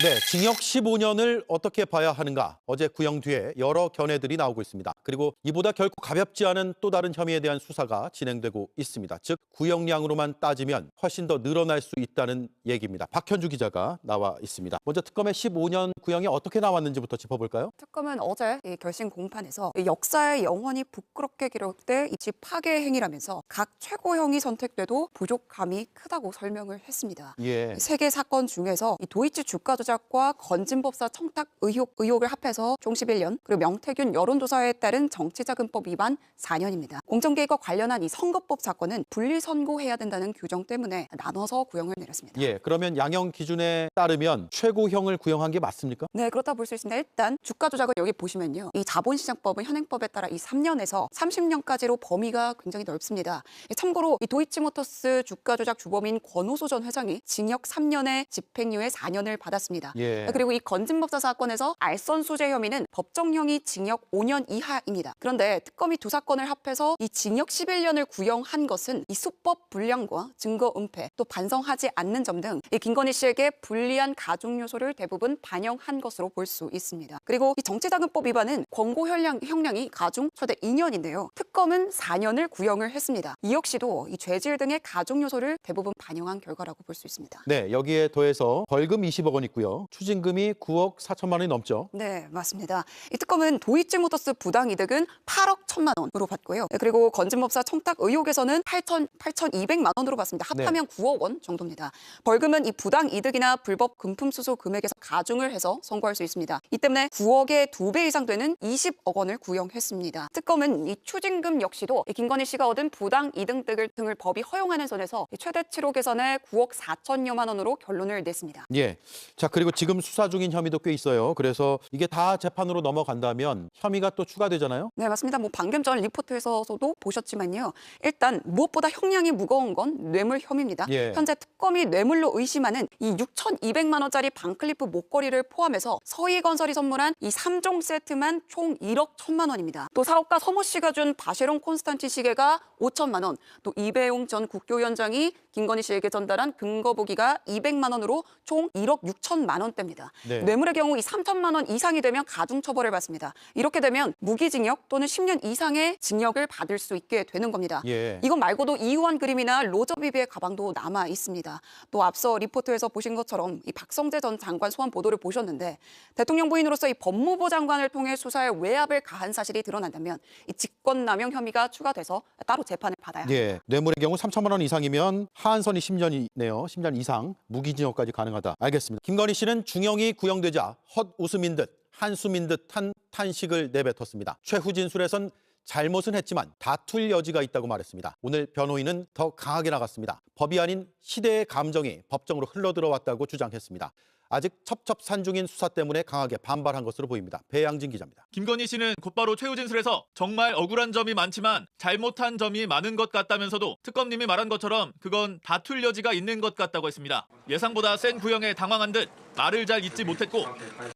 네, 징역 15년을 어떻게 봐야 하는가? 어제 구형 뒤에 여러 견해들이 나오고 있습니다. 그리고 이보다 결코 가볍지 않은 또 다른 혐의에 대한 수사가 진행되고 있습니다. 즉, 구형량으로만 따지면 훨씬 더 늘어날 수 있다는 얘기입니다. 박현주 기자가 나와 있습니다. 먼저 특검의 15년 구형이 어떻게 나왔는지부터 짚어볼까요? 특검은 어제 이 결심 공판에서 역사에 영원히 부끄럽게 기록될 이 파괴 행위라면서 각 최고형이 선택돼도 부족함이 크다고 설명을 했습니다. 예. 세 개 사건 중에서 이 도이치 주가 조작과 건진법사 청탁 의혹을 합해서 총 11년, 그리고 명태균 여론조사에 따른 정치자금법 위반 4년입니다. 공정개혁과 관련한 이 선거법 사건은 분리 선고해야 된다는 규정 때문에 나눠서 구형을 내렸습니다. 예, 그러면 양형 기준에 따르면 최고형을 구형한 게 맞습니까? 네, 그렇다 볼 수 있습니다. 일단 주가 조작을 여기 보시면요. 이 자본시장법은 현행법에 따라 이 3년에서 30년까지로 범위가 굉장히 넓습니다. 참고로 이 도이치모터스 주가 조작 주범인 권오수 전 회장이 징역 3년에 집행유예 4년을 받았습니다. 예. 그리고 이 건진법사 사건에서 알선수재 혐의는 법정형이 징역 5년 이하입니다. 그런데 특검이 두 사건을 합해서 이 징역 11년을 구형한 것은 이 수법 불량과 증거 은폐, 또 반성하지 않는 점 등 이 김건희 씨에게 불리한 가중 요소를 대부분 반영한 것으로 볼 수 있습니다. 그리고 이 정치자금법 위반은 권고 형량이 가중 최대 2년인데요. 특검은 4년을 구형을 했습니다. 이 역시도 이 죄질 등의 가중 요소를 대부분 반영한 결과라고 볼 수 있습니다. 네, 여기에 더해서 벌금 20억 원 있고요. 추징금이 9억 4천만 원이 넘죠. 네, 맞습니다. 이 특검은 도이치모터스 부당이득은 8억 1천만 원으로 받고요. 그리고 건진법사 청탁 의혹에서는 8,200만 원으로 받습니다. 합하면 9억 원 정도입니다. 벌금은 이 부당이득이나 불법 금품 수수 금액에서 가중을 해서 선고할 수 있습니다. 이 때문에 9억의 2배 이상 되는 20억 원을 구형했습니다. 특검은 이 추징금 역시도 김건희 씨가 얻은 부당이득 등을 법이 허용하는 선에서 최대 7억 예산에 9억 4천여만 원으로 결론을 냈습니다. 예. 자, 그리고 지금 수사 중인 혐의도 꽤 있어요. 그래서 이게 다 재판으로 넘어간다면 혐의가 또 추가되잖아요. 네, 맞습니다. 방금 전 리포트에서도 보셨지만요. 일단 무엇보다 형량이 무거운 건 뇌물 혐의입니다. 예. 현재 특검이 뇌물로 의심하는 이 6,200만 원짜리 반클리프 목걸이를 포함해서 서희건설이 선물한 이 3종 세트만 총 1억 1천만 원입니다. 또 사업가 서모 씨가 준 바쉐론 콘스탄티 시계가 5천만 원, 또 이배용 전 국교위원장이 김건희 씨에게 전달한 금거북이가 200만 원으로 총 1억 6천만 원대입니다. 네. 뇌물의 경우 이 3천만 원 이상이 되면 가중 처벌을 받습니다. 이렇게 되면 무기징역 또는 10년 이상의 징역을 받을 수 있게 되는 겁니다. 예. 이것 말고도 이우환 그림이나 로저 비비의 가방도 남아 있습니다. 또 앞서 리포트에서 보신 것처럼 이 박성재 전 장관 소환 보도를 보셨는데 대통령 부인으로서 이 법무부 장관을 통해 수사에 외압을 가한 사실이 드러난다면 이 직권남용 혐의가 추가돼서 따로 재판을 받아야 합니다. 예. 뇌물의 경우 3천만 원 이상이면 하한선이 10년이네요. 10년 이상 무기징역까지 가능하다. 알겠습니다. 김건희 씨는 중형이 구형되자 헛웃음인 듯 한숨인 듯한 탄식을 내뱉었습니다. 최후 진술에선 잘못은 했지만 다툴 여지가 있다고 말했습니다. 오늘 변호인은 더 강하게 나갔습니다. 법이 아닌 시대의 감정이 법정으로 흘러들어왔다고 주장했습니다. 아직 첩첩산중인 수사 때문에 강하게 반발한 것으로 보입니다. 배양진 기자입니다. 김건희 씨는 곧바로 최후 진술에서 정말 억울한 점이 많지만 잘못한 점이 많은 것 같다면서도 특검님이 말한 것처럼 그건 다툴 여지가 있는 것 같다고 했습니다. 예상보다 센 구형에 당황한 듯 말을 잘 잇지 못했고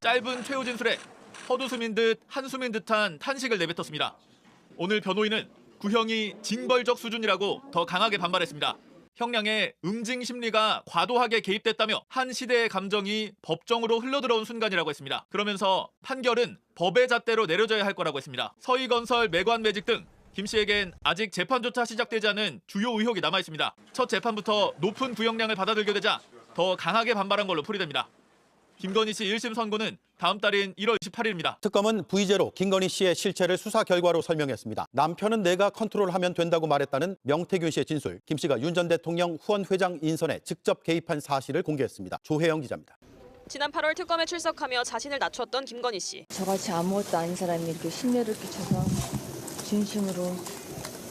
짧은 최후 진술에 헛웃음인 듯 한숨인 듯한 탄식을 내뱉었습니다. 오늘 변호인은 구형이 징벌적 수준이라고 더 강하게 반발했습니다. 형량에 응징 심리가 과도하게 개입됐다며 한 시대의 감정이 법정으로 흘러들어온 순간이라고 했습니다. 그러면서 판결은 법의 잣대로 내려져야 할 거라고 했습니다. 서희건설 매관 매직 등 김 씨에겐 아직 재판조차 시작되지 않은 주요 의혹이 남아 있습니다. 첫 재판부터 높은 구형량을 받아들게 되자 더 강하게 반발한 걸로 풀이됩니다. 김건희 씨 1심 선고는 다음 달인 1월 28일입니다. 특검은 V제로 김건희 씨의 실체를 수사 결과로 설명했습니다. 남편은 내가 컨트롤하면 된다고 말했다는 명태균 씨의 진술. 김 씨가 윤 전 대통령 후원 회장 인선에 직접 개입한 사실을 공개했습니다. 조혜영 기자입니다. 지난 8월 특검에 출석하며 자신을 낮췄던 김건희 씨. 저같이 아무것도 아닌 사람이 이렇게 심려를 끼쳐서 진심으로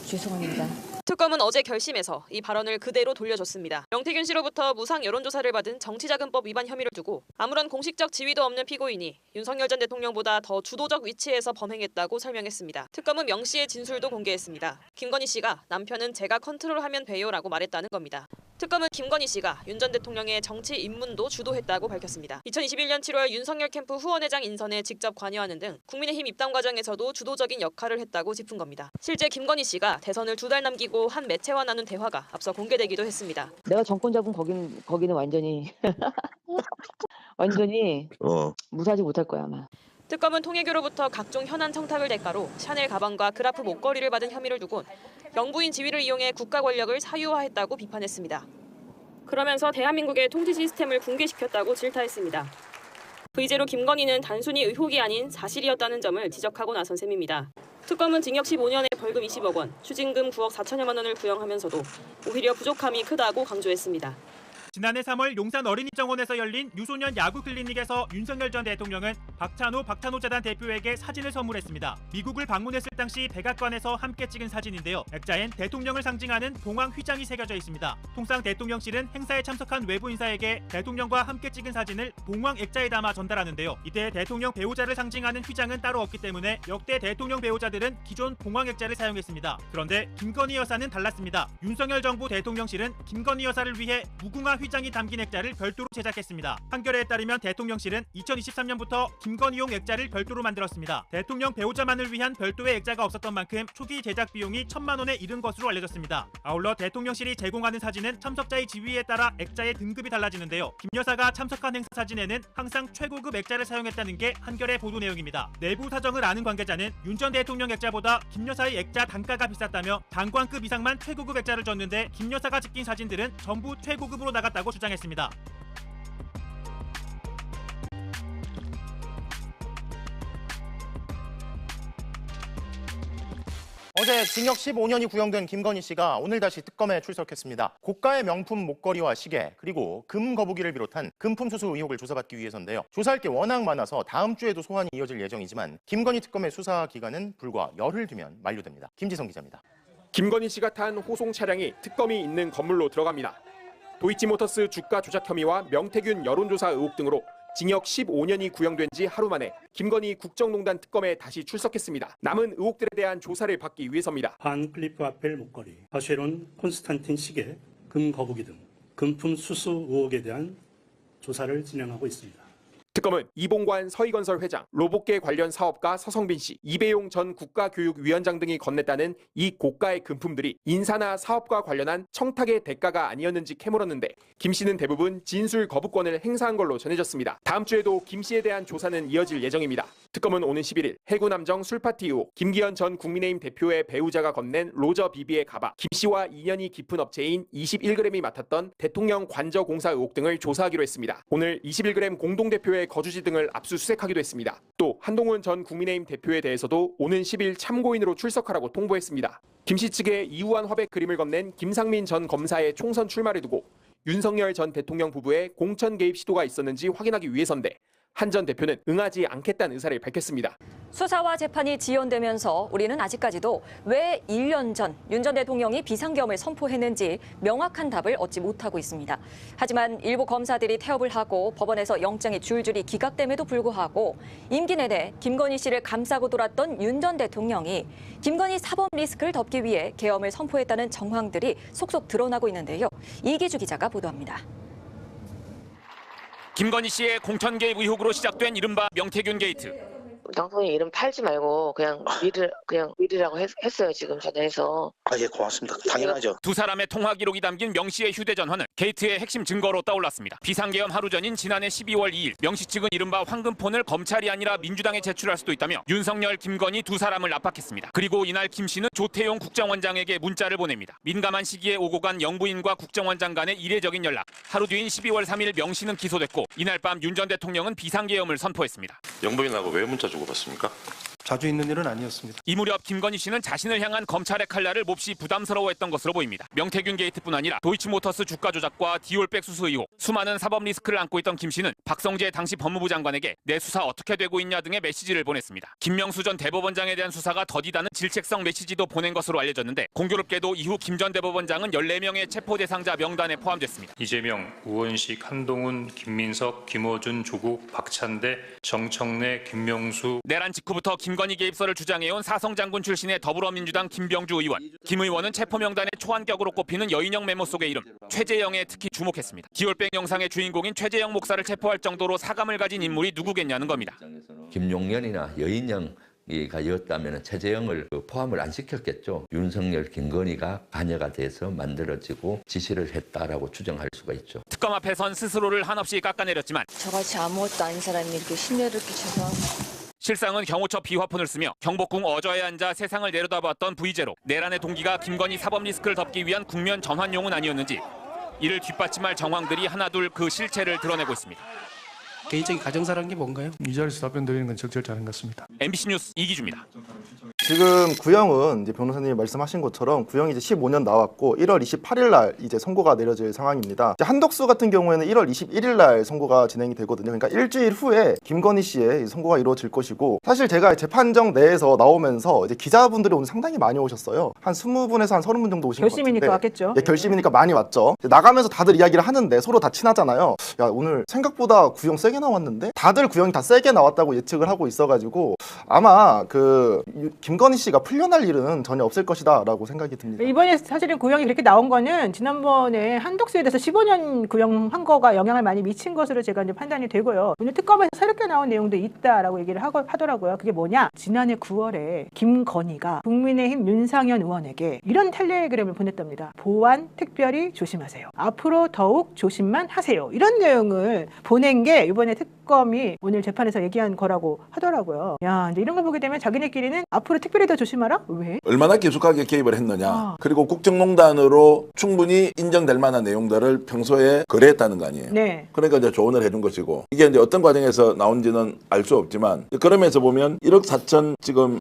죄송합니다. 특검은 어제 결심해서 이 발언을 그대로 돌려줬습니다. 명태균 씨로부터 무상 여론조사를 받은 정치자금법 위반 혐의를 두고 아무런 공식적 지위도 없는 피고인이 윤석열 전 대통령보다 더 주도적 위치에서 범행했다고 설명했습니다. 특검은 명 씨의 진술도 공개했습니다. 김건희 씨가 남편은 제가 컨트롤하면 돼요라고 말했다는 겁니다. 특검은 김건희 씨가 윤 전 대통령의 정치 입문도 주도했다고 밝혔습니다. 2021년 7월 윤석열 캠프 후원회장 인선에 직접 관여하는 등 국민의힘 입당 과정에서도 주도적인 역할을 했다고 짚은 겁니다. 실제 김건희 씨가 대선을 2달 남기고 한 매체와 나눈 대화가 앞서 공개되기도 했습니다. 내가 정권 잡은 거기는 완전히 완전히 무사하지 못할 거야 아마. 특검은 통일교로부터 각종 현안 청탁을 대가로 샤넬 가방과 그라프 목걸이를 받은 혐의를 두곤 영부인 지위를 이용해 국가 권력을 사유화했다고 비판했습니다. 그러면서 대한민국의 통치 시스템을 붕괴시켰다고 질타했습니다. 의제로 김건희는 단순히 의혹이 아닌 사실이었다는 점을 지적하고 나선 셈입니다. 특검은 징역 15년에 벌금 20억 원, 추징금 9억 4천여만 원을 구형하면서도 오히려 부족함이 크다고 강조했습니다. 지난해 3월 용산 어린이정원에서 열린 유소년 야구 클리닉에서 윤석열 전 대통령은 박찬호 재단 대표에게 사진을 선물했습니다. 미국을 방문했을 당시 백악관에서 함께 찍은 사진인데요. 액자엔 대통령을 상징하는 봉황 휘장이 새겨져 있습니다. 통상 대통령실은 행사에 참석한 외부 인사에게 대통령과 함께 찍은 사진을 봉황 액자에 담아 전달하는데요. 이때 대통령 배우자를 상징하는 휘장은 따로 없기 때문에 역대 대통령 배우자들은 기존 봉황 액자를 사용했습니다. 그런데 김건희 여사는 달랐습니다. 윤석열 정부 대통령실은 김건희 여사를 위해 무궁화 휘장이 담긴 액자를 별도로 제작했습니다. 한겨레에 따르면 대통령실은 2023년부터 김건희용 액자를 별도로 만들었습니다. 대통령 배우자만을 위한 별도의 액자가 없었던 만큼 초기 제작 비용이 1,000만 원에 이른 것으로 알려졌습니다. 아울러 대통령실이 제공하는 사진은 참석자의 지위에 따라 액자의 등급이 달라지는데요. 김 여사가 참석한 행사 사진에는 항상 최고급 액자를 사용했다는 게 한겨레 보도 내용입니다. 내부 사정을 아는 관계자는 윤 전 대통령 액자보다 김 여사의 액자 단가가 비쌌다며 장관급 이상만 최고급 액자를 줬는데 김 여사가 찍힌 사진들은 전부 최고급으로 나갔다고 주장했습니다. 어제 징역 15년이 구형된 김건희 씨가 오늘 다시 특검에 출석했습니다. 고가의 명품 목걸이와 시계 그리고 금 거북이를 비롯한 금품 수수 의혹을 조사받기 위해서인데요. 조사할 게 워낙 많아서 다음 주에도 소환이 이어질 예정이지만 김건희 특검의 수사 기간은 불과 열흘 뒤면 만료됩니다. 김지성 기자입니다. 김건희 씨가 탄 호송 차량이 특검이 있는 건물로 들어갑니다. 도이치모터스 주가 조작 혐의와 명태균 여론조사 의혹 등으로 징역 15년이 구형된 지 하루 만에 김건희 국정농단 특검에 다시 출석했습니다. 남은 의혹들에 대한 조사를 받기 위해서입니다. 반 클리프 아펠 목걸이, 바쉐론 콘스탄틴 시계, 금 거북이 등 금품 수수 의혹에 대한 조사를 진행하고 있습니다. 특검은 이봉관 서희건설 회장, 로봇계 관련 사업가 서성빈 씨, 이배용 전 국가교육위원장 등이 건넸다는 이 고가의 금품들이 인사나 사업과 관련한 청탁의 대가가 아니었는지 캐물었는데 김 씨는 대부분 진술 거부권을 행사한 걸로 전해졌습니다. 다음 주에도 김 씨에 대한 조사는 이어질 예정입니다. 특검은 오는 11일 해군함정 술파티 의혹, 김기현 전 국민의힘 대표의 배우자가 건넨 로저 비비의 가방, 김 씨와 인연이 깊은 업체인 21g이 맡았던 대통령 관저공사 의혹 등을 조사하기로 했습니다. 오늘 21g 공동대표의 거주지 등을 압수수색하기도 했습니다. 또 한동훈 전 국민의힘 대표에 대해서도 오는 10일 참고인으로 출석하라고 통보했습니다. 김 씨 측에 이우한 화백 그림을 건넨 김상민 전 검사의 총선 출마를 두고 윤석열 전 대통령 부부의 공천 개입 시도가 있었는지 확인하기 위해서인데 한 전 대표는 응하지 않겠다는 의사를 밝혔습니다. 수사와 재판이 지연되면서 우리는 아직까지도 왜 1년 전 윤 전 대통령이 비상계엄을 선포했는지 명확한 답을 얻지 못하고 있습니다. 하지만 일부 검사들이 태업을 하고 법원에서 영장이 줄줄이 기각됨에도 불구하고 임기 내내 김건희 씨를 감싸고 돌았던 윤 전 대통령이 김건희 사법 리스크를 덮기 위해 계엄을 선포했다는 정황들이 속속 드러나고 있는데요. 이기주 기자가 보도합니다. 김건희 씨의 공천 개입 의혹으로 시작된 이른바 명태균 게이트. 당선인 이름 팔지 말고 그냥 미르라고 했어요. 지금 전화해서. 예, 고맙습니다. 당연하죠. 두 사람의 통화 기록이 담긴 명 씨의 휴대전화는 게이트의 핵심 증거로 떠올랐습니다. 비상계엄 하루 전인 지난해 12월 2일 명 씨 측은 이른바 황금폰을 검찰이 아니라 민주당에 제출할 수도 있다며 윤석열, 김건희 두 사람을 압박했습니다. 그리고 이날 김 씨는 조태용 국정원장에게 문자를 보냅니다. 민감한 시기에 오고 간 영부인과 국정원장 간의 이례적인 연락. 하루 뒤인 12월 3일 명 씨는 기소됐고 이날 밤 윤 전 대통령은 비상계엄을 선포했습니다. 영부인하고 왜 문자 주고받습니까? 자주 있는 일은 아니었습니다. 이 무렵 김건희 씨는 자신을 향한 검찰의 칼날을 몹시 부담스러워했던 것으로 보입니다. 명태균 게이트뿐 아니라 도이치모터스 주가 조작과 디올백 수수 의혹, 수많은 사법 리스크를 안고 있던 김 씨는 박성재 당시 법무부 장관에게 내 수사 어떻게 되고 있냐 등의 메시지를 보냈습니다. 김명수 전 대법원장에 대한 수사가 더디다는 질책성 메시지도 보낸 것으로 알려졌는데 공교롭게도 이후 김 전 대법원장은 14명의 체포 대상자 명단에 포함됐습니다. 이재명, 우원식, 한동훈, 김민석, 김어준, 조국, 박찬대, 정청래, 김명수. 내란 직후부터 김건희 개입설을 주장해온 사성장군 출신의 더불어민주당 김병주 의원. 김 의원은 체포 명단에 초안격으로 꼽히는 여인영 메모 속의 이름 최재영에 특히 주목했습니다. 디올백 영상의 주인공인 최재영 목사를 체포할 정도로 사감을 가진 인물이 누구겠냐는 겁니다. 김용련이나 여인영 였다면 최재형을 포함을 안 시켰겠죠. 윤석열, 김건희가 관여가 돼서 만들어지고 지시를 했다라고 추정할 수가 있죠. 특검 앞에선 스스로를 한없이 깎아내렸지만 저같이 아무것도 아닌 사람이 이렇게 심려를 끼쳐서 실상은 경호처 비화폰을 쓰며 경복궁 어저에 앉아 세상을 내려다봤던 V제로 내란의 동기가 김건희 사법 리스크를 덮기 위한 국면 전환용은 아니었는지 이를 뒷받침할 정황들이 하나둘 그 실체를 드러내고 있습니다. 개인적인 가정사라는 게 뭔가요? 이 자리에서 답변 드리는 건 적절치 않은 것 같습니다. MBC 뉴스 이기주입니다. 지금 구형은 이제 변호사님이 말씀하신 것처럼 구형이 이제 15년 나왔고 1월 28일 날 이제 선고가 내려질 상황입니다. 이제 한덕수 같은 경우에는 1월 21일 날 선고가 진행이 되거든요. 그러니까 일주일 후에 김건희 씨의 선고가 이루어질 것이고 사실 제가 재판정 내에서 나오면서 이제 기자분들이 오늘 상당히 많이 오셨어요. 한 20분에서 한 30분 정도 오신 것 같은데 결심이니까 왔겠죠. 예, 결심이니까 많이 왔죠. 나가면서 다들 이야기를 하는데 서로 다 친하잖아요. 야, 오늘 생각보다 구형 세게 나왔는데 다들 구형이 다 세게 나왔다고 예측을 하고 있어가지고 아마 김건희 씨가 풀려날 일은 전혀 없을 것이다 라고 생각이 듭니다. 이번에 사실은 구형이 이렇게 나온 거는 지난번에 한덕수에 대해서 15년 구형한 거가 영향을 많이 미친 것으로 제가 이제 판단이 되고요. 오늘 특검에서 새롭게 나온 내용도 있다라고 얘기를 하더라고요. 그게 뭐냐? 지난해 9월에 김건희가 국민의힘 윤상현 의원에게 이런 텔레그램을 보냈답니다. 보안 특별히 조심하세요. 앞으로 더욱 조심만 하세요. 이런 내용을 보낸 게 이번에 특검이 오늘 재판에서 얘기한 거라고 하더라고요. 야, 이제 이런 걸 보게 되면 자기네끼리는 앞으로 특별히 더 조심하라? 왜? 얼마나 깊숙하게 개입을 했느냐. 그리고 국정농단으로 충분히 인정될 만한 내용들을 평소에 거래했다는 거 아니에요. 네. 그러니까 이제 조언을 해준 것이고 이게 이제 어떤 과정에서 나온지는 알 수 없지만 그러면서 보면 1억 4천 지금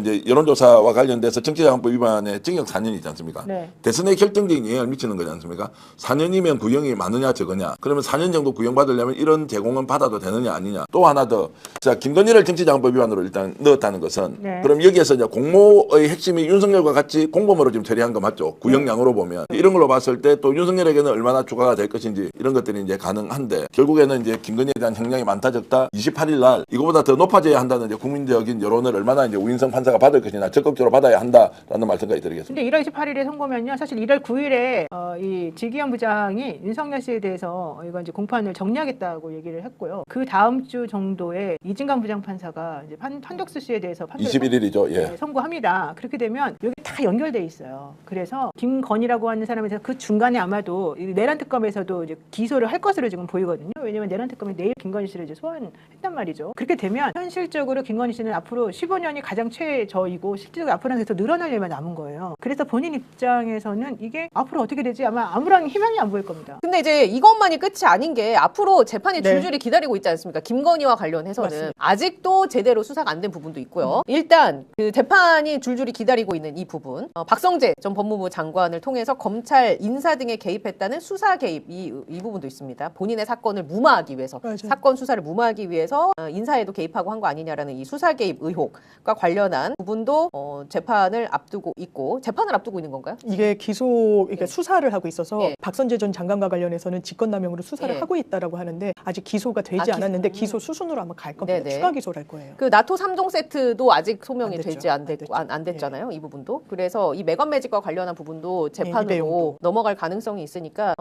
이제 여론조사와 관련돼서 정치자금법 위반에 징역 4년이지 않습니까? 네. 대선에 결정적인 영향을 미치는 거지 않습니까? 4년이면 구형이 많으냐 적으냐. 그러면 4년 정도 구형받으려면 이런 제공은 받아도 되느냐 아니냐. 또 하나 더. 자, 김건희를 정치자금법 위반으로 일단 넣었다는 것은 그럼 여기에서 이제 공모의 핵심이 윤석열과 같이 공범으로 지금 처리한 거 맞죠? 구형량으로 보면 이런 걸로 봤을 때 또 윤석열에게는 얼마나 추가가 될 것인지 이런 것들이 이제 가능한데 결국에는 이제 김건희에 대한 형량이 많다 적다 28일 날 이거보다 더 높아져야 한다는 이제 국민적인 여론을 얼마나 이제 우인성 판사가 받을 것이냐 적극적으로 받아야 한다라는 말씀까지 드리겠습니다. 근데 1월 28일에 선고면요, 사실 1월 9일에 이 지기현 부장이 윤석열 씨에 대해서 이거 이제 공판을 정리하겠다고 얘기를 했고요. 그 다음 주 정도에 이진강 부장 판사가 이제 한덕수 씨에 대해서 판결을 21일이죠. 예. 선고합니다. 그렇게 되면 여기 다 연결돼 있어요. 그래서 김건희라고 하는 사람에 대해서 그 중간에 아마도 내란 특검에서도 이제 기소를 할 것으로 지금 보이거든요. 왜냐면 내란 특검이 내일 김건희 씨를 이제 소환했단 말이죠. 그렇게 되면 현실적으로 김건희 씨는 앞으로 15년이 가장 최저이고 실질적으로 앞으로는 계속 늘어날 일만 남은 거예요. 그래서 본인 입장에서는 이게 앞으로 어떻게 되지 아마 아무런 희망이 안 보일 겁니다. 근데 이제 이것만이 끝이 아닌 게 앞으로 재판이 줄줄이 기다리고 있지 않습니까? 김건희와 관련해서는 맞습니다. 아직도 제대로 수사가 안 된 부분도 있고요. 일단 그 재판이 줄줄이 기다리고 있는 이 부분, 박성재 전 법무부 장관을 통해서 검찰 인사 등에 개입했다는 수사 개입 이 부분도 있습니다. 본인의 사건을 무마하기 위해서 사건 수사를 무마하기 위해서 인사에도 개입하고 한 거 아니냐라는 이 수사 개입 의혹과 관련한 부분도 재판을 앞두고 있고 재판을 앞두고 있는 건가요? 이게 그러니까 수사를 하고 있어서 박선재 전 장관과 관련해서는 직권남용으로 수사를 하고 있다라고 하는데 아직 기소가 되지 않았는데 기소 수순으로 아마 갈 겁니다. 네네. 추가 기소를 할 거예요. 그 나토 3종 세트도 아직 소명이 되지 안 됐잖아요. 이 부분도. 그래서 이 매건 매직과 관련한 부분도 재판으로 넘어갈 가능성이 있으니까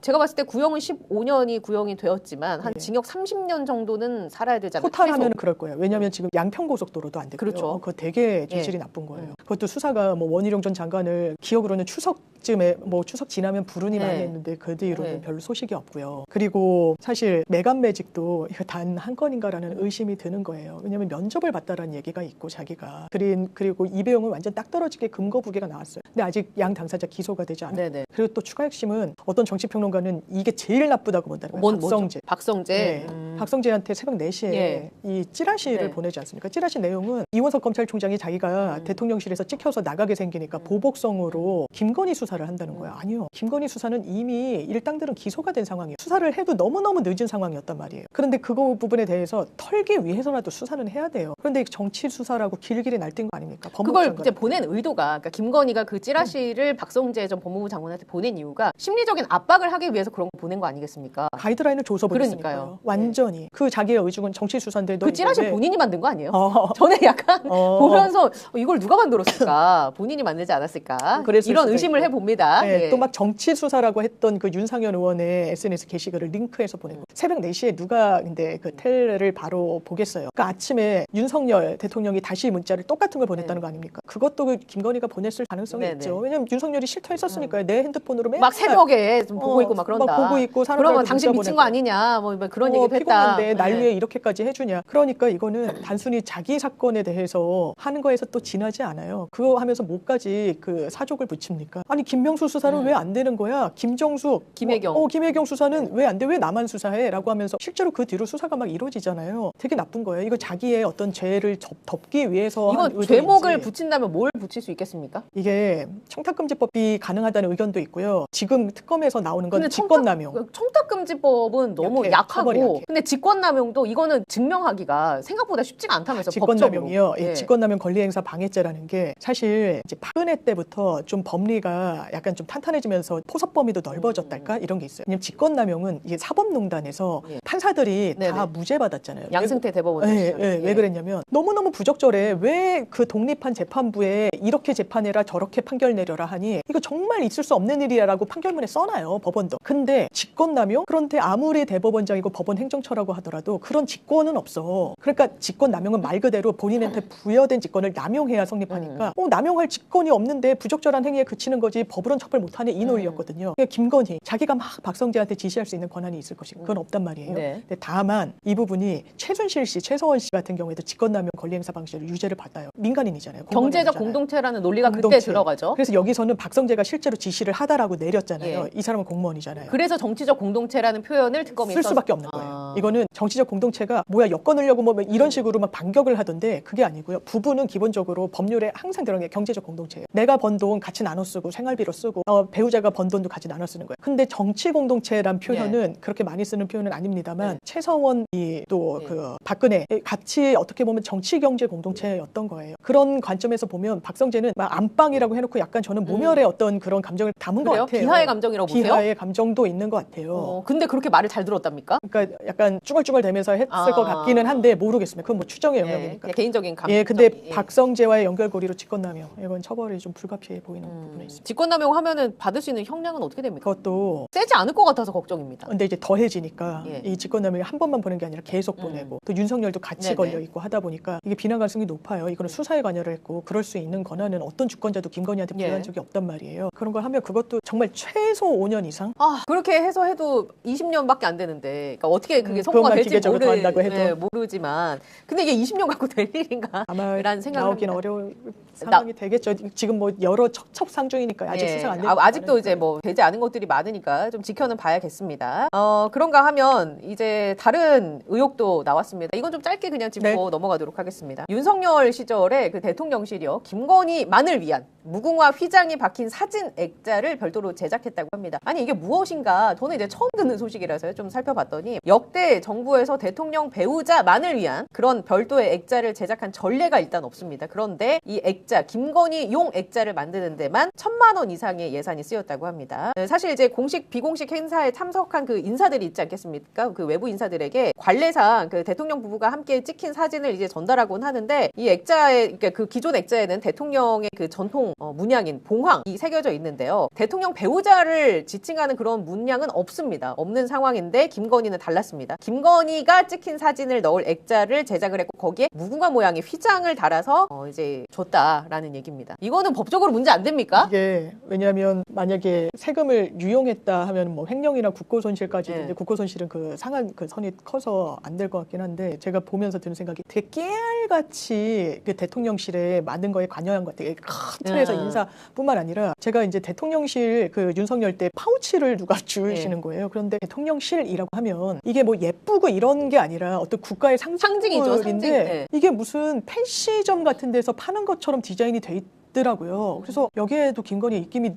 제가 봤을 때 구형은 15년이 구형이 되었지만 한 징역 30년 정도는 살아야 되잖아요. 토탈하면 그럴 거예요. 왜냐하면 지금 양평고속도로도 안 됐고요. 그렇죠. 그거 되게 질이 나쁜 거예요. 그것도 수사가 원희룡 전 장관을 기억으로는 추석쯤에 추석 지나면 부르니 많이 했는데 그 뒤로는 별로 소식이 없고요. 그리고 사실 매간 매직도 이거 단 한 건인가라는 의심이 드는 거예요. 왜냐하면 면접을 봤다라는 얘기가 있고 자기가 그리고 이배용은 완전 딱 떨어지게 금거부계가 나왔어요. 근데 아직 양 당사자 기소가 되지 않아요. 네네. 그리고 또 추가 핵심은 어떤 정치평론가는 이게 제일 나쁘다고 본다는 거예요. 박성재. 박성재한테 새벽 4시에 이 찌라시를 보내지 않습니까? 찌라시 내용은 이원석 검찰총장이 자기가 대통령실에서 찍혀서 나가게 생기니까 보복성으로 김건희 수사를 한다는 거예요. 아니요. 김건희 수사는 이미 일당들은 기소가 된 상황이에요. 수사를 해도 너무너무 늦은 상황이었단 말이에요. 그런데 그거 부분에 대해서 털기 위해서라도 수사는 해야 돼요. 그런데 정치 수사라고 길길이 날뛴 거 아닙니까? 그걸 이제 보낸 의도가 그러니까 김건희가 그 찌라시를 박성재 전 법무부 장관한테 보낸 이유가 심리적인 압박을 하기 위해서 그런 거 보낸 거 아니겠습니까? 가이드라인을 줘서 보냈으니까요. 완전히. 그 자기의 의중은 정치 수사인데 그 찌라시 본인이 만든 거 아니에요? 저는 약간 보면서 이걸 누가 만들었을까? 본인이 만들지 않았을까? 이런 의심을 해봅니다. 봅니다. 네, 예. 또 막 정치 수사라고 했던 그 윤상현 의원의 SNS 게시글을 링크해서 보내고 새벽 4시에 누가 근데 그 텔레를 바로 보겠어요. 그러니까 아침에 윤석열 대통령이 다시 문자를 똑같은 걸 보냈다는 거 아닙니까? 그것도 그 김건희가 보냈을 가능성이 네네. 있죠. 왜냐면 윤석열이 실토했었으니까요. 내 핸드폰으로 맨날 막 새벽에 좀 보고 있고 막 그런다. 막 보고 있고 사람들한테 그러면 당신 문자 미친 보내고. 거 아니냐 뭐 그런 얘기도 했다. 피곤한데 날 네. 위해 이렇게까지 해주냐. 그러니까 이거는 단순히 자기 사건에 대해서 하는 거에서 또 지나지 않아요. 그거 하면서 뭐까지 그 사족을 붙입니까? 아니 김명수 수사는 왜 안 되는 거야? 김정숙, 김혜경. 김혜경 수사는 왜 안 돼? 왜 나만 수사해? 라고 하면서 실제로 그 뒤로 수사가 막 이루어지잖아요. 되게 나쁜 거예요. 이거 자기의 어떤 죄를 덮기 위해서 한 이건 의도인지. 제목을 붙인다면 뭘 붙일 수 있겠습니까? 이게 청탁금지법이 가능하다는 의견도 있고요. 지금 특검에서 나오는 건 근데 직권남용. 청탁금지법은 너무 처벌이 약하고 약해. 근데 직권남용도 이거는 증명하기가 생각보다 쉽지가 않다면서 직권남용이요. 법적으로. 예. 직권남용 권리행사 방해죄라는 게 사실 이제 박근혜 때부터 좀 법리가 약간 좀 탄탄해지면서 포섭 범위도 넓어졌달까 이런 게 있어요. 왜냐면 직권남용은 이게 사법농단에서 판사들이 다 무죄 받았잖아요. 양승태 대법원. 왜 그랬냐면 너무너무 부적절해. 왜 그 독립한 재판부에 이렇게 재판해라 저렇게 판결 내려라 하니 이거 정말 있을 수 없는 일이라고 판결문에 써놔요. 법원도. 근데 직권남용? 그런데 아무리 대법원장이고 법원 행정처라고 하더라도 그런 직권은 없어. 그러니까 직권남용은 말 그대로 본인한테 부여된 직권을 남용해야 성립하니까 남용할 직권이 없는데 부적절한 행위에 그치는 거지 법으로는 처벌 못하네 이 논리였거든요. 그러니까 김건희 자기가 막 박성재한테 지시할 수 있는 권한이 있을 것이고 그건 없단 말이에요. 네. 근데 다만 이 부분이 최순실 씨, 최서원 씨 같은 경우에도 직권남용 권리행사 방식을 유죄를 받아요. 민간인이잖아요. 경제적 공무원이잖아요. 공동체라는 논리가 공동체. 그때 들어가죠. 그래서 여기서는 박성재가 실제로 지시를 하다라고 내렸잖아요. 예. 이 사람은 공무원이잖아요. 그래서 정치적 공동체라는 표현을 특검이 쓸 수밖에 없는 거예요. 이거는 정치적 공동체가 뭐야 엮어내려고 뭐 이런 식으로 막 반격을 하던데 그게 아니고요. 부부는 기본적으로 법률에 항상 들어간 게 경제적 공동체예요. 내가 번 돈 같이 나눠 쓰고 생활비로 쓰고 배우자가 번 돈도 같이 나눠 쓰는 거예요. 근데 정치 공동체란 표현은 그렇게 많이 쓰는 표현은 아닙니다만 최서원이 또 그 박근혜 같이 어떻게 보면 정치 경제 공동체였던 거예요. 그런 관점에서 보면 박성재는 막 안방이라고 해놓고 약간 저는 모멸의 어떤 그런 감정을 담은 것 그래요? 같아요. 비하의 감정이라고 보세요? 비하의 감정도 있는 것 같아요. 근데 그렇게 말을 잘 들었답니까? 그러니까 약간 쭈글쭈글대면서 했을 것 같기는 한데 모르겠습니다. 그건 뭐 추정의 영역이니까. 그냥 개인적인 감정. 예, 근데 박성재와의 연결고리로 직권남용 이건 처벌이 좀 불가피해 보이는 부분이 있습니다. 직권남용 하면은 받을 수 있는 형량은 어떻게 됩니까? 그것도 세지 않을 것 같아서 걱정입니다. 근데 이제 더해지니까 예. 이 직권남용이 한 번만 보는 게 아니라 계속 보내고 또 윤석열도 같이 네네. 걸려 있고 하다 보니까 이게 비난 가능성이 높아요. 이거는 수사에 관여를 했고 그럴 수 있는 권한은 어떤 주권자도 김건희한테 부여한 예. 적이 없단 말이에요. 그런 걸 하면 그것도 정말 최소 5년 이상 그렇게 해서 해도 20년밖에 안 되는데 그러니까 어떻게 그게 선고가 그것만 될지 기계적으로 더 한다고 해도. 모르지만 근데 이게 20년 갖고 될 일인가? 아마 라는 생각을 나오긴 합니다. 어려울 상황이 되겠죠. 지금 뭐 여러 척척상중이니까 아직 예. 수사 안 되고 아직도 이제 뭐 되지 않은 것들이 많으니까 좀 지켜는 봐야겠습니다. 그런가 하면 이제 다른 의혹도 나왔습니다. 이건 좀 짧게 그냥 짚고 넘어가도록 하겠습니다. 윤석열 시절에 그 대통령실이요. 김건희만을 위한 무궁화 휘장이 박힌 사진 액자를 별도로 제작했다고 합니다. 아니 이게 무엇인가? 저는 이제 처음 듣는 소식이라서요. 좀 살펴봤더니 역대 정부에서 대통령 배우자만을 위한 그런 별도의 액자를 제작한 전례가 일단 없습니다. 그런데 이 액자, 김건희용 액자를 만드는 데만 1,000만 원 이상의 예산이 쓰였다고 합니다. 사실 이제 공식 비공식 행사에 참석한 그 인사들이 있지 않겠습니까? 그 외부 인사들에게 관례상 그 대통령 부부가 함께 찍힌 사진을 이제 전달하곤 하는데 이 액자에 그러니까 그 기존 액자에는 대통령의 그 전통 문양인 봉황이 새겨져 있는데요. 대통령 배우자를 지칭하는 그런 문양은 없습니다. 없는 상황인데 김건희는 달랐습니다. 김건희가 찍힌 사진을 넣을 액자를 제작을 했고 거기에 무궁화 모양의 휘장을 달아서 이제 줬다라는 얘기입니다. 이거는 법적으로 문제 안 됩니까? 이게 왜냐하면 만약에 세금을 유용했다 하면 뭐 횡령이나 국고손실까지 있는데 국고손실은 그 상한 그 선이 커서 안 될 것 같긴 한데 제가 보면서 드는 생각이 되게 깨알같이 그 대통령실에 만든 거에 관여한 것 같아요. 큰 틀에서 인사뿐만 아니라 제가 이제 대통령실 그 윤석열 때 파우치를 누가 주시는 거예요. 그런데 대통령실이라고 하면 이게 뭐 예쁘고 이런 게 아니라 어떤 국가의 상징이죠. 상징인데 이게 무슨 펜시점 같은 데서 파는 것처럼 디자인이 돼 있더라고요. 그래서 여기에도 김건희 입김이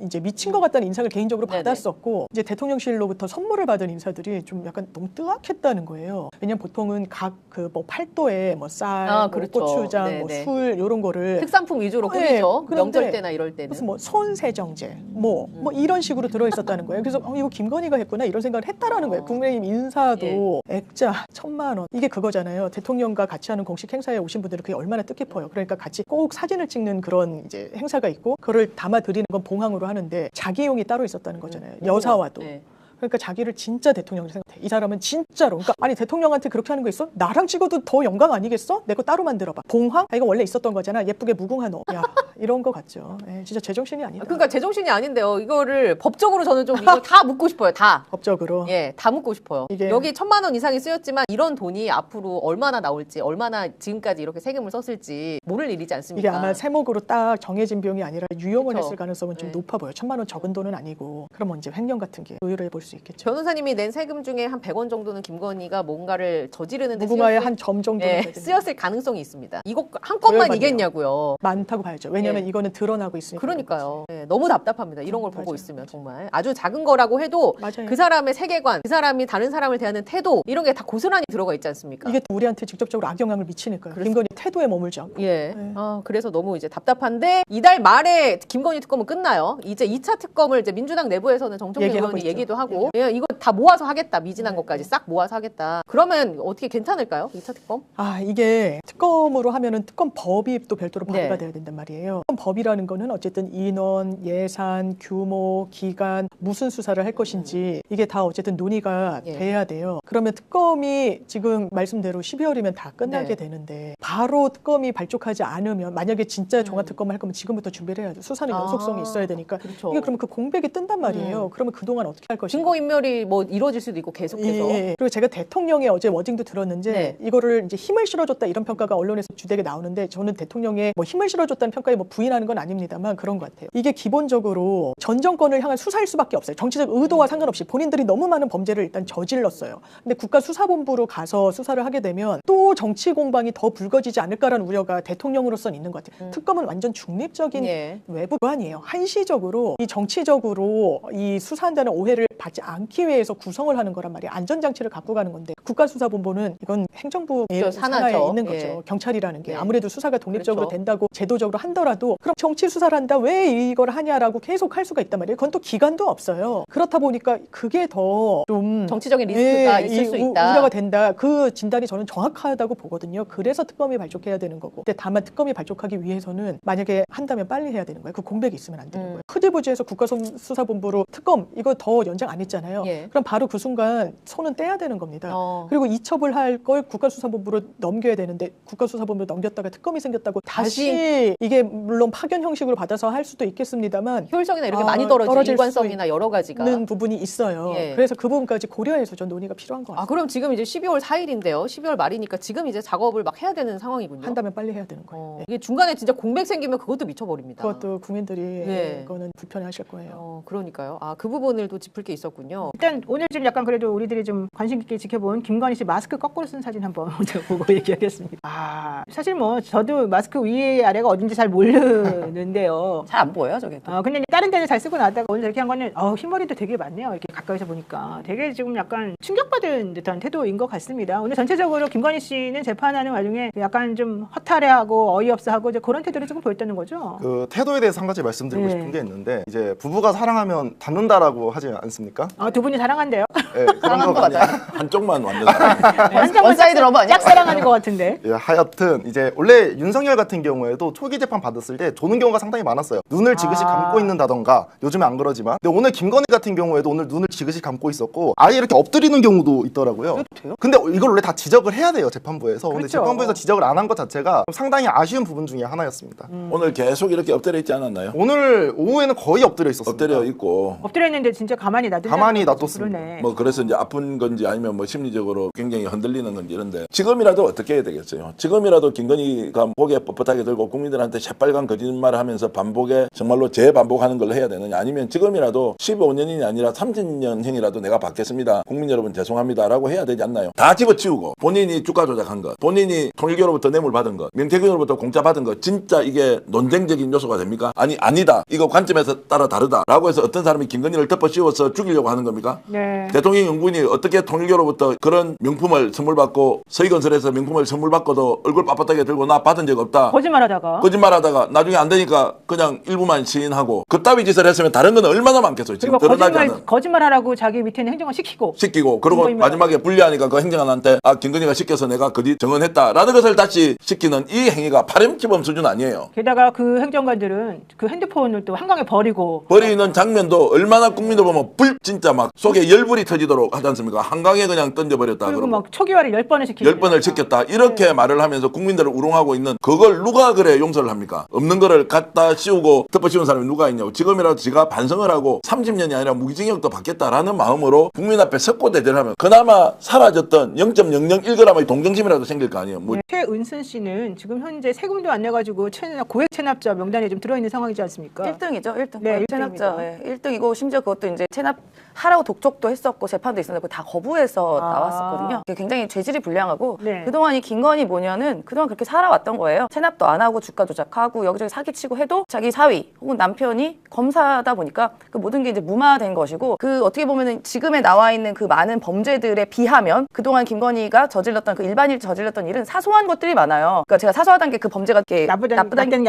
이제 미친 것 같다는 인상을 개인적으로 받았었고 이제 대통령실로부터 선물을 받은 인사들이 좀 약간 너무 뜨악했다는 거예요. 왜냐면 보통은 각 그 뭐 팔도에 뭐 쌀, 그렇죠. 고추장, 뭐 술 이런 거를 특산품 위주로 꾸미죠. 그런데 명절 때나 이럴 때는. 무슨 뭐 손세정제 뭐 이런 식으로 들어있었다는 거예요. 그래서 이거 김건희가 했구나 이런 생각을 했다라는 거예요. 국민의힘 인사도 액자 1,000만 원 이게 그거잖아요. 대통령과 같이 하는 공식 행사에 오신 분들은 그게 얼마나 뜻깊어요. 그러니까 같이 꼭 사진을 찍는 그런 어떤 이제 행사가 있고 그걸 담아 드리는 건 봉황으로 하는데 자기용이 따로 있었다는 거잖아요. 여사와도. 네. 그러니까 자기를 진짜 대통령으로 생각해. 이 사람은 진짜로. 그러니까 아니 대통령한테 그렇게 하는 거 있어? 나랑 찍어도 더 영광 아니겠어? 내 거 따로 만들어봐. 봉황? 이거 원래 있었던 거잖아. 예쁘게 무궁화 넣어. 야 이런 거 같죠. 진짜 제정신이 아니다. 그러니까 제정신이 아닌데요. 이거를 법적으로 저는 좀 이거 다 묻고 싶어요. 다. 법적으로. 예, 다 묻고 싶어요. 여기 1,000만 원 이상이 쓰였지만 이런 돈이 앞으로 얼마나 나올지, 얼마나 지금까지 이렇게 세금을 썼을지 모를 일이지 않습니까? 이게 아마 세목으로 딱 정해진 비용이 아니라 유용을 그쵸. 했을 가능성은 좀 높아 보여요. 1,000만 원 적은 돈은 아니고. 그러면 이제 횡령 같은 게 의뢰해 볼 수 있겠죠. 변호사님이 낸 세금 중에 한 100원 정도는 김건희가 뭔가를 저지르는 데 무궁화의 한 점 정도는 쓰였을 가능성이 있습니다. 이거 한 건만 이겠냐고요. 많다고 봐야죠. 왜냐하면 이거는 드러나고 있으니까. 그러니까요. 너무 답답합니다. 이런 걸 보고 있으면 정말 아주 작은 거라고 해도 그 사람의 세계관, 그 사람이 다른 사람을 대하는 태도 이런 게 다 고스란히 들어가 있지 않습니까? 이게 우리한테 직접적으로 악영향을 미치니까요. 김건희 태도에 머물지 않고. 예. 그래서 너무 이제 답답한데 이달 말에 김건희 특검은 끝나요. 이제 2차 특검을 이제 민주당 내부에서는 정청래 의원이 얘기도 하고 이거 다 모아서 하겠다. 미진한 것까지 싹 모아서 하겠다. 그러면 어떻게 괜찮을까요? 2차 특검? 이게 특검으로 하면은 특검법이 또 별도로 발의가 돼야 된단 말이에요. 특검법이라는 거는 어쨌든 인원, 예산, 규모, 기간, 무슨 수사를 할 것인지 이게 다 어쨌든 논의가 돼야 돼요. 그러면 특검이 지금 말씀대로 12월이면 다 끝나게 되는데 바로 특검이 발족하지 않으면 만약에 진짜 종합특검을 할 거면 지금부터 준비를 해야죠. 수사는 연속성이 있어야 되니까 그렇죠. 이게 그러면 그 공백이 뜬단 말이에요. 그러면 그동안 어떻게 할 것인가. 증거인멸이 뭐 이루어질 수도 있고 계속해서. 그리고 제가 대통령의 어제 워딩도 들었는데 이거를 이제 힘을 실어줬다 이런 평가가 언론에서 주되게 나오는데 저는 대통령의 뭐 힘을 실어줬다는 평가에 뭐 부인하는 건 아닙니다만 그런 것 같아요. 이게 기본적으로 전 정권을 향한 수사일 수밖에 없어요. 정치적 의도와 상관없이 본인들이 너무 많은 범죄를 일단 저질렀어요. 근데 국가수사본부로 가서 수사를 하게 되면 또 정치 공방이 더 불거지지 않을까라는 우려가 대통령으로서는 있는 것 같아요. 특검은 완전 중립적인 외부 기관이에요. 한시적으로 이 정치적으로 이 수사한다는 오해를 받지 않기 위해서 구성을 하는 거란 말이에요. 안전장치를 갖고 가는 건데 국가수사본부는 이건 행정부 산하에 있는 거죠. 경찰이라는 게 아무래도 수사가 독립적으로 된다고 제도적으로 한더라도 그럼 정치 수사를 한다 왜 이걸 하냐라고 계속 할 수가 있단 말이에요. 그건 또 기간도 없어요. 그렇다 보니까 그게 더 좀 정치적인 리스크가 있을 수 있다. 우려가 된다. 그 진단이 저는 정확하다고 보거든요. 그래서 특검이 발족해야 되는 거고. 근데 다만 특검이 발족하기 위해서는 만약에 한다면 빨리 해야 되는 거예요. 그 공백이 있으면 안 되는 거예요. 흐지부지해서 국가수사본부로 특검 이거 더 연장 안 했잖아요. 그럼 바로 그 순간 손은 떼야 되는 겁니다. 그리고 이첩을 할 걸 국가수사본부로 넘겨야 되는데 국가수사본부로 넘겼다가 특검이 생겼다고 다시 이게 물론 파견 형식으로 받아서 할 수도 있겠습니다만 효율성이나 이렇게 많이 떨어질 일관성이나 여러 가지가 있는 부분이 있어요. 그래서 그 부분까지 고려해서 좀 논의가 필요한 것 같아요. 그럼 지금 이제 12월 4일인데요. 12월 말이니까 지금 이제 작업을 막 해야 되는 상황이군요. 한다면 빨리 해야 되는 거예요. 이게 중간에 진짜 공백 생기면 그것도 미쳐버립니다. 그것도 국민들이 그거는 불편해하실 거예요. 그러니까요. 그 부분을 또 짚을 게 있었군요. 일단 오늘 좀 약간 그래도 우리들이 좀 관심 깊게 지켜본 김건희 씨 마스크 거꾸로 쓴 사진 한번 먼저 보고 얘기하겠습니다. 사실 뭐 저도 마스크 위 아래가 어딘지 잘 모르는데요. 잘 안 보여요, 저게. 근데 다른 데는 잘 쓰고 나다가 오늘 이렇게 한 거는 흰머리도 되게 많네요. 이렇게 가까이서 보니까 되게 지금 약간 충격받은 듯한 태도인 것 같습니다. 오늘 전체적으로 김건희 씨는 재판하는 와중에 약간 좀 허탈해하고 어이없어하고 이제 그런 태도를 조금 보였다는 거죠. 그 태도에 대해서 한 가지 말씀드리고 싶은 게 있는데 이제 부부가 사랑하면 닫는다라고 하지 않습니까? 두 분이 사랑한대요. 네, 그런 거 같아요. 한쪽만 완전 사랑. 원사이드 러브 아니야? 짝 사랑하는 것 같은데. 하여튼 이제 원래 윤석열 같은 경우에도 초기 재판 받았을 때 조는 경우가 상당히 많았어요. 눈을 지그시 감고 있는다던가 요즘에 안 그러지만 근데 오늘 김건희 같은 경우에도 오늘 눈을 지그시 감고 있었고 아예 이렇게 엎드리는 경우도 있더라고요. 근데 이걸 원래 다 지적을 해야 돼요 재판부에서. 근데 재판부에서 지적을 안 한 것 자체가 상당히 아쉬운 부분 중에 하나였습니다. 오늘 계속 이렇게 엎드려 있지 않았나요? 오늘 오후에는 거의 엎드려 있었습니다. 엎드려 있고 엎드려 있는데 진짜 가만히 놔뒀습니다. 뭐 그래서 이제 아픈 건지 아니면 뭐 심리적으로 굉장히 흔들리는 건지 이런데 지금이라도 어떻게 해야 되겠어요? 지금이라도 김건희가 목에 뻣뻣하게 들고 국민들한테 새빨간 거짓말을 하면서 반복에 정말로 재반복하는 걸 해야 되느냐 아니면 지금이라도 15년이 아니라 30년형이라도 내가 받겠습니다. 국민 여러분 죄송합니다라고 해야 되지 않나요? 다 집어치우고 본인이 주가 조작한 것, 본인이 통일교로부터 뇌물 받은 것, 명태균으로부터 공짜 받은 것 진짜 이게 논쟁적인 요소가 됩니까? 아니다. 이거 관점에서 따라 다르다라고 해서 어떤 사람이 김건희를 덮어씌워서 죽이려고 하는 겁니까? 네. 대통령 영부인이 어떻게 통일교로부터 그런 명품을 선물 받고 서희건설에서 명품을 선물 받고도 얼굴 빳빳하게 들고 나 받은 적 없다. 거짓말하다가 나중에 안 되니까 그냥 일부만 시인하고 그따위 짓을 했으면 다른 건 얼마나 많겠어요. 지금 드러나지 않은. 거짓말하라고 자기 밑에 있는 행정관 시키고 그리고 마지막에 불리하니까 그 행정관한테 김건희가 시켜서 내가 그 뒤 정언했다라는 것을 다시 시키는 이 행위가 파렴치범 수준 아니에요. 게다가 그 행정관들은 그 핸드폰을 또 한강에 버리는 장면도 얼마나 국민들 보면 진짜 막 속에 열불이 터지도록 하지 않습니까? 한강에 그냥 던져버렸다. 그리고 막 초기화를 10번을 시키고 10번을 시켰다. 이렇게 말을 하면서 국민들을 우롱하고 있는 그걸 누가 그래 용서를 합니까? 없는 거를 갖다 씌우고 덮어씌운 사람이 누가 있냐고. 지금이라도 지가 반성을 하고 30년이 아니라 무기징역도 받겠다라는 마음으로 국민 앞에 석고 대전하면 그나마 사라졌던 0.001g의 동정심이라도 생길 거 아니에요. 최은순 씨는 지금 현재 세금도 안 내가지고 고액 체납자 명단에 좀 들어있는 상황이지 않습니까? 1등이죠. 1등. 네, 체납자. 1등이고 심지어 그것도 이제 체납하라고 독촉도 했었고 재판도 있었는데 그거 다 거부해서 나왔었거든요. 굉장히 죄질이 불량하고 그동안 이 김건희 모녀는 그동안 그렇게 살아왔던 거예요. 체납도 안 하고 주가 조작하고 여기저기 사기치고 해도 자기 사위 혹은 남편이 검사다 보니까 그 모든 게 이제 무마된 것이고 그 어떻게 보면은 지금에 나와 있는 그 많은 범죄들에 비하면 그동안 김건희가 저질렀던 그 일반인 저질렀던 일은 사소한 것들이 많아요. 그러니까 제가 사소하다는 게 그 범죄가 나쁘다는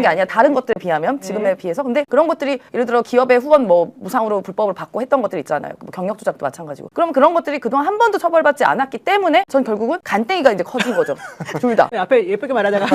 게 아니라 다른 것들에 비하면 지금에 비해서 근데 그런 것들이 예를 들어 기업의 후원 뭐 무상으로 불법을 받고 했던 것들 있잖아요. 뭐 경력 조작도 마찬가지고. 그럼 그런 것들이 그동안 한 번도 처벌받지 않았기 때문에 전 결국은 간땡이가 이제 커진 거죠. 둘 다. 앞에 예쁘게 말하다가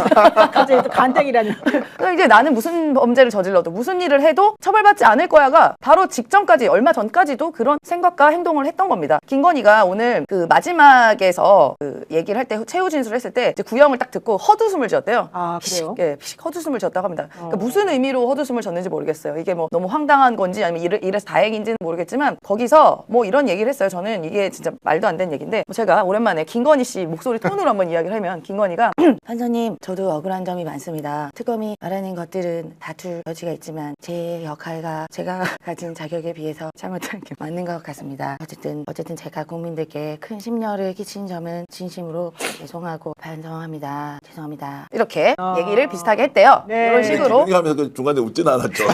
갑자기 또 간땡이라는. 그러니까 이제 나는 무슨 범죄를 저질러도 무슨 일을 해도 처벌받지 않을 거야가 바로 직전까지 얼마 전까지도 그런 생각과 행동을 했던 겁니다. 김건희가 오늘 그 마지막에서 그 얘기를 할 때 최후 진술을 했을 때 이제 구형을 딱 듣고 헛웃음을 지었대요. 그래요? 피식 헛웃음을 지었다고 합니다. 그러니까 무슨 의미로 헛웃음을 졌는지 모르겠어요. 이게 뭐 너무 황당한 건지 아니면 이래서 다행인지는 모르겠지만 거기서 뭐 이런 얘기를 했어요. 저는 이게 진짜 말도 안 되는 얘기인데 제가 오랜만에 김건희 씨 목소리 톤으로 한번 이야기를 하면 김건희가 판사님 저도 억울한 점이 많습니다. 특검이 말하는 것들은 다툴 여지가 있지만 제 역할과 제가 가진 자격에 비해서 잘못한 게 맞는 것 같습니다. 어쨌든 제가 국민들께 큰 심려를 끼친 점은 진심으로 죄송하고 반성합니다. 죄송합니다. 이렇게 얘기를 비슷하게 했대요. 이런 식으로. 하면서 그 중간에 웃진 않았죠.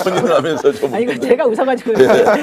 혼인을 하면서 좀. 아니 제가 웃어가지고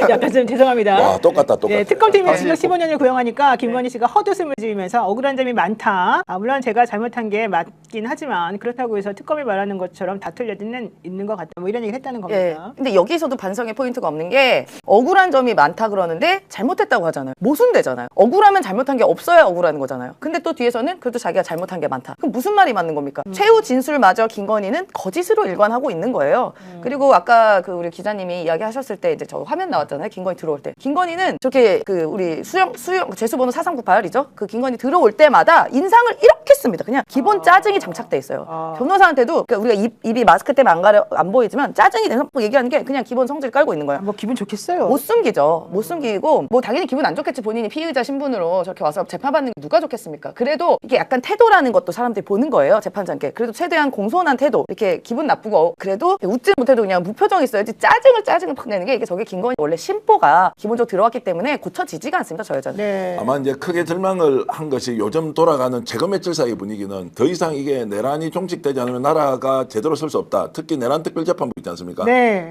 약간 좀 죄송합니다. 와, 똑같다. 특검팀이 징역 15년을 구형하니까 김건희 씨가 헛웃음을 지으면서 억울한 점이 많다. 물론 제가 잘못한 게 맞긴 하지만 그렇다고 해서 특검이 말하는 것처럼 다툴 여지는 있는 것 같다. 뭐 이런 얘기를 했다는 겁니다. 근데 여기서도 반성의 포인트가 없는 게 억울한 점이 많다 그러는데 잘못했다고 하잖아요. 모순되잖아요. 억울하면 잘못한 게 없어야 억울한 거잖아요. 근데 또 뒤에서는 그래도 자기가 잘못한 게 많다. 그럼 무슨 말이 맞는 겁니까? 최후 진술마저 김건희는 거짓으로 일관하고 있는 거예요. 그리고 아까 그 우리 기자님이 이야기하셨을 때 이제 저 화면 나왔잖아요. 김건희 들어올 때. 김건희는 저렇게 그 우리 수영 죄수번호 4398이죠. 그 김건희 들어올 때마다 인상을 이렇게 씁니다. 그냥 기본 짜증이 장착돼 있어요. 변호사한테도 그러니까 우리가 입이 마스크 때문에 안 보이지만 짜증이 내서 얘기하는 게 그냥 기본 성질 깔고 있는 거야. 뭐 기분 좋겠어요. 못 숨기죠. 못 숨기고 뭐 당연히 기분 안 좋겠지. 본인이 피의자 신분으로 저렇게 와서 재판받는 게 누가 좋겠습니까? 그래도 이게 약간 태도라는 것도 사람들이 보는 거예요. 재판장께. 그래도 최대한 공손한 태도. 이렇게 기분 나쁘고 그래도 웃지 못해도 그냥 무표정 있어야지 짜증을 팍 내는 게 이게 저게 김건희 원래 심보가 기본적으로 들어왔기 때문에 고쳐지지가 않습니다. 저 여자는. 아마 이제 크게 절망을 한 것이 요즘 돌아가는 재검 며칠 사이 분위기는 더 이상 이게 내란이 종식되지 않으면 나라가 제대로 설 수 없다. 특히 내란 특별재판부 있지 않습니까?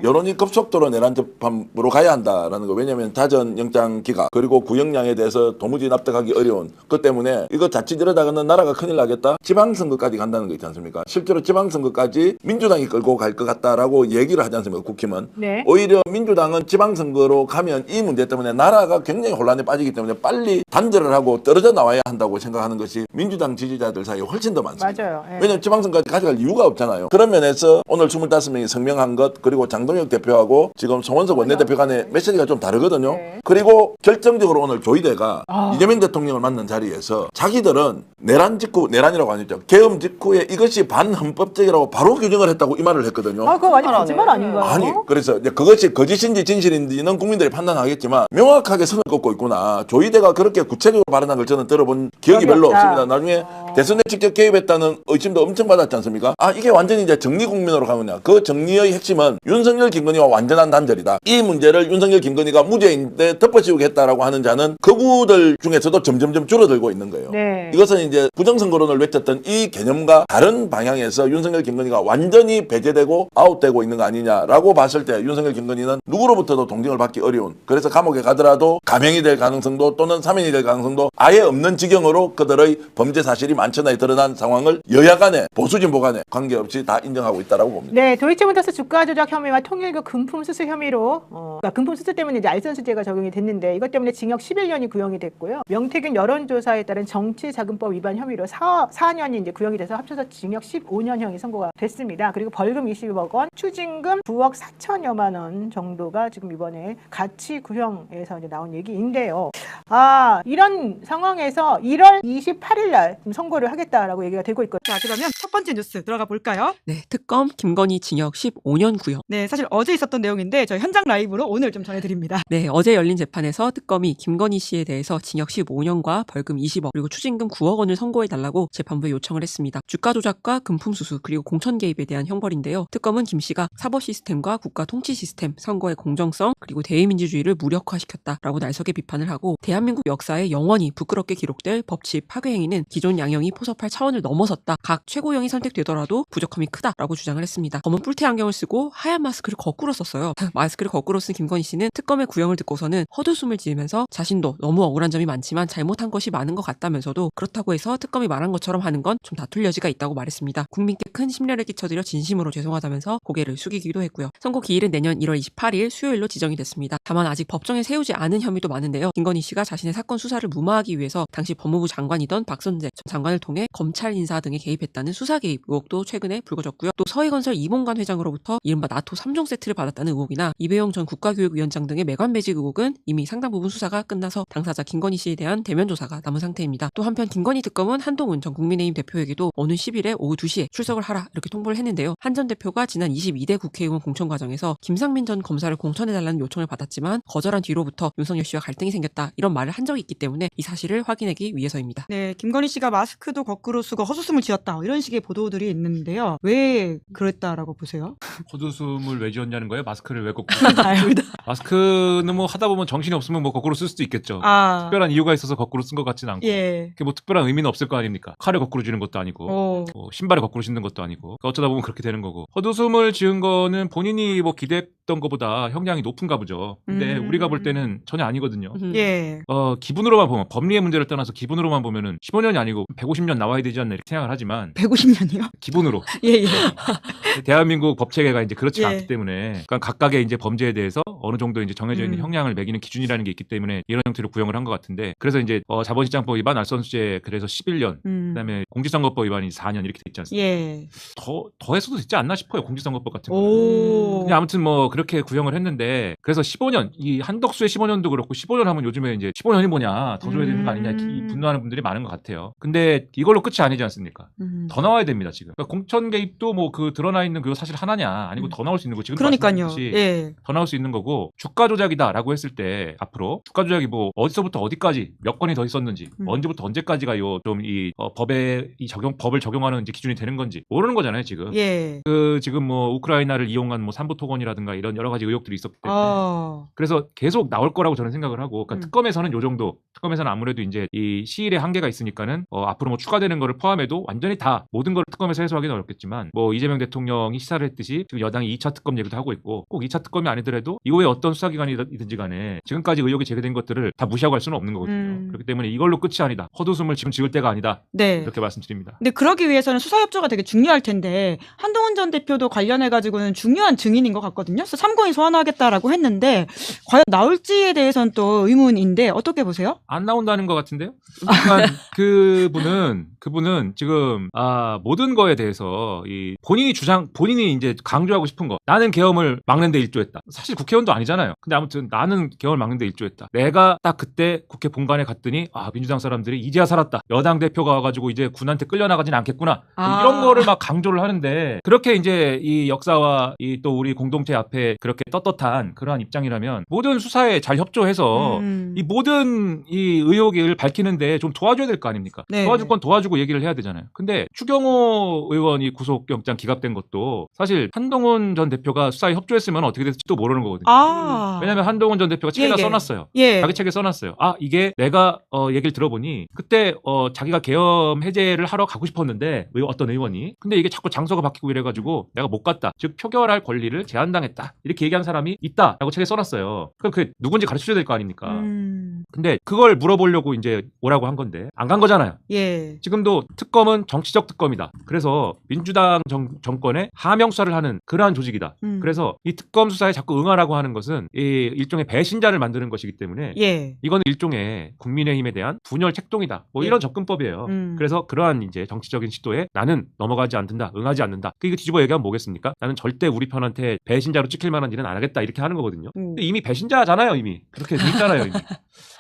여론이 급속도로 내란 재판부로 가야 한다라는 거. 왜냐하면 자전 영장 기각 그리고 구형량에 대해서 도무지 납득하기 어려운 그 때문에 이거 자칫 이러다가는 나라가 큰일 나겠다. 지방선거까지 간다는 거 있지 않습니까? 실제로 지방선거까지 민주당이 끌고 갈 것 같다라고 얘기를 하지 않습니까? 국힘은. 오히려 민주당은 지방선거로 가면 이 문제 때문에 나라가 굉장히 혼란에 빠지기 때문에 빨리 단절을 하고 떨어져 나와야 한다고 생각하는 것이 민주당 지지자들 사이에 훨씬 더 많습니다. 맞아요. 왜냐하면 지방선거까지 가져갈 이유가 없잖아요. 그런 면에서 오늘 25명이 성명한 것 그리고 장동혁 대표하고 지금 송원석 원내대표 간의 메시지가 좀 다르거든요. 그리고 결정적으로 오늘 조이대가 이재명 대통령을 만난 자리에서 자기들은 내란이라고 안 했죠. 계엄 직후에 이것이 반헌법적이라고 바로 규정을 했다고 이 말을 했거든요. 그거 완전 거짓말 아닌가요? 아니 그래서 이제 그것이 거짓인지 진실인지는 국민들이 판단하겠지만 명확하게 선을 긋고 있구나. 조이대가 그렇게 구체적으로 발언한 걸 저는 들어본 기억이 별로 없습니다. 나중에 대선에 직접 개입했다는 의심도 엄청 받았지 않습니까? 이게 완전히 이제 정리 국면으로 가느냐. 그 정리의 핵심은 윤석열 김건희와 완전한 단절이다. 이 문제를 윤석열 김건희가 무죄인데 덮어씌우게 했다라고 하는 자는 극우들 중에서도 점점점 줄어들고 있는 거예요. 이것은 이제 부정선거론을 외쳤던 이 개념과 다른 방향에서 윤석열, 김건희가 완전히 배제되고 아웃되고 있는 거 아니냐라고 봤을 때 윤석열, 김건희는 누구로부터도 동정을 받기 어려운, 그래서 감옥에 가더라도 감형이 될 가능성도 또는 사면이 될 가능성도 아예 없는 지경으로 그들의 범죄 사실이 만천하에 드러난 상황을 여야 간에 보수 진보 간에 관계없이 다 인정하고 있다라고 봅니다. 네, 도이치모터스 주가 조작 혐의와 통일교 금품 수수 혐의로 그러니까 금품 수수 때문에 이제 알선수재가 적용이 됐는데 이것 때문에 징역 11년이 구형이 됐고요. 명태균 여론조사에 따른 정치자금법 위반 혐의로 4년이 이제 구형이 돼서 합쳐서 징역 15년형이 선고가 됐습니다. 그리고 벌금 20억 원, 추징금 9억 4천여만 원 정도가 지금 이번에 같이 구형에서 이제 나온 얘기인데요. 이런 상황에서 1월 28일 날 선고를 하겠다라고 얘기가 되고 있거든요. 자, 그러면 첫 번째 뉴스 들어가 볼까요? 네, 특검 김건희 징역 15년 구형. 네, 사실 어제 있었던 내용인데 저희 현장 라이브로 오늘 좀 전해드립니다. 네, 어제 열린 재판에서 특검이 김건희 씨에 대해서 징역 15년과 벌금 20억 그리고 추징금 9억 원을 선고해달라고 재판부에 요청을 했습니다. 주가 조작과 금품 수수 그리고 공천 개입에 대한 형벌인데요. 특검은 김 씨가 사법 시스템과 국가 통치 시스템, 선거의 공정성 그리고 대의민주주의를 무력화시켰다라고 날석에 비판을 하고 대한민국 역사에 영원히 부끄럽게 기록될 법치 파괴 행위는 기존 양형이 포섭할 차원을 넘어섰다. 각 최고형이 선택되더라도 부족함이 크다라고 주장을 했습니다. 검은 뿔테 안경을 쓰고 하얀 마스크를 거꾸로 썼어요. 마스크를 거꾸로 쓴 김건희 씨는 특검의 구형을 듣고서는 헛웃음을 지으면서 자신도 너무 억울한 점이 많지만 잘못한 것이 많은 것 같다면서도 그렇다고 해서 특검이 말한 것처럼 하는 건 좀 다툴 여지가 있다고 말했습니다. 국민께 큰 심려를 끼쳐드려 진심으로 죄송하다면서 고개를 숙이기도 했고요. 선고 기일은 내년 1월 28일 수요일로 지정이 됐습니다. 다만 아직 법정에 세우지 않은 혐의도 많은데요. 김건희 씨가 자신의 사건 수사를 무마하기 위해서 당시 법무부 장관이던 박선재 전 장관을 통해 검찰 인사 등에 개입했다는 수사 개입 의혹도 최근에 불거졌고요. 또 서희건설 이봉관 회장으로부터 이른바 나토 3종 세트를 받았다는 의혹이나 이배용 전 국가교육위원장 등의 매관 매직 의혹은 이미 상당 부분 수사가 끝나서 당사자 김건희 씨에 대한 대면 조사가 남은 상태입니다. 또 한편 김건희 특검은 한동훈 전 국민의힘 대표에게도 오는 10일에 오후 2시에 출석을 하라 이렇게 통보를 했는데요. 한 전 대표가 지난 22대 국회의원 공천 과정에서 김상민 전 검사를 공천해달라는 요청을 받았지만 거절한 뒤로부터 윤석열 씨와 갈등이 생겼다 이런 말을 한 적이 있기 때문에 이 사실을 확인하기 위해서입니다. 네, 김건희 씨가 마스크도 거꾸로 쓰고 헛웃음을 지었다 이런 식의 보도들이 있는데요. 왜 그랬다라고 보세요? 헛웃음을 왜 지었냐는 거예요? 마스크를 왜 거꾸로 쓰는 마스크는 뭐 하다 보면 정신이 없으면 뭐 거꾸로 쓸 수도 있겠죠. 특별한 이유가 있어서 거꾸로 쓴 것 같지는 않고 그게 뭐 특별한 의미는 없을 거 아닙니까? 칼을 거꾸로 쥐는 것도 아니고 뭐 신발을 거꾸로 신는 것도 아니고 그러니까 어쩌다 보면 그렇게 되는 거고 헛웃음을 지은 거는 본인이 뭐 기대했던 것보다 형량이 높은가 보죠. 근데 우리가 볼 때는 전혀 아니거든요. 기분으로만 보면 법리의 문제를 떠나서 기분으로만 보면은 15년이 아니고 150년 나와야 되지 않나 이렇게 생각을 하지만 150년이요? 기분으로. 대한민국 법체계가 이제 그렇지 않기 때문에 그러니까 각각의 이제 범죄에 대해서 어느 정도 이제 정해져 있는 형량을 매기는 기준이라는 게 있기 때문에 이런 형태로 구형을 한 것 같은데 그래서 이제 자본시장법 위반 알선수재 그래서 11년 그다음에 공직선거법 위반이 4년 이렇게 돼 있지 않습니까? 더 했어도 되지 않나 싶어요. 공직선거법 같은 거. 근데 아무튼 뭐 그렇게 구형을 했는데 그래서 15년 이 한덕수의 15년도 그렇고 15년 하면 요즘에 이제 15년이 뭐냐 더 줘야 되는 거 아니냐 분노하는 분들이 많은 것 같아요. 근데 이걸로 끝이 아니지 않습니까? 더 나와야 됩니다 지금. 그러니까 공천 개입도 뭐 그 드러나 있는 그거 사실 하나냐 아니고 더 나올 수 있는 거 지금 그러니까요. 더 나올 수 있는 거고 주가 조작이다라고 했을 때 앞으로 주가 조작이 뭐 어디서부터 어디까지 몇 건이 더 있었는지 언제부터 언제까지가 요 좀 이 법에 이 법을 적용하는 이제 기준이 되는 건지 모르는 거잖아요 지금. 그 지금 뭐 우크라이나를 이용한 뭐 삼부 토건이라든가 이런 여러 가지 의혹들이 있었기 때문에 그래서 계속 나올 거라고 저는 생각을 하고 그러니까 특검에서는 요 정도 특검에서는 아무래도 이제 이 시일의 한계가 있으니까는 앞으로 뭐 추가되는 거를 포함해도 완전히 다 모든 걸 특검에서 해소하기는 어렵겠지만 뭐 이재명 대통령이 시사를 했듯이 지금 여당이 2차 특검 얘기도 하고 있고 꼭 2차 특검이 아니더라도 이후에 어떤 수사기관이든지 간에 지금까지 의혹이 제기된 것들을 다 무시하고 할 수는 없는 거거든요. 그렇기 때문에 이걸로 끝이 아니다. 헛웃음을 지금 지을 때가 아니다. 이렇게 말씀드립니다. 근데 그러기 위해서는 수사협조가 되게 중요할 텐데 한동훈 전 대표도 관련해가지고는 중요한 증인인 것 같거든요. 그래서 참고인 소환하겠다라고 했는데 과연 나올지에 대해서는 또 의문인데 어떻게 보세요? 안 나온다는 것 같은데요? 그러니까 그분은 지금 모든 거에 대해서 이 본인이 이제 강조하고 싶은 거 나는 계엄을 막는데 일조했다. 사실 국회의원도 아니잖아요. 근데 아무튼 나는 계엄을 막는데 일조했다. 내가 딱 그때 국회 본관에 갔더니 민주당 사람들이 이제야 살았다. 여당 대표가 와가지고 이제 군한테 끌려나가진 않겠구나. 이런 거를 막 강조를 하는데 그렇게 이제 이 역사와 이 또 우리 공동체 앞에 그렇게 떳떳한 그러한 입장이라면 모든 수사에 잘 협조해서 이 모든 이 의혹을 밝히는데 좀 도와줘야 될 거 아닙니까? 도와줄 건 도와주고 가지고 얘기를 해야 되잖아요. 근데 추경호 의원이 구속영장 기각된 것도 사실 한동훈 전 대표가 수사에 협조했으면 어떻게 됐을지도 모르는 거거든요. 왜냐하면 한동훈 전 대표가 책에다 써놨어요. 자기 책에 써놨어요. 이게 내가 얘기를 들어보니 그때 자기가 계엄 해제를 하러 가고 싶었는데 어떤 의원이 근데 이게 자꾸 장소가 바뀌고 이래가지고 내가 못 갔다. 즉 표결할 권리를 제한당했다. 이렇게 얘기한 사람이 있다라고 책에 써놨어요. 그럼 그 누군지 가르쳐줘야 될 거 아닙니까? 근데 그걸 물어보려고 이제 오라고 한 건데 안 간 거잖아요. 지금도 특검은 정치적 특검이다. 그래서 민주당 정권에 하명 수사를 하는 그러한 조직이다. 그래서 이 특검 수사에 자꾸 응하라고 하는 것은 이 일종의 배신자를 만드는 것이기 때문에 이거는 일종의 국민의힘에 대한 분열 책동이다. 뭐 이런 접근법이에요. 그래서 그러한 이제 정치적인 시도에 나는 넘어가지 않는다, 응하지 않는다. 이거 뒤집어 얘기하면 뭐겠습니까? 나는 절대 우리 편한테 배신자로 찍힐 만한 일은 안 하겠다 이렇게 하는 거거든요. 근데 이미 배신자잖아요, 이미 그렇게 돼 있잖아요, 이미.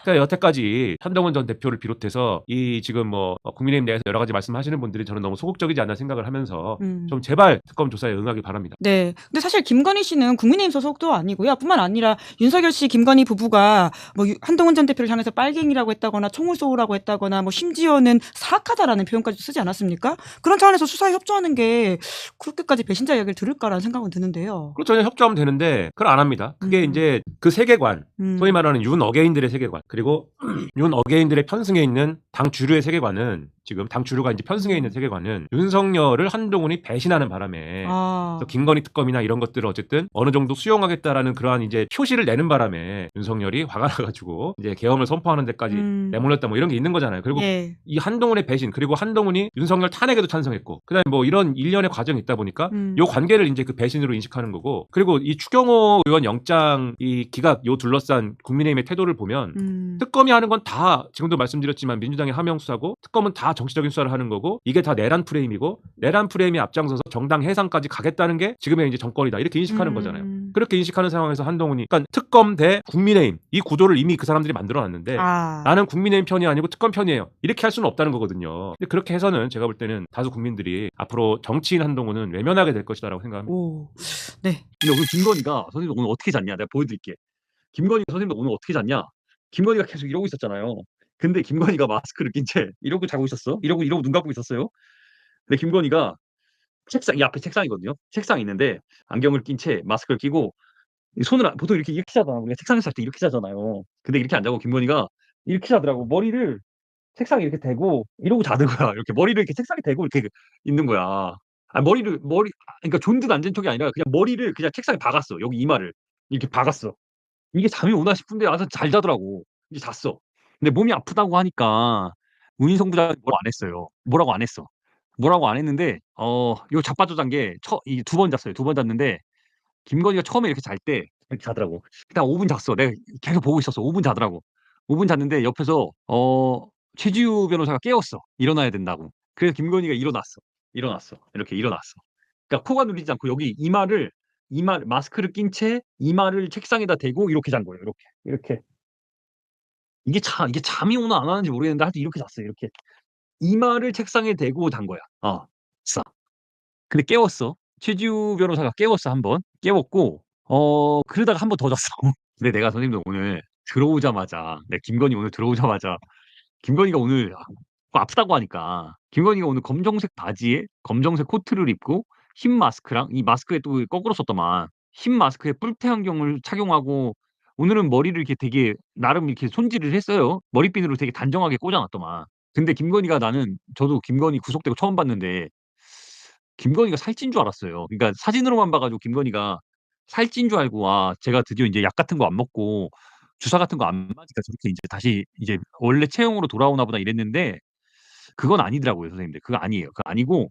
그러니까 여태까지 한동훈 전 대표를 비롯해서 이 지금 뭐 국민의힘 내에서 여러 가지 말씀하시는 분들이 저는 너무 소극적이지 않나 생각을 하면서 좀 제발 특검 조사에 응하길 바랍니다. 네. 근데 사실 김건희 씨는 국민의힘 소속도 아니고요. 뿐만 아니라 윤석열 씨, 김건희 부부가 뭐 한동훈 전 대표를 향해서 빨갱이라고 했다거나 총을 쏘라고 했다거나 뭐 심지어는 사악하다라는 표현까지 쓰지 않았습니까? 그런 차원에서 수사에 협조하는 게 그렇게까지 배신자 이야기를 들을까라는 생각은 드는데요. 그렇죠. 협조하면 되는데 그걸 안 합니다. 그게 이제 그 세계관, 소위 말하는 윤 어게인들의 세계관, 그리고 윤 어게인들의 편승해 있는 당 주류의 세계관은 지금 당 주류가 이제 편승해 있는 세계관은 윤석열을 한동훈이 배신하는 바람에 그래서 김건희 특검이나 이런 것들을 어쨌든 어느 정도 수용하겠다라는 그러한 이제 표시를 내는 바람에 윤석열이 화가 나가지고 이제 계엄을 선포하는 데까지 내몰렸다 뭐 이런 게 있는 거잖아요. 그리고 이 한동훈의 배신 그리고 한동훈이 윤석열 탄핵에도 찬성했고 그다음에 뭐 이런 일련의 과정이 있다 보니까 요 관계를 이제 그 배신으로 인식하는 거고 그리고 이 추경호 의원 영장 이 기각 요 둘러싼 국민의힘의 태도를 보면 특검이 하는 건 다 지금도 말씀드렸지만 민주당의 하명 수사고 특검은 다 정치적인 수사를 하는 거고 이게 다 내란 프레임이고 내란 프레임이 앞장서서 정당 해상까지 가겠다는 게 지금의 이제 정권이다 이렇게 인식하는 거잖아요. 그렇게 인식하는 상황에서 한동훈이 그러니까 특검 대 국민의힘 이 구도를 이미 그 사람들이 만들어놨는데 나는 국민의힘 편이 아니고 특검 편이에요. 이렇게 할 수는 없다는 거거든요. 근데 그렇게 해서는 제가 볼 때는 다수 국민들이 앞으로 정치인 한동훈은 외면하게 될 것이다라고 생각합니다. 네. 근데 오늘 김건희가 선생님 오늘 어떻게 잤냐? 내가 보여드릴게. 김건희 선생님도 오늘 어떻게 잤냐? 김건희가 계속 이러고 있었잖아요. 근데 김건희가 마스크를 낀 채 이러고 자고 있었어. 이러고 눈 감고 있었어요. 근데 김건희가 이 앞에 책상이거든요. 책상이 있는데 안경을 낀 채 마스크를 끼고 손을 보통 이렇게 자잖아. 우리가 책상에서 잘 때 이렇게 자잖아요. 근데 이렇게 안 자고 김건희가 이렇게 자더라고. 머리를 책상에 이렇게 대고 이러고 자는 거야. 이렇게 머리를 이렇게 책상에 대고 이렇게 있는 거야. 그러니까 존듯 앉은 척이 아니라 그냥 머리를 그냥 책상에 박았어. 여기 이마를 이렇게 박았어. 이게 잠이 오나 싶은데 아주 잘 자더라고. 이제 잤어. 근데 몸이 아프다고 하니까 문희성 부장이 뭐라고 안 했어요. 뭐라고 안 했어. 뭐라고 안 했는데 요 자빠져 잔 게 이 2번 잤어요. 2번 잤는데 김건희가 처음에 이렇게 잘 때 이렇게 자더라고. 그다음 5분 잤어. 내가 계속 보고 있었어. 5분 자더라고. 5분 잤는데 옆에서 최지우 변호사가 깨웠어. 일어나야 된다고. 그래서 김건희가 일어났어. 이렇게 일어났어. 그러니까 코가 눌리지 않고 여기 마스크를 낀 채 이마를 책상에다 대고 이렇게 잔 거예요. 이렇게. 이게 잠이 오나 안 오는지 모르겠는데 하여튼 이렇게 잤어요. 이렇게. 이마를 책상에 대고 잔 거야. 싹. 근데 깨웠어. 최지우 변호사가 깨웠어, 한 번. 깨웠고 그러다가 한 번 더 잤어. 근데 내가 선생님들 오늘 들어오자마자 김건희 오늘 들어오자마자 김건희가 오늘 아프다고 하니까 김건희가 오늘 검정색 바지에 검정색 코트를 입고 흰 마스크랑 이 마스크에 또 거꾸로 썼더만 흰 마스크에 뿔테 안경을 착용하고 오늘은 머리를 이렇게 되게 나름 이렇게 손질을 했어요. 머리핀으로 되게 단정하게 꽂아놨더만. 근데 저도 김건희 구속되고 처음 봤는데 김건희가 살찐 줄 알았어요. 그러니까 사진으로만 봐가지고 김건희가 살찐 줄 알고 제가 드디어 이제 약 같은 거 안 먹고 주사 같은 거 안 맞으니까 저렇게 이제 다시 이제 원래 체형으로 돌아오나 보다 이랬는데 그건 아니더라고요, 선생님들. 그거 아니에요. 그거 아니고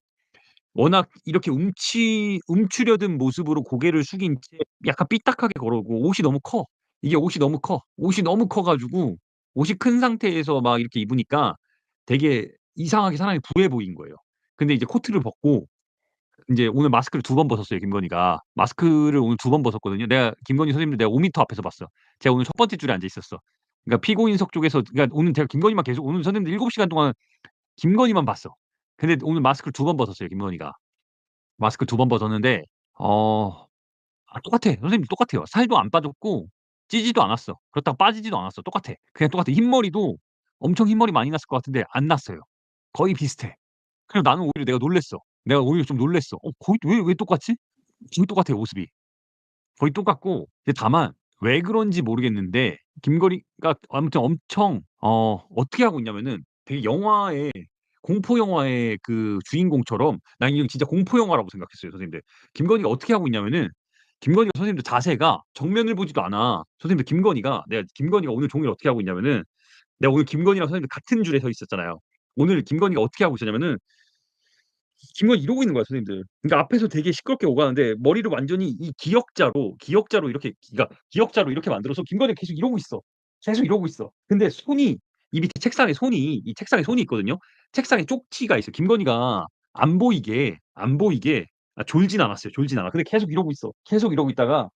워낙 이렇게 움츠려든 모습으로 고개를 숙인 채 약간 삐딱하게 걸어오고 옷이 너무 커. 이게 옷이 너무 커. 옷이 너무 커가지고 옷이 큰 상태에서 막 이렇게 입으니까 되게 이상하게 사람이 부해 보인 거예요. 근데 이제 코트를 벗고 이제 오늘 마스크를 2번 벗었어요, 김건희가. 마스크를 오늘 2번 벗었거든요. 김건희 선생님들 내가 5m 앞에서 봤어. 제가 오늘 첫 번째 줄에 앉아 있었어. 그러니까 피고인석 쪽에서 그러니까 오늘 제가 김건희만 계속 오늘 선생님들 7시간 동안 김건희만 봤어. 근데 오늘 마스크를 2번 벗었어요, 김건희가. 마스크 2번 벗었는데 똑같아. 선생님 똑같아요. 살도 안 빠졌고 찌지도 않았어. 그렇다고 빠지지도 않았어. 똑같아. 그냥 똑같아. 흰머리도 엄청 흰머리 많이 났을 것 같은데 안 났어요. 거의 비슷해. 그래서 나는 오히려 내가 놀랬어. 내가 오히려 좀 놀랬어. 거의 왜 똑같지? 거의 똑같아요, 모습이. 거의 똑같고 이제 다만 왜 그런지 모르겠는데 김건희가 아무튼 엄청 어떻게 하고 있냐면은 되게 영화의 공포 영화의 그 주인공처럼 난 이거 진짜 공포 영화라고 생각했어요, 선생님들. 김건희가 어떻게 하고 있냐면은 김건희가 선생님들 자세가 정면을 보지도 않아. 선생님들 내가 김건희가 오늘 종일 어떻게 하고 있냐면은 내가 오늘 김건희랑 선생님들 같은 줄에 서 있었잖아요. 오늘 김건희가 어떻게 하고 있었냐면은 김건희 이러고 있는 거야, 선생님들. 그러니까 앞에서 되게 시끄럽게 오가는데 머리를 완전히 이 기역자로 이렇게 그러니까 기역자로 이렇게 만들어서 김건희가 계속 이러고 있어. 계속 이러고 있어. 근데 손이 이 밑에 이 책상에 손이 있거든요. 책상에 쪽지가 있어. 김건희가 안 보이게 졸진 않았어요. 졸진 않아. 근데 계속 이러고 있어. 계속 이러고 있다가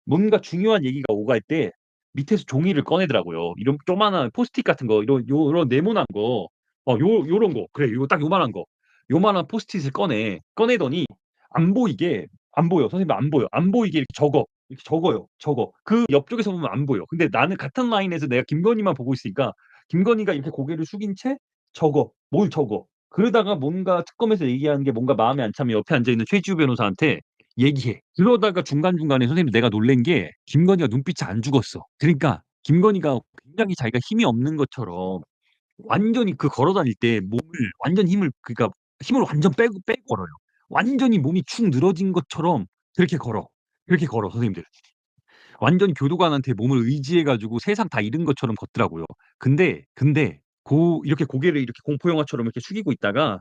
뭔가 중요한 얘기가 오갈 때 밑에서 종이를 꺼내더라고요. 이런 조그마한 포스트잇 같은 거, 요런 네모난 거, 요런 거, 그래, 요거 딱 요만한 거, 요만한 포스트잇을 꺼내더니 안 보여. 선생님 안 보여. 안 보이게 이렇게 적어요. 적어. 그 옆쪽에서 보면 안 보여. 근데 나는 같은 라인에서 내가 김건희만 보고 있으니까 김건희가 이렇게 고개를 숙인 채 뭘 적어. 그러다가 뭔가 특검에서 얘기하는 게 뭔가 마음에 안 차면 옆에 앉아 있는 최지우 변호사한테 얘기해. 그러다가 중간중간에 선생님 내가 놀란 게 김건희가 눈빛이 안 죽었어. 그러니까 김건희가 굉장히 자기가 힘이 없는 것처럼 완전히 그 걸어 다닐 때 몸을 완전 그러니까 힘을 완전 빼고 걸어요. 완전히 몸이 축 늘어진 것처럼 그렇게 걸어. 그렇게 걸어, 선생님들. 완전 교도관한테 몸을 의지해 가지고 세상 다 잃은 것처럼 걷더라고요. 근데 이렇게 고개를 이렇게 공포 영화처럼 이렇게 숙이고 있다가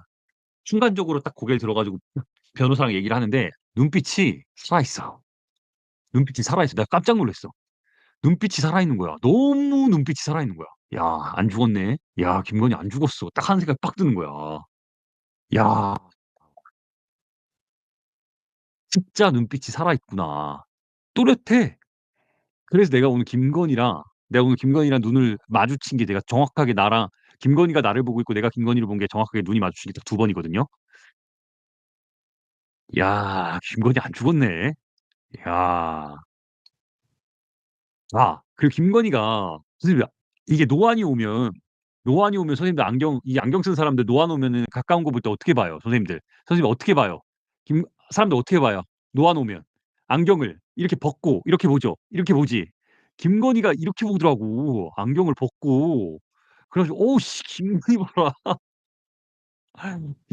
순간적으로 딱 고개를 들어 가지고 변호사랑 얘기를 하는데 눈빛이 살아있어. 눈빛이 살아있어. 내가 깜짝 놀랐어. 눈빛이 살아있는 거야. 너무 눈빛이 살아있는 거야. 야, 안 죽었네. 야, 김건희 안 죽었어. 딱 하는 생각이 빡 드는 거야. 야, 진짜 눈빛이 살아있구나. 또렷해. 그래서 내가 오늘 김건희랑 눈을 마주친 게 내가 정확하게 김건희가 나를 보고 있고 내가 김건희를 본 게 정확하게 눈이 마주친 게 딱 두 번이거든요. 야, 김건희 안 죽었네. 야. 그리고 김건희가 선생님 이게 노안이 오면 선생님들 안경 쓴 사람들 노안 오면은 가까운 거 볼 때 어떻게 봐요, 선생님들? 선생님 어떻게 봐요? 사람들 어떻게 봐요? 노안 오면 안경을 이렇게 벗고 이렇게 보죠. 이렇게 보지. 김건희가 이렇게 보더라고. 안경을 벗고. 그래가지고 오우 씨 김건희 봐라.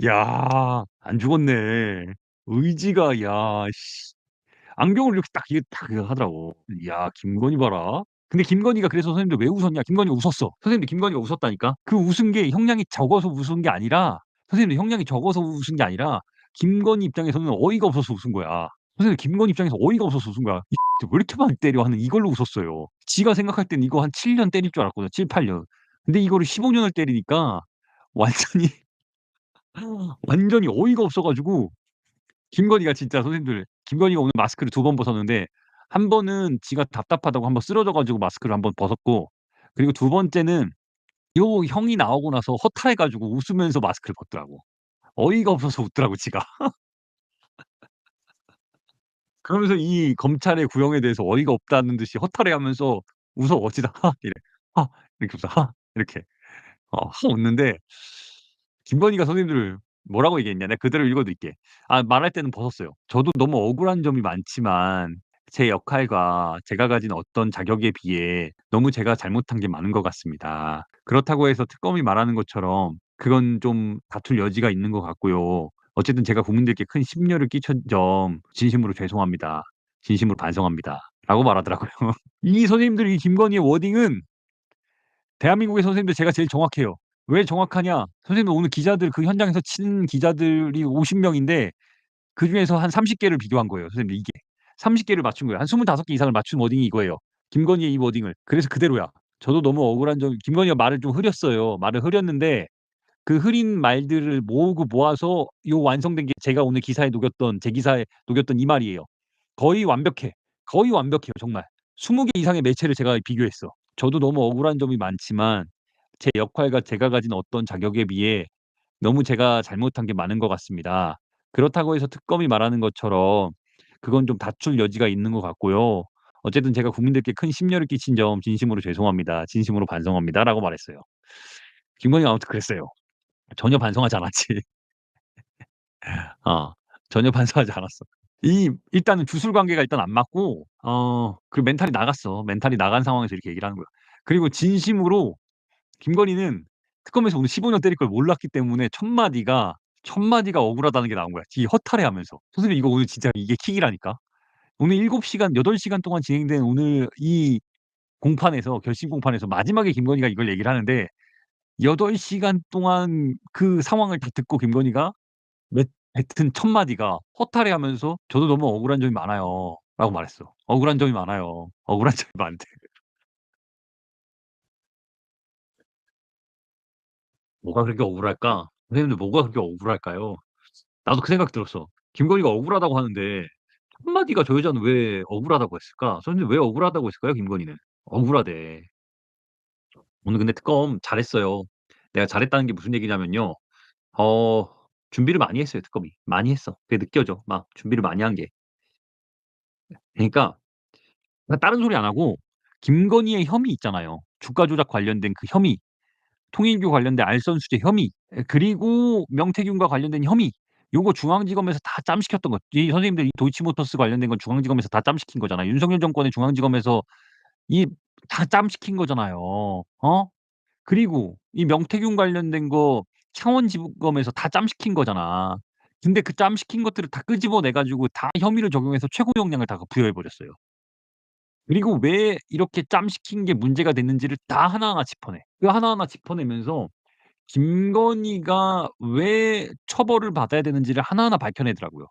야, 안 죽었네. 의지가 야 씨. 안경을 이렇게 딱 이게 딱 하더라고. 야, 김건희 봐라. 근데 김건희가 그래서 선생님들 왜 웃었냐? 김건희가 웃었어. 선생님들 김건희가 웃었다니까. 그 웃은 게 형량이 적어서 웃은 게 아니라 선생님들 형량이 적어서 웃은 게 아니라 김건희 입장에서는 어이가 없어서 웃은 거야. 선생님 김건희 입장에서 어이가 없어서 웃은 거야. 왜 이렇게 많이 때려 하는 이걸로 웃었어요. 지가 생각할 땐 이거 한 7년 때릴 줄 알았거든. 7, 8년. 근데 이거를 15년을 때리니까 완전히 완전히 어이가 없어 가지고 김건희가 진짜 선생님들 김건희가 오늘 마스크를 두 번 벗었는데 한 번은 지가 답답하다고 한번 쓰러져 가지고 마스크를 한번 벗었고 그리고 두 번째는 요 형이 나오고 나서 허탈해 가지고 웃으면서 마스크를 벗더라고. 어이가 없어서 웃더라고 지가. 그러면서 이 검찰의 구형에 대해서 어이가 없다는 듯이 허탈해하면서 웃어 어찌다 "하." 이래. "하." 이렇게 웃어. "하." 이렇게. 웃는데 김건희가 선생님들 뭐라고 얘기했냐. 내가 그대로 읽어 드릴게. 말할 때는 벗었어요. "저도 너무 억울한 점이 많지만 제 역할과 제가 가진 어떤 자격에 비해 너무 제가 잘못한 게 많은 것 같습니다. 그렇다고 해서 특검이 말하는 것처럼 그건 좀 다툴 여지가 있는 것 같고요. 어쨌든 제가 국민들께 큰 심려를 끼친 점 진심으로 죄송합니다. 진심으로 반성합니다."라고 말하더라고요. 이 선생님들 이 김건희의 워딩은 대한민국의 선생님들 제가 제일 정확해요. 왜 정확하냐? 선생님들 오늘 기자들 그 현장에서 친 기자들이 50명인데 그중에서 한 30개를 비교한 거예요. 선생님들 이게. 30개를 맞춘 거예요. 한 25개 이상을 맞춘 워딩이 이거예요. 김건희의 이 워딩을. 그래서 그대로야. 저도 너무 억울한 점 김건희가 말을 좀 흐렸어요. 말을 흐렸는데 그 흐린 말들을 모아서 요 완성된 게 제가 오늘 기사에 녹였던 제 기사에 녹였던 이 말이에요. 거의 완벽해. 거의 완벽해요 정말. 20개 이상의 매체를 제가 비교했어. 저도 너무 억울한 점이 많지만 제 역할과 제가 가진 어떤 자격에 비해 너무 제가 잘못한 게 많은 것 같습니다. 그렇다고 해서 특검이 말하는 것처럼 그건 좀 다툴 여지가 있는 것 같고요. 어쨌든 제가 국민들께 큰 심려를 끼친 점 진심으로 죄송합니다. 진심으로 반성합니다.'라고 말했어요. 김건희가 아무튼 그랬어요. 전혀 반성하지 않았지. 전혀 반성하지 않았어. 일단은 주술 관계가 일단 안 맞고 그리고 멘탈이 나갔어. 멘탈이 나간 상황에서 이렇게 얘기를 하는 거야. 그리고 진심으로 김건희는 특검에서 오늘 15년 때릴 걸 몰랐기 때문에 첫 마디가 억울하다는 게 나온 거야. 이 허탈해하면서. 선생님 이거 오늘 진짜 이게 킥이라니까. 오늘 7시간, 8시간 동안 진행된 오늘 이 공판에서 결심 공판에서 마지막에 김건희가 이걸 얘기를 하는데 8시간 동안 그 상황을 다 듣고 김건희가 뱉은 첫 마디가 허탈해하면서 "저도 너무 억울한 점이 많아요." 라고 말했어. "억울한 점이 많아요. 억울한 점이 많대." 뭐가 그렇게 억울할까? 선생님들 뭐가 그렇게 억울할까요? 나도 그 생각이 들었어. 김건희가 억울하다고 하는데 첫 마디가 저 여자는 왜 억울하다고 했을까? 선생님 왜 억울하다고 했을까요, 김건희는? 억울하대. 오늘 근데 특검 잘했어요. 내가 잘했다는 게 무슨 얘기냐면요. 준비를 많이 했어요, 특검이. 많이 했어. 그게 느껴져. 막 준비를 많이 한 게. 그러니까 다른 소리 안 하고 김건희의 혐의 있잖아요. 주가 조작 관련된 그 혐의, 통일교 관련된 알선수재 혐의, 그리고 명태균과 관련된 혐의. 요거 중앙지검에서 다 짬시켰던 거. 이 선생님들 이 도이치모터스 관련된 건 중앙지검에서 다 짬시킨 거잖아요. 윤석열 정권의 중앙지검에서 다 짬시킨 거잖아요. 그리고 이 명태균 관련된 거 창원지검에서 다 짬시킨 거잖아. 근데 그 짬시킨 것들을 다 끄집어내 가지고 다 혐의를 적용해서 최고 형량을 다 부여해 버렸어요. 그리고 왜 이렇게 짬시킨 게 문제가 됐는지를 다 하나하나 짚어내. 그 하나하나 짚어내면서 김건희가 왜 처벌을 받아야 되는지를 하나하나 밝혀내더라고요.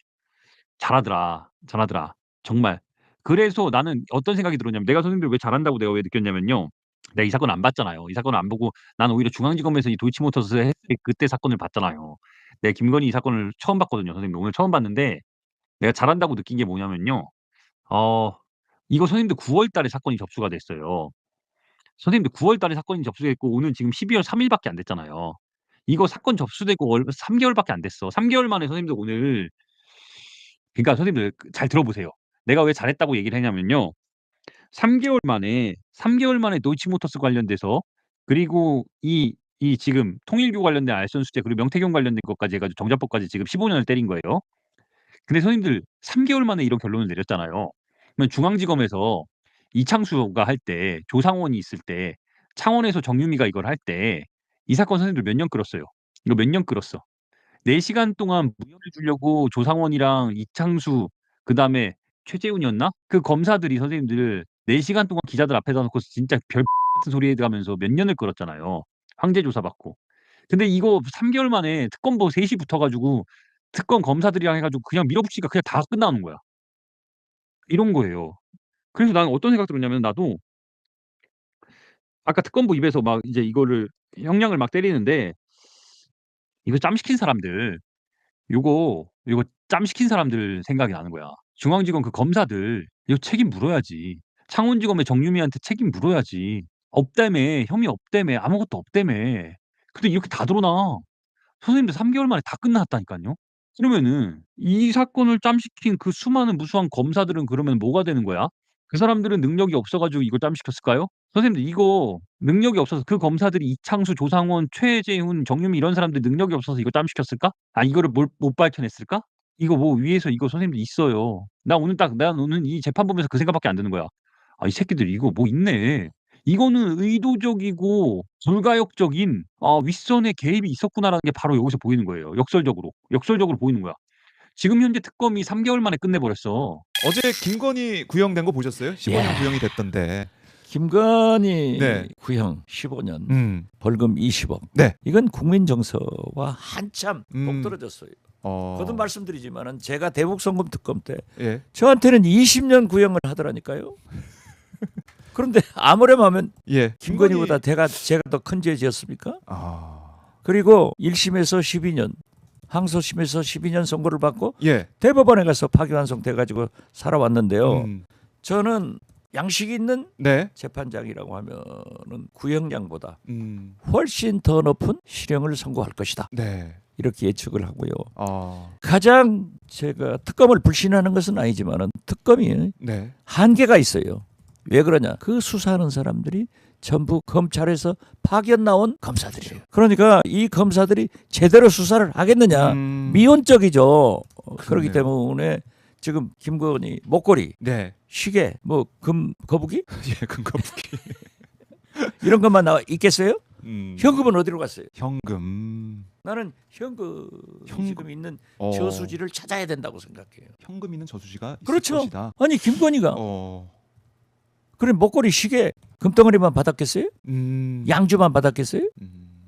잘하더라. 잘하더라. 정말. 그래서 나는 어떤 생각이 들었냐면 내가 선생님들 왜 잘한다고 내가 왜 느꼈냐면요. 내가 이 사건 안 봤잖아요. 이 사건을 안 보고 나는 오히려 중앙지검에서 이 도이치모터스 했을 때 그때 사건을 봤잖아요. 내가 김건희 이 사건을 처음 봤거든요, 선생님. 오늘 처음 봤는데 내가 잘한다고 느낀 게 뭐냐면요. 이거 선생님들 9월 달에 사건이 접수가 됐어요. 선생님들 9월 달에 사건이 접수됐고 오늘 지금 12월 3일 밖에 안 됐잖아요. 이거 사건 접수되고 3개월 밖에 안 됐어. 3개월 만에 선생님들 오늘 그러니까 선생님들 잘 들어보세요. 내가 왜 잘했다고 얘기를 했냐면요. 3개월 만에 도이치모터스 관련돼서 그리고 지금 통일교 관련된 알선수재 그리고 명태균 관련된 것까지 해 가지고 정자법까지 지금 15년을 때린 거예요. 근데 선생님들 3개월 만에 이런 결론을 내렸잖아요. 그러면 중앙지검에서 이창수가 할 때 조상원이 있을 때 창원에서 정유미가 이걸 할 때 이 사건 선생님들 몇 년 끌었어요. 이거 몇 년 끌었어. 4시간 동안 무혐의 주려고 조상원이랑 이창수 그다음에 최재훈이었나? 그 검사들이 선생님들 4시간 동안 기자들 앞에다 놓고 진짜 별 같은 소리 해 가면서 몇 년을 끌었잖아요. 황제 조사 받고. 근데 이거 3개월 만에 특검보 셋이 붙어 가지고 특검 검사들이랑 해 가지고 그냥 밀어붙이니까 그냥 다 끝나는 거야. 이런 거예요. 그래서 나는 어떤 생각 들었냐면 나도 아까 특검보 입에서 막 이제 이거를 형량을 막 때리는데 이거 짬시킨 사람들 요거 짬시킨 사람들 생각이 나는 거야. 중앙지검 그 검사들 이거 책임 물어야지. 창원지검의 정유미한테 책임 물어야지. 없다며. 혐의 없다며. 아무것도 없다며. 근데 이렇게 다 드러나. 선생님들 3개월 만에 다 끝났다니깐요. 그러면은 이 사건을 짬시킨 그 수많은 무수한 검사들은 그러면 뭐가 되는 거야? 그 사람들은 능력이 없어 가지고 이걸 짬시켰을까요? 선생님들 이거 능력이 없어서 그 검사들이 이창수, 조상원, 최재훈, 정유미 이런 사람들 능력이 없어서 이거 짬시켰을까? 이거를 못 밝혀냈을까? 이거 뭐 위에서 이거 선생님들 있어요. 난 오늘 이 재판 보면서 그 생각밖에 안 드는 거야. 이 새끼들 이거 뭐 있네. 이거는 의도적이고 불가역적인 윗선의 개입이 있었구나라는 게 바로 여기서 보이는 거예요. 역설적으로 보이는 거야. 지금 현재 특검이 3개월 만에 끝내버렸어. 어제 김건희 구형된 거 보셨어요? 15년 구형이 됐던데. 김건희 구형 15년, 벌금 20억. 이건 국민 정서와 한참 동떨어졌어요. 거듭 말씀드리지만은 제가 대북 송금 특검 때 저한테는 20년 구형을 하더라니까요. 그런데 아무렴하면 김건희보다 제가 더 큰 죄 지었습니까? 그리고 1심에서 12년, 항소심에서 12년 선고를 받고 대법원에 가서 파기환송 돼가지고 살아왔는데요. 저는 양식 있는 재판장이라고 하면은 구형량보다 훨씬 더 높은 실형을 선고할 것이다. 이렇게 예측을 하고요. 가장 제가 특검을 불신하는 것은 아니지만은 특검이 한계가 있어요. 왜 그러냐? 그 수사하는 사람들이 전부 검찰에서 파견 나온 검사들이에요. 그러니까 이 검사들이 제대로 수사를 하겠느냐 미온적이죠. 그렇기 때문에 지금 김건희 목걸이, 시계, 뭐 금 거북이, 금거북이 이런 것만 나와 있겠어요? 현금은 어디로 갔어요? 현금. 나는 현금 지금 있는 저수지를 찾아야 된다고 생각해요. 현금 있는 저수지가 있을 그렇죠. 것이다. 아니 김건희가 그래 목걸이 시계 금덩어리만 받았겠어요? 양주만 받았겠어요?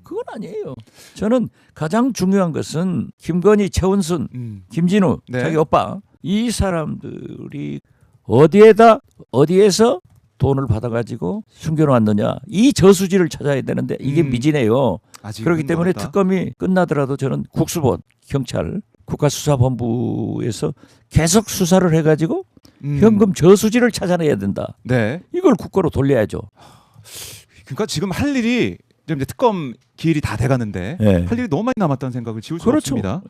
그건 아니에요. 저는 가장 중요한 것은 김건희, 최은순, 김진우 자기 오빠 이 사람들이 어디에서 돈을 받아가지고 숨겨놓았느냐 이 저수지를 찾아야 되는데 이게 미진해요. 그렇기 때문에 어렵다. 특검이 끝나더라도 저는 국수본 경찰 국가수사본부에서 계속 수사를 해가지고 현금 저수지를 찾아내야 된다. 이걸 국가로 돌려야죠. 그러니까 지금 할 일이 이제 특검 기일이 다 돼가는데 할 일이 너무 많이 남았다는 생각을 지울 수가 없습니다.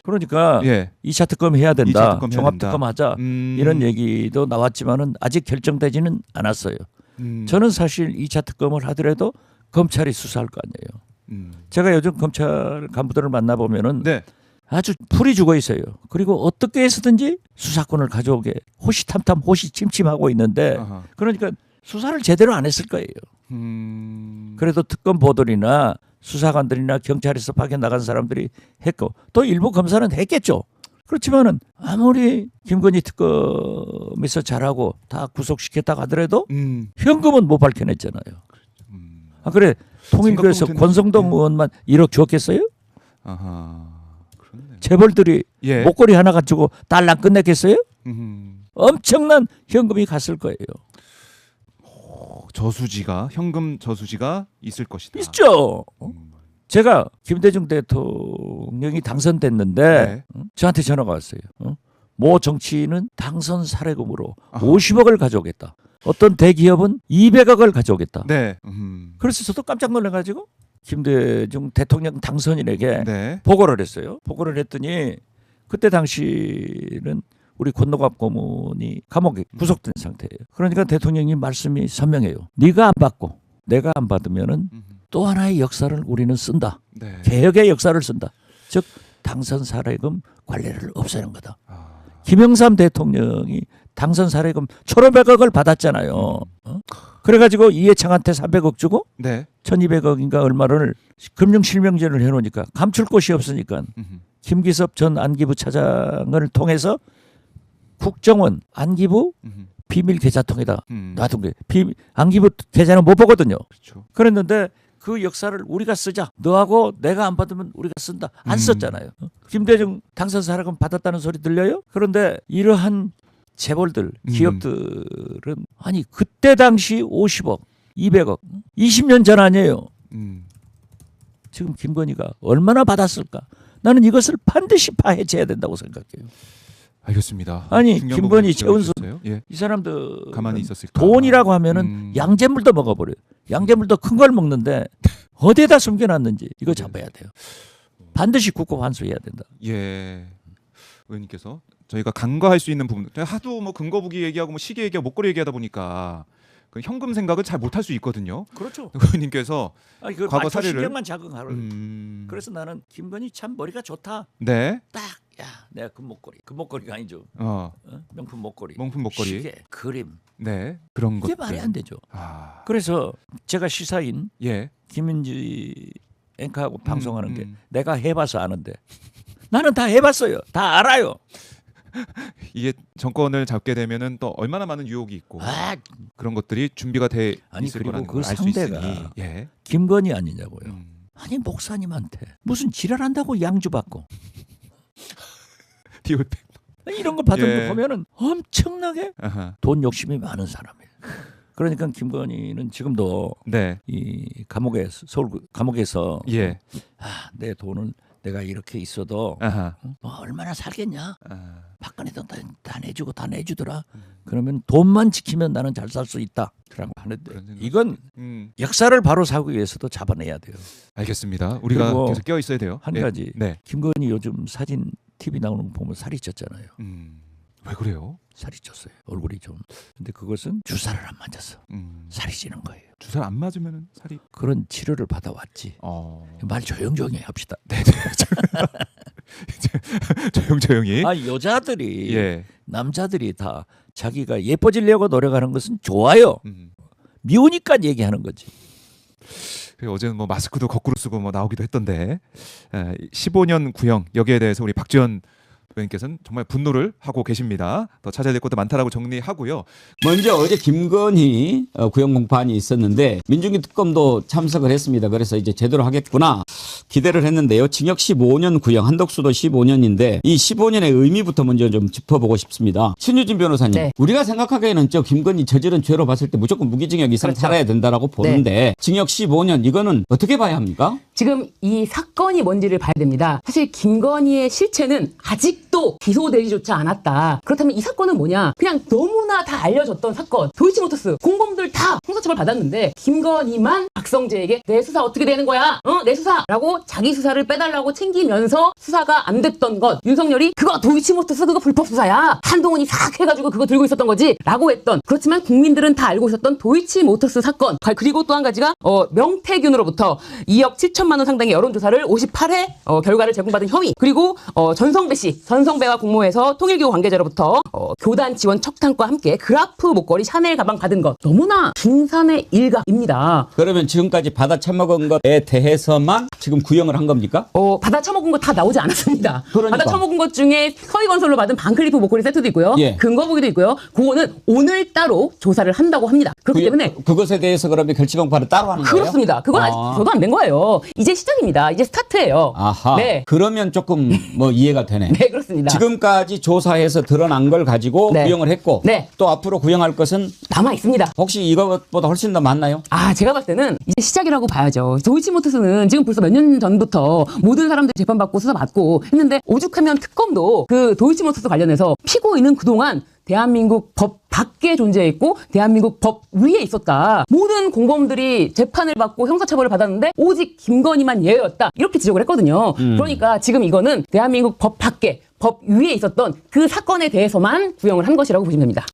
그러니까 2차 특검 해야 된다. 종합 특검 하자. 이런 얘기도 나왔지만은 아직 결정되지는 않았어요. 저는 사실 2차 특검을 하더라도 검찰이 수사할 거 아니에요. 제가 요즘 검찰 간부들을 만나보면은 아주 풀이 죽어 있어요. 그리고 어떻게 해서든지 수사권을 가져오게 호시탐탐 호시침침하고 있는데 그러니까 수사를 제대로 안 했을 거예요. 그래도 특검 보도리나 수사관들이나 경찰에서 파견 나간 사람들이 했고 또 일부 검사는 했겠죠. 그렇지만은 아무리 김건희 특검에서 잘하고 다 구속시켰다고 하더라도 현금은 못 밝혀냈잖아요. 아 그래 통일교에서 권성동 의원만 1억 줬겠어요? 재벌들이 목걸이 하나 가지고 딸랑 끝냈겠어요? 엄청난 현금이 갔을 거예요. 저수지가 현금 저수지가 있을 것이다. 있죠. 제가 김대중 대통령이 당선됐는데 저한테 전화가 왔어요. 모 정치인은 당선 사례금으로 50억을 가져오겠다. 어떤 대기업은 200억을 가져오겠다. 그래서 저도 깜짝 놀라가지고 김대중 대통령 당선인에게 보고를 했어요. 보고를 했더니 그때 당시는 우리 권노갑 고문이 감옥에 구속된 상태예요. 그러니까 대통령이 말씀이 선명해요. 네가 안 받고 내가 안 받으면은 또 하나의 역사를 우리는 쓴다. 개혁의 역사를 쓴다. 즉 당선 사례금 관리를 없애는 거다. 김영삼 대통령이 당선 사례금 1,500억을 받았잖아요. 그래가지고 이해창한테 300억 주고 1,200억인가 얼마를 금융실명제를 해놓으니까 감출 곳이 없으니까 김기섭 전 안기부 차장을 통해서 국정원 안기부 비밀 계좌통에다 놔둔 거예요. 안기부 계좌는 못 보거든요. 그랬는데 그 역사를 우리가 쓰자. 너하고 내가 안 받으면 우리가 쓴다. 안 썼잖아요. 김대중 당선 사례금 받았다는 소리 들려요? 그런데 이러한 재벌들, 기업들은 아니 그때 당시 50억, 200억, 20년 전 아니에요. 지금 김건희가 얼마나 받았을까? 나는 이것을 반드시 파헤쳐야 된다고 생각해요. 알겠습니다. 아니 김건희, 최은순 이 사람들 가만히 있었을까? 돈이라고 하면은 양잿물도 먹어버려요. 양잿물도 큰 걸 먹는데 어디에다 숨겨놨는지 이거 잡아야 돼요. 반드시 국고 환수해야 된다. 의원님께서 저희가 간과할 수 있는 부분, 하도 뭐 금거북이 얘기하고 뭐 시계 얘기하고 목걸이 얘기하다 보니까 그 현금 생각을 잘 못할 수 있거든요. 그렇죠. 의원님께서 그 과거 사례를 신경만 자극하려. 그래서 나는 김건희 참 머리가 좋다. 딱 야, 내가 금목걸이가 아니죠. 명품 목걸이. 시계, 그림. 그런 것. 이게 말이 안 되죠. 그래서 제가 시사인 김민지 앵커하고 방송하는 게 내가 해봐서 아는데 나는 다 해봤어요. 다 알아요. 이게 정권을 잡게 되면은 또 얼마나 많은 유혹이 있고 그런 것들이 준비가 돼 있을 거라는 걸 알 수 있으니. 김건희 아니냐고요. 아니 목사님한테 무슨 지랄한다고 양주 받고 디올백 이런 거 받은 거 보면은 엄청나게 돈 욕심이 많은 사람이에요. 그러니까 김건희는 지금도 이 감옥에서 서울 감옥에서 내 돈을 내가 이렇게 있어도 뭐 얼마나 살겠냐. 박근혜도 다 내주고 다 내주더라. 그러면 돈만 지키면 나는 잘 살 수 있다. 라고 하는데 이건 역사를 바로 사기 위해서도 잡아내야 돼요. 알겠습니다. 우리가 계속 깨어 있어야 돼요. 한 가지 김건희 요즘 사진 TV 나오는 거 보면 살이 쪘잖아요. 왜 그래요? 살이 쪘어요. 얼굴이 좀. 근데 그것은 주사를 안 맞아서 살이 찌는 거예요. 주사를 안 맞으면 살이 그런 치료를 받아왔지. 말 조용조용히 합시다. 네네. 조용조용히. 아 여자들이 예. 남자들이 다 자기가 예뻐지려고 노력하는 것은 좋아요. 미우니까 얘기하는 거지. 어제는 뭐 마스크도 거꾸로 쓰고 뭐 나오기도 했던데 15년 구형 여기에 대해서 우리 박지원 의원님께서는 정말 분노를 하고 계십니다. 더 찾아야 될 것도 많다라고 정리하고요. 먼저 어제 김건희 구형 공판이 있었는데 민중기 특검도 참석을 했습니다. 그래서 이제 제대로 하겠구나 기대를 했는데요. 징역 15년 구형, 한덕수도 15년인데 이 15년의 의미부터 먼저 좀 짚어보고 싶습니다. 신유진 변호사님, 네. 우리가 생각하기에는 저 김건희 저지른 죄로 봤을 때 무조건 무기징역 이상 그렇죠. 살아야 된다라고 보는데 징역 15년 이거는 어떻게 봐야 합니까? 지금 이 사건이 뭔지를 봐야 됩니다. 사실 김건희의 실체는 아직도 기소되지조차 않았다. 그렇다면 이 사건은 뭐냐? 그냥 너무나 다 알려졌던 사건. 도이치모터스 공범들 다 형사처벌 받았는데 김건희만 박성재에게 내 수사 어떻게 되는 거야? 내 수사라고 자기 수사를 빼달라고 챙기면서 수사가 안 됐던 것. 윤석열이 그거 도이치모터스 그거 불법 수사야. 한동훈이 싹 해가지고 그거 들고 있었던 거지. 라고 했던. 그렇지만 국민들은 다 알고 있었던 도이치모터스 사건. 그리고 또 한 가지가 명태균으로부터 2억 7천만 원 상당의 여론조사를 58회 결과를 제공받은 혐의. 그리고 전성배 씨, 전성배와 공모해서 통일교 관계자로부터 교단 지원 척탄과 함께 그라프 목걸이 샤넬 가방 받은 것. 너무나 빙산의 일각입니다. 그러면 지금까지 받아 처먹은 것에 대해서만 지금 구형을 한 겁니까? 받아 처먹은 거 다 나오지 않았습니다. 그러니까. 받아 처먹은 것 중에 서희건설로 받은 반클리프 목걸이 세트도 있고요. 예. 근거보기도 있고요. 그거는 오늘 따로 조사를 한다고 합니다. 그렇기 때문에 그것에 대해서 그러면 결치공판을 따로 하는 거예요? 그렇습니다. 그건 아직 저도 안 된 거예요. 이제 시작입니다. 이제 스타트예요. 아하. 네. 그러면 조금 뭐 이해가 되네. 네, 그렇습니다. 지금까지 조사해서 드러난 걸 가지고 네. 구형을 했고 네. 또 앞으로 구형할 것은 남아 있습니다. 혹시 이것보다 훨씬 더 많나요? 제가 봤을 때는 이제 시작이라고 봐야죠. 도이치모터스는 지금 벌써 몇 년 전부터 모든 사람들이 재판받고 수사받고 했는데 오죽하면 특검도 그 도이치모터스 관련해서 피고인은 그동안 대한민국 법 밖에 존재했고 대한민국 법 위에 있었다. 모든 공범들이 재판을 받고 형사처벌을 받았는데 오직 김건희만 예외였다. 이렇게 지적을 했거든요. 그러니까 지금 이거는 대한민국 법 밖에 법 위에 있었던 그 사건에 대해서만 구형을 한 것이라고 보시면 됩니다.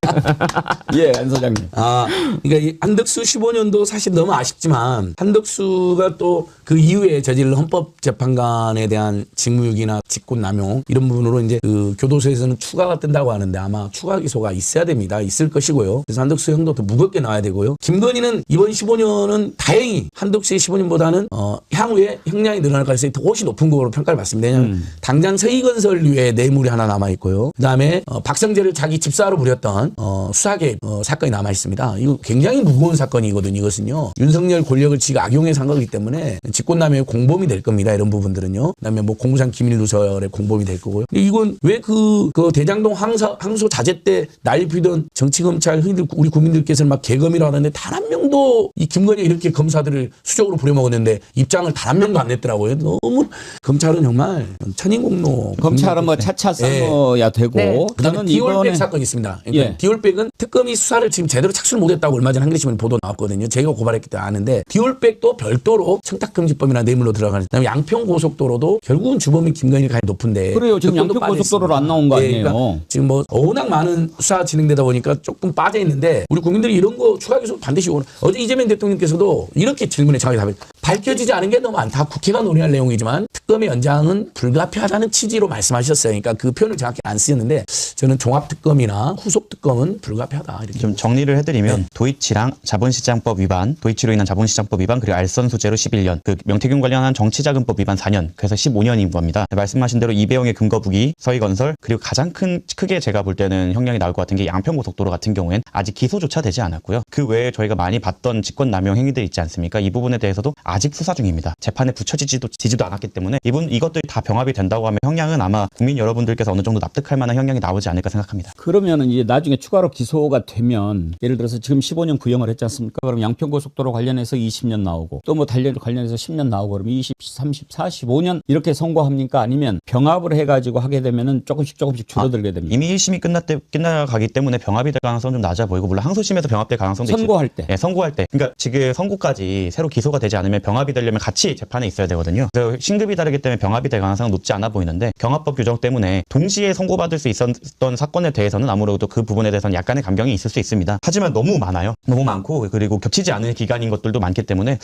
예, 안 소장님. 그러니까 이 한덕수 15년도 사실 너무 아쉽지만 한덕수가 또 그 이후에 저질 헌법재판관에 대한 직무유기나 직권남용 이런 부분으로 이제 그 교도소에서는 추가가 뜬다고 하는데 아마 추가 기소가 있어야 됩니다. 있을 것이고요. 그래서 한덕수 형도 더 무겁게 나와야 되고요. 김건희는 이번 15년은 다행히 한덕수의 15년보다는 향후에 형량이 늘어날 가능성이 훨씬 높은 거로 평가를 받습니다. 왜냐하면 당장 서희건설류의 뇌물이 하나 남아 있고요. 그다음에 박성재를 자기 집사로 부렸던 수사개입 사건이 남아 있습니다. 이거 굉장히 무거운 사건이거든요. 이것은요. 윤석열 권력을 지가 악용해서 한 거기 때문에 직권남용의 공범이 될 겁니다. 이런 부분들은요. 그다음에 뭐 공무상 기밀 누설의 공범이 될 거고요. 근데 이건 왜 그 대장동 항소 자재 때 난리 피던 정치검찰 흔히들 우리 국민들께서는 막 개검이라고 하는데 단 한 명도 이 김건희 이렇게 검사들을 수적으로 부려먹었는데 입장을 단 한 명도 안 냈더라고요. 너무 검찰은 정말 천인공노. 검찰은 뭐 차차 싸워야 되고. 네. 그다음에 디올백 사건이 있습니다. 그러니까 예. 디올백은 특검이 수사를 지금 제대로 착수를 못했다고 얼마 전에 한겨레신문 보도 나왔거든요. 제가 고발했기 때문에 아는데 디올백도 별도로 청탁금지법이나 뇌물로 들어가는. 그다음에 양평고속도로도 결국은 주범이 김건희 가능성이 높은데. 그래요. 지금 양평고속도로로 안 나온 거 아니에요? 그러니까 지금 뭐 워낙 많은 수사 진행되다 보니까 조금 빠져 있는데 우리 국민들이 이런 거 추가 기소 반드시 어제 이재명 대통령께서도 이렇게 질문에 정확히 답했어요. 밝혀지지 않은 게 너무 많다. 국회가 논의할 내용이지만 특검의 연장은 불가피하다는 취지로 말씀하셨어요. 그러니까 그 표현을 정확히 안 쓰였는데 저는 종합특검이나 후속특검은 불가피하다. 이렇게 좀 정리를 해드리면 도이치랑 자본시장법 위반, 도이치로 인한 자본시장법 위반, 그리고 알선 소재로 11년, 그 명태균 관련한 정치자금법 위반 4년, 그래서 15년인 겁니다. 말씀하신 대로 이배용의 금거북이, 서희건설, 그리고 가장 크게 제가 볼 때는 형량이 나올 것 같은 게 양평고속도로 같은 경우엔 아직 기소조차 되지 않았고요. 그 외에 저희가 많이 봤던 직권남용 행위들 있지 않습니까? 이 부분에 대해서도 아직 수사 중입니다. 재판에 붙여지지도 않았기 때문에 이것들이 다 병합이 된다고 하면 형량은 아마 국민 여러분들께서 어느 정도 납득할 만한 형량이 나오지 않을까 생각합니다. 그러면은 이제 나중에 추가로 기소가 되면 예를 들어서 지금 15년 구형을 했지 않습니까? 그럼 양평고속도로 관련해서 20년 나오고 또 뭐 관련해서 10년 나오고 그러면 20, 30, 45년 이렇게 선고합니까? 아니면 병합을 해가지고 하게 되면은 조금씩 줄어들게 됩니다. 이미 1심이 끝나가기 때문에 병합이 될 가능성은 좀 낮아 보이고 물론 항소심에서 병합될 가능성도 있죠. 선고할 때. 네, 선고할 때. 그러니까 지금 선고까지 새로 기소가 되지 않으면 병합이 되려면 같이 재판에 있어야 되거든요. 그래서 신급이 다르기 때문에 병합이 될 가능성은 높지 않아 보이는데 경합법 규정 때문에 때문에 동시에 선고받을 수 있었던 사건에 대해서는 아무래도 그 부분에 대해서는 약간의 감경이 있을 수 있습니다. 하지만 너무 많아요. 너무 많고 그리고 겹치지 않은 기간인 것들도 많기 때문에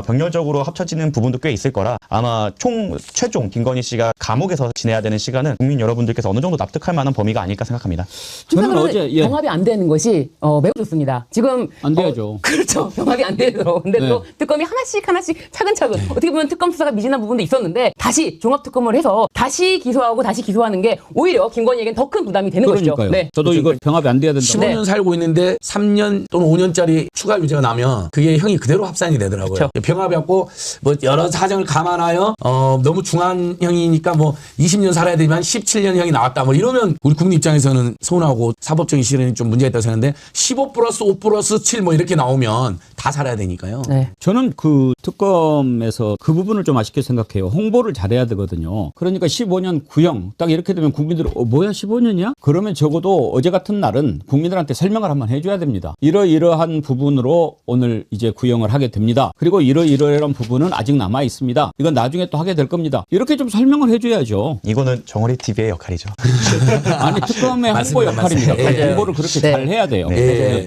병렬적으로 합쳐지는 부분도 꽤 있을 거라 아마 최종 김건희 씨가 감옥에서 지내야 되는 시간은 국민 여러분들께서 어느 정도 납득할 만한 범위가 아닐까 생각합니다. 저는 어제 병합이 안 되는 것이 매우 좋습니다. 지금 안 돼야죠. 그렇죠. 병합이 안 되도록. 근데 또 특검이 하나씩 차근차근 어떻게 보면 특검 수사가 미진한 부분도 있었는데 다시 종합 특검을 해서 다시 기소하고 다시 기소하는 게 오히려 김건희에게는 더 큰 부담이 되는 것이죠. 네. 저도 이거 병합이 안 돼야 된다. 15년 살고 있는데 3년 또는 5년짜리 추가 유죄가 나면 그게 형이 그대로 합산이 되더라고요. 그렇죠. 병합이었고 뭐 여러 사정을 감안하여 너무 중한 형이니까 뭐 20년 살아야 되지만 17년 형이 나왔다 뭐 이러면 우리 국민 입장에서는 서운하고 사법적인 실현이 좀 문제가 있다고 생각하는데 15 플러스 5 플러스 7 뭐 이렇게 나오면 다 살아야 되니까요. 네. 저는 그 특검에서 그 부분을 좀 아쉽게 생각해요. 홍보를 잘해야 되거든요. 그러니까 15년 구형 딱 이렇게 되면 국민들은 뭐야 15년이야? 그러면 적어도 어제 같은 날은 국민들한테 설명을 한번 해줘야 됩니다. 이러이러한 부분으로 오늘 이제 구형을 하게 됩니다. 그리고 이러이러한 부분은 아직 남아 있습니다. 이건 나중에 또 하게 될 겁니다. 이렇게 좀 설명을 해줘야죠. 이거는 정어리 TV의 역할이죠. 아니 특검의 홍보 역할입니다. 홍보를 그렇게 잘 해야 돼요.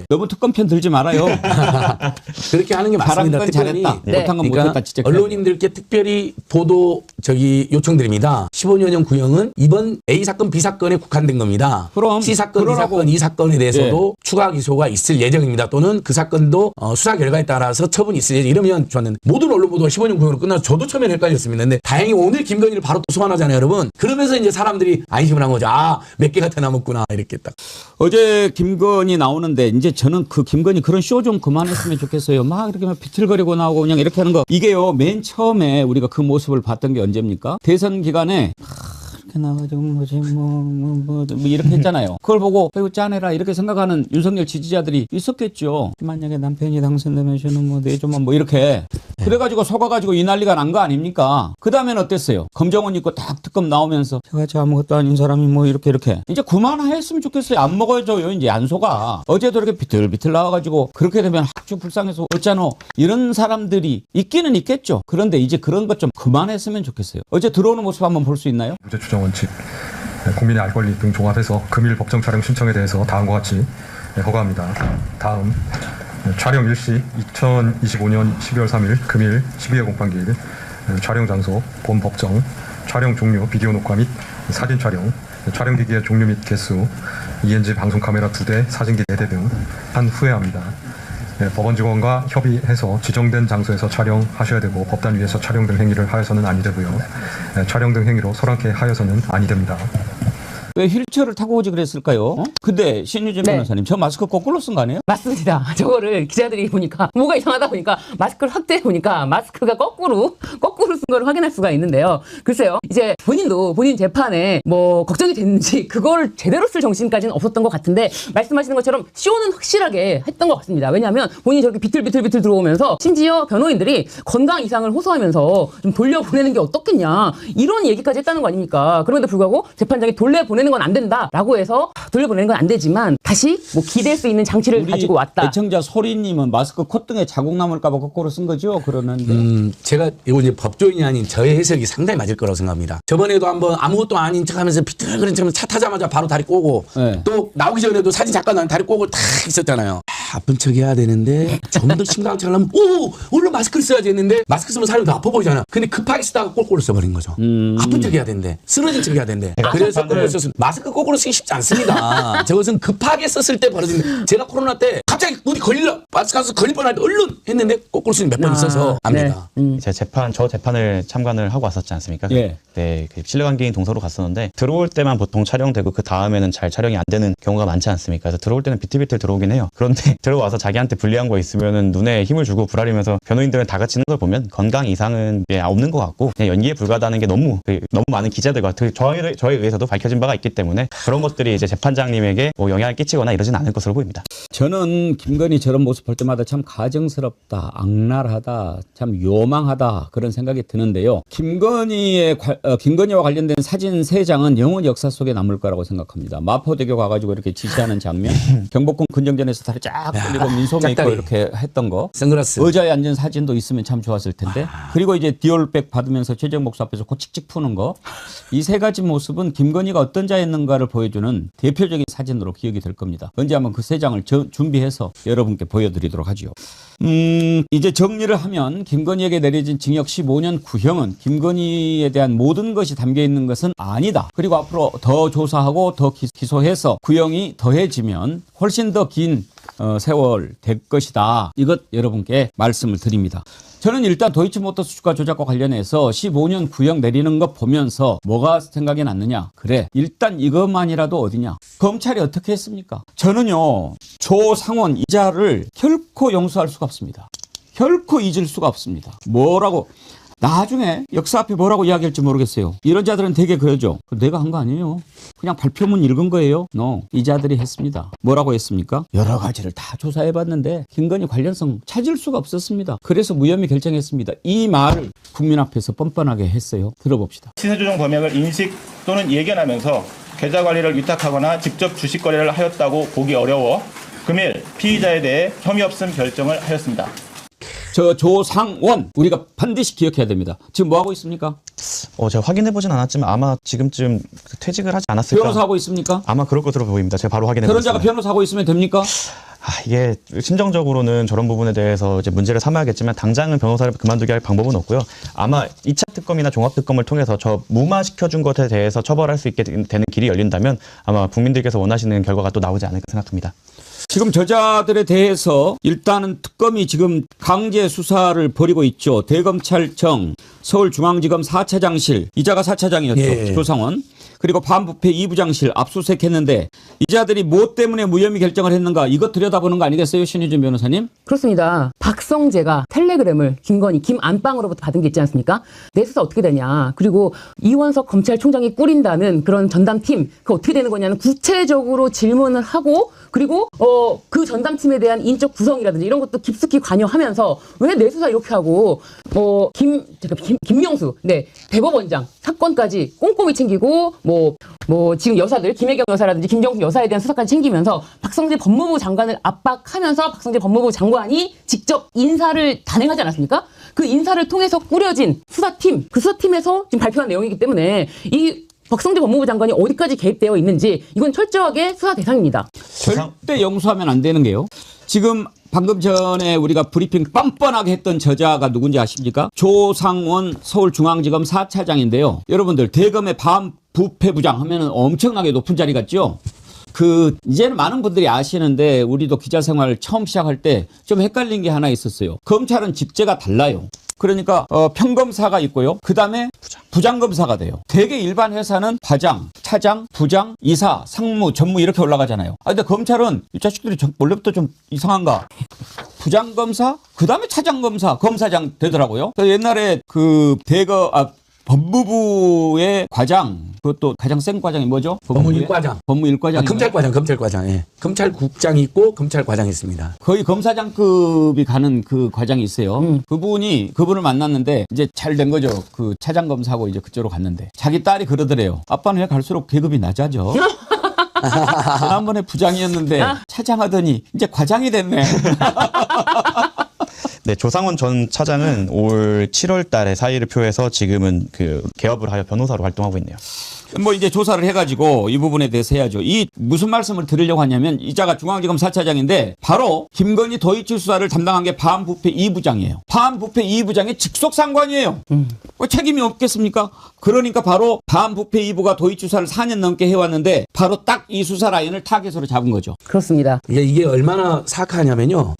너무 특검 편 들지 말아요. 그렇게 하는 게 맞습니다. 잘한 건 잘했다. 못한 건 못했다. 진짜 언론인들께 특별히 보도 요청드립니다. 15년형 구형은 이번 A 사건, B 사건에 국한된 겁니다. 그럼 C 사건, D 사건, 이 사건에 대해서도 추가 기소가 있을 예정입니다. 또는 그 사건도 수사 결과에 따라서 처분이 있을 예정. 이러면 저는 모든 언론 보도가 15년 구형으로 끝나서 저도 처음에는 헷갈렸습니다. 근데 다행히 오늘 김건희를 바로 또 소환하잖아요, 여러분. 그러면서 이제 사람들이 안심을 한 거죠. 몇 개가 더 남았구나 이렇게 딱. 어제 김건희 나오는데 이제 저는 그 김건희 그런 쇼 좀 그만했으면 좋겠어요. 막 이렇게 막 비틀거리고 나오고 그냥 이렇게 하는 거. 이게요, 맨 처음에 우리가 그 모습을 봤던 게 언제입니까? 대선 기간에 이렇게 나가지고 뭐 이렇게 했잖아요. 그걸 보고 이거 짜내라 이렇게 생각하는 윤석열 지지자들이 있었겠죠. 만약에 남편이 당선되면 저는 뭐 내조만 뭐 이렇게 그래가지고 속아가지고 이 난리가 난 거 아닙니까? 그 다음엔 어땠어요? 검정원 입고 딱 특검 나오면서 제가 아무것도 아닌 사람이 뭐 이렇게 이제 그만했으면 좋겠어요. 안 먹어줘요. 이제 안 속아. 어제도 이렇게 비틀비틀 나와가지고 그렇게 되면 학주 불쌍해서 어쩌노 이런 사람들이 있기는 있겠죠. 그런데 이제 그런 것 좀 그만했으면 좋겠어요. 어제 들어오는 모습 한번 볼 수 있나요? 무죄 추정 원칙, 국민의 알 권리 등 종합해서 금일 법정 촬영 신청에 대해서 다음과 같이 허가합니다. 다음 촬영 일시 2025년 12월 3일 금일 12회 공판기일 촬영 장소 본 법정 촬영 종료 비디오 녹화 및 사진 촬영 촬영기기의 종류 및 개수 ENG 방송 카메라 2대 사진기 4대 등 한 후에 합니다. 법원 직원과 협의해서 지정된 장소에서 촬영하셔야 되고 법단 위에서 촬영 등 행위를 하여서는 아니 되고요. 촬영 등 행위로 소란케 하여서는 아니 됩니다. 왜 휠체어를 타고 오지 그랬을까요? 근데 신유진 변호사님 저 마스크 거꾸로 쓴 거 아니에요? 맞습니다. 저거를 기자들이 보니까 뭐가 이상하다 보니까 마스크를 확대해 보니까 마스크가 거꾸로 쓴 걸 확인할 수가 있는데요. 글쎄요. 이제 본인도 본인 재판에 뭐 걱정이 됐는지 그걸 제대로 쓸 정신까지는 없었던 것 같은데 말씀하시는 것처럼 쇼는 확실하게 했던 것 같습니다. 왜냐하면 본인이 저렇게 비틀비틀 들어오면서 심지어 변호인들이 건강 이상을 호소하면서 좀 돌려보내는 게 어떻겠냐 이런 얘기까지 했다는 거 아닙니까? 그럼에도 불구하고 재판장이 돌려보내는 건 안 된다라고 해서 돌려보내는 건 안 되지만 다시 뭐 기댈 수 있는 장치를 가지고 왔다. 애청자 소리님은 마스크 콧등에 자국 남을까 봐 거꾸로 쓴 거죠? 그러는데 제가 이거 이제 법조인이 아닌 저의 해석이 상당히 맞을 거라고 생각합니다. 저번에도 한번 아무것도 아닌 척하면서 비틀거리는 척하면서 차 타자마자 바로 다리 꼬고 또 나오기 전에도 사진 잠깐 나는 다리 꼬고 탁 있었잖아요. 아픈 척 해야 되는데 좀 더 심각한 척 하려면 얼른 마스크를 써야지 했는데 마스크 쓰면 사람이 더 아파 보이잖아. 근데 급하게 쓰다가 꼴꼴을 써버린 거죠. 아픈 척 해야 된대. 쓰러진 척 해야 된대. 그래서 거꾸로 썼습니다. 마스크 거꾸로 쓰기 쉽지 않습니다. 저것은 급하게 썼을 때 벌어진. 제가 코로나 때 갑자기 어디 마스크 걸릴 뻔할 때 얼른 했는데 거꾸로 쓰는 몇 번 있어서 압니다. 제가 저 재판을 참관을 하고 왔었지 않습니까? 예. 네, 그 신뢰관계인 동서로 갔었는데 들어올 때만 보통 촬영되고 그 다음에는 잘 촬영이 안 되는 경우가 많지 않습니까? 그래서 들어올 때는 비틀비틀 들어오긴 해요. 그런데 들어와서 자기한테 불리한 거 있으면은 눈에 힘을 주고 부라리면서 변호인들은 다 같이 있는 걸 보면 건강 이상은 없는 것 같고 그냥 연기에 불과하다는 게 너무 많은 기자들과 저에 의해서도 밝혀진 바가 있기 때문에 그런 것들이 이제 재판장님에게 뭐 영향을 끼치거나 이러진 않을 것으로 보입니다. 저는 김건희 저런 모습 볼 때마다 참 가증스럽다, 악랄하다, 참 요망하다 그런 생각이 드는데요. 김건희와 관련된 사진 3장은 영원히 역사 속에 남을 거라고 생각합니다. 마포대교 가가지고 이렇게 지시하는 장면, 경복궁 근정전에서 다리 쫙 딱 그리고 민소매 입고 이렇게 했던 거. 선글라스. 의자에 앉은 사진도 있으면 참 좋았을 텐데. 그리고 이제 디올백 받으면서 최재형 목사 앞에서 고칙칙 푸는 거. 이 세 가지 모습은 김건희가 어떤 자였는가를 보여주는 대표적인 사진으로 기억이 될 겁니다. 언제 한번 그 세 장을 준비해서 여러분께 보여드리도록 하죠. 이제 정리를 하면 김건희에게 내려진 징역 15년 구형은 김건희에 대한 모든 것이 담겨 있는 것은 아니다. 그리고 앞으로 더 조사하고 더 기소해서 구형이 더해지면 훨씬 더 긴 세월 될 것이다. 이것 여러분께 말씀을 드립니다. 저는 일단 도이치모터스 주가 조작과 관련해서 15년 구형 내리는 거 보면서 뭐가 생각이 났느냐. 그래, 일단 이것만이라도 어디냐. 검찰이 어떻게 했습니까? 저는요, 조상원 이자를 결코 용서할 수가 없습니다. 결코 잊을 수가 없습니다. 뭐라고 나중에 역사 앞에 뭐라고 이야기할지 모르겠어요. 이런 자들은 되게 그러죠. 내가 한 거 아니에요. 그냥 발표문 읽은 거예요. 이 자들이 했습니다. 뭐라고 했습니까? 여러 가지를 다 조사해봤는데 김건희 관련성 찾을 수가 없었습니다. 그래서 무혐의 결정했습니다. 이 말을 국민 앞에서 뻔뻔하게 했어요. 들어봅시다. 시세 조정 범행을 인식 또는 예견하면서 계좌 관리를 위탁하거나 직접 주식 거래를 하였다고 보기 어려워 금일 피의자에 대해 혐의 없음 결정을 하였습니다. 저 조상원 우리가 반드시 기억해야 됩니다. 지금 뭐 하고 있습니까? 제가 확인해보진 않았지만 아마 지금쯤 퇴직을 하지 않았을까. 변호사하고 있습니까? 아마 그럴 것으로 보입니다. 제가 바로 확인해보겠습니다. 그런 자가 변호사하고 있으면 됩니까? 이게 심정적으로는 저런 부분에 대해서 이제 문제를 삼아야겠지만 당장은 변호사를 그만두게 할 방법은 없고요. 아마 2차 특검이나 종합특검을 통해서 저 무마시켜준 것에 대해서 처벌할 수 있게 되는 길이 열린다면 아마 국민들께서 원하시는 결과가 또 나오지 않을까 생각합니다. 지금 저자들에 대해서 일단은 특검이 지금 강제 수사를 벌이고 있죠. 대검찰청, 서울중앙지검 4차장실, 이자가 4차장이었죠. 조상원. 그리고 반부패 2부장실 압수수색했는데 이 자들이 뭐 때문에 무혐의 결정을 했는가 이것 들여다보는 거 아니겠어요? 신유진 변호사님? 그렇습니다. 박성재가 텔레그램을 김건희, 김안방으로부터 받은 게 있지 않습니까? 내 수사 어떻게 되냐. 그리고 이원석 검찰총장이 꾸린다는 그런 전담팀 그거 어떻게 되는 거냐는 구체적으로 질문을 하고 그리고 그 전담팀에 대한 인적 구성이라든지 이런 것도 깊숙이 관여하면서 왜 내 수사 이렇게 하고 김명수 대법원장 사건까지 꼼꼼히 챙기고 지금 여사들 김혜경 여사라든지 김정수 여사에 대한 수사까지 챙기면서 박성재 법무부 장관을 압박하면서 박성재 법무부 장관이 직접 인사를 단행하지 않았습니까? 그 인사를 통해서 꾸려진 수사팀 그 수사팀에서 지금 발표한 내용이기 때문에 이 박성재 법무부 장관이 어디까지 개입되어 있는지 이건 철저하게 수사 대상입니다. 절대 용서하면 안 되는 게요. 지금 방금 전에 우리가 브리핑 뻔뻔하게 했던 저자가 누군지 아십니까? 조상원 서울중앙지검 4차장인데요. 여러분들 대검의 반부패부장 하면은 엄청나게 높은 자리 같죠? 이제는 많은 분들이 아시는데 우리도 기자 생활 처음 시작할 때 좀 헷갈린 게 하나 있었어요. 검찰은 직제가 달라요. 그러니까 평검사가 있고요. 그다음에 부장검사가 돼요. 대개 일반 회사는 과장, 차장, 부장, 이사, 상무, 전무 이렇게 올라가잖아요. 근데 검찰은 이 자식들이 원래부터 좀 이상한가? 부장검사, 그다음에 차장검사, 검사장 되더라고요. 옛날에 법무부의 과장, 그것도 가장 센 과장이 뭐죠? 법무일과장. 법무일과장. 검찰과장. 예. 검찰국장이 있고 검찰과장이 있습니다. 거의 검사장급이 가는 그 과장이 있어요. 그분을 만났는데 이제 잘 된 거죠. 그 차장검사하고 이제 그쪽으로 갔는데 자기 딸이 그러더래요. 아빠는 왜 갈수록 계급이 낮아져? 지난번에 부장이었는데 차장하더니 이제 과장이 됐네. 네, 조상원 전 차장은 올 7월 달에 사의를 표해서 지금은 개업을 하여 변호사로 활동하고 있네요. 이제 조사를 해가지고 이 부분에 대해서 해야죠. 무슨 말씀을 드리려고 하냐면 이자가 중앙지검 4차장인데 바로 김건희 도이치 수사를 담당한 게 반부패 2부장이에요. 반부패 2부장의 직속 상관이에요. 책임이 없겠습니까? 그러니까 바로 반부패 2부가 도이치 수사를 4년 넘게 해왔는데 바로 딱 이 수사 라인을 타겟으로 잡은 거죠. 그렇습니다. 이게 얼마나 사악하냐면요.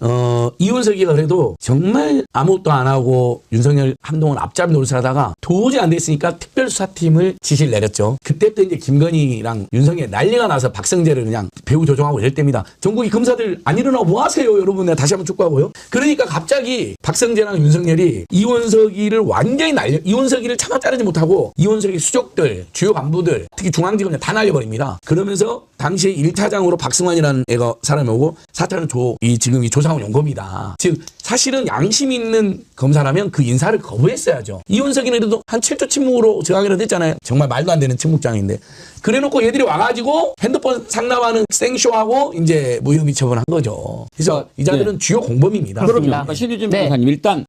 이원석이가 그래도 정말 아무것도 안 하고 윤석열 한동안 앞잡이 노릇을 하다가 도저히 안 됐으니까 특별수사팀을 지시를 내렸죠. 그때부터 이제 김건희랑 윤석열 난리가 나서 박성재를 그냥 배후 조종하고 이럴 때입니다. 전국의 검사들 안 일어나고 뭐 하세요, 여러분? 내가 다시 한번 축구하고요. 그러니까 갑자기 박성재랑 윤석열이 이원석이를 완전히 이원석이를 차마 자르지 못하고 이원석의 수족들, 주요 간부들, 특히 중앙지검에 다 날려버립니다. 그러면서 당시에 1차장으로 박승환이라는 애가 사람이 오고 4차장 지금 이 조상훈 연검이다. 즉 사실은 양심 있는 검사라면 그 인사를 거부했어야죠. 이윤석이는 그래도 한 7조 침묵으로 저항이라도 했잖아요. 정말 말도 안 되는 침묵장인데. 그래놓고 얘들이 와가지고 핸드폰 상납하는 생쇼하고 이제 무혐의 처분한 거죠. 그래서 이 자들은 주요 공범입니다. 그럼요. 신유진 변호사님 일단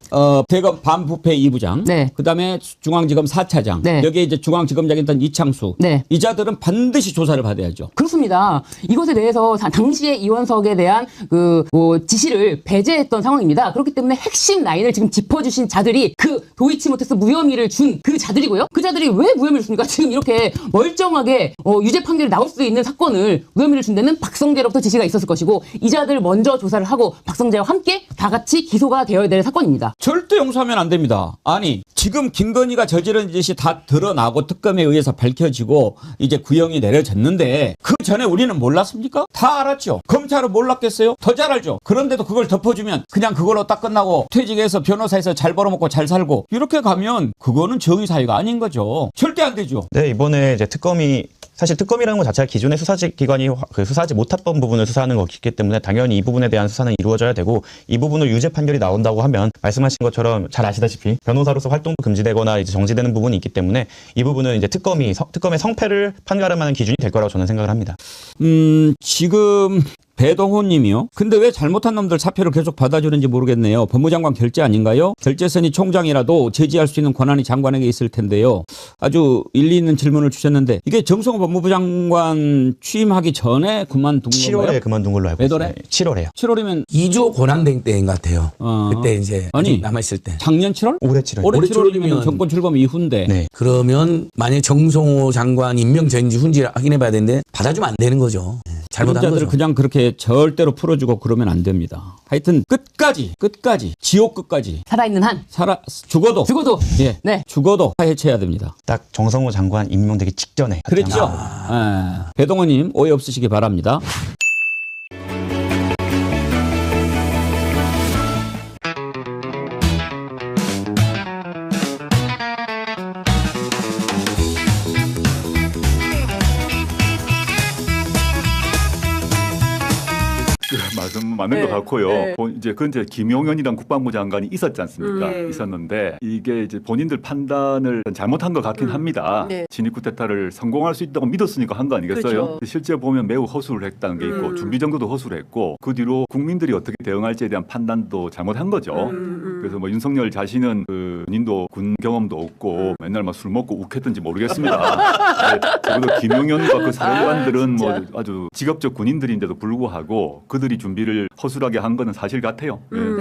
대검 반부패 2부장, 그다음에 중앙지검 4차장, 여기에 이제 중앙지검장이었던 이창수, 이 자들은 반드시 조사를 받아야죠. 그렇습니다. 이것에 대해서 당시에 이원석에 대한 지시를 배제했던 상황입니다. 그렇기 때문에 핵심 라인을 지금 짚어주신 자들이 그 도이치모터스 무혐의를 준 그 자들이고요. 그 자들이 왜 무혐의를 줍니까? 지금 이렇게 멀쩡하게 유죄 판결이 나올 수도 있는 사건을 무혐의를 준 데는 박성재로부터 지시가 있었을 것이고 이 자들 먼저 조사를 하고 박성재와 함께 다 같이 기소가 되어야 될 사건입니다. 절대 용서하면 안 됩니다. 아니 지금 김건희가 저지른 짓이 다 드러나고 특검에 의해서 밝혀지고 이제 구형이 내려졌는데 그 전에 우리는 몰랐습니까? 다 알았죠. 검찰은 몰랐겠어요? 더 잘 알죠. 그런데도 그걸 덮어주면 그냥 그걸로 딱 끝나고 퇴직해서 변호사에서 잘 벌어먹고 잘 살고 이렇게 가면 그거는 정의사회가 아닌 거죠. 절대 안 되죠. 네, 이번에 이제 사실 특검이라는 것 자체가 기존의 수사기관이 수사하지 못했던 부분을 수사하는 것이기 때문에 당연히 이 부분에 대한 수사는 이루어져야 되고 이 부분을 유죄 판결이 나온다고 하면 말씀하신 것처럼 잘 아시다시피 변호사로서 활동도 금지되거나 이제 정지되는 부분이 있기 때문에 이 부분은 이제 특검의 성패를 판가름하는 기준이 될 거라고 저는 생각을 합니다. 지금 배동훈 님이요. 근데 왜 잘못한 놈들 사표를 계속 받아주는지 모르겠네요. 법무장관 결재 아닌가요? 결재선이 총장이라도 제지할 수 있는 권한이 장관에게 있을 텐데요. 아주 일리 있는 질문을 주셨는데 이게 정성호 법무부 장관 취임하기 전에 그만둔 건가요? 7월에 그만둔 걸로 알고 있습니다. 7월에요. 7월이면 2조 권한대행 때인 것 같아요. 그때 이제 남아있을 때. 작년 7월? 올해 7월. 올해 7월이면 정권 출범 이후인데. 네. 그러면 만약에 정성호 장관 임명 전인지 훈지 확인해 봐야 되는데 받아주면 안 되는 거죠. 잘못한 자들을 거죠. 그냥 그렇게 절대로 풀어주고 그러면 안 됩니다. 하여튼 끝까지 지옥 끝까지 살아있는 한 죽어도 네. 죽어도 해체해야 됩니다. 딱 정성호 장관 임명되기 직전에. 그렇죠. 배동원님 오해 없으시기 바랍니다. 말씀 맞는 것 같고요. 이제 김용현이란 국방부 장관이 있었지 않습니까? 있었는데 이게 이제 본인들 판단을 잘못한 것 같긴 합니다. 진입 쿠데타를 성공할 수 있다고 믿었으니까 한 거 아니겠어요? 그렇죠. 실제 보면 매우 허술을 했다는 게 있고 준비 정도도 허술을 했고 그 뒤로 국민들이 어떻게 대응할지에 대한 판단도 잘못한 거죠. 그래서 뭐 윤석열 자신은 본인도 군 경험도 없고 맨날 막 술 먹고 욱했던지 모르겠습니다. 적어도 김용현과 그 사령관들은 뭐 아주 직업적 군인들인데도 불구하고 그들이 준비를 허술하게 한 거는 사실 같아요.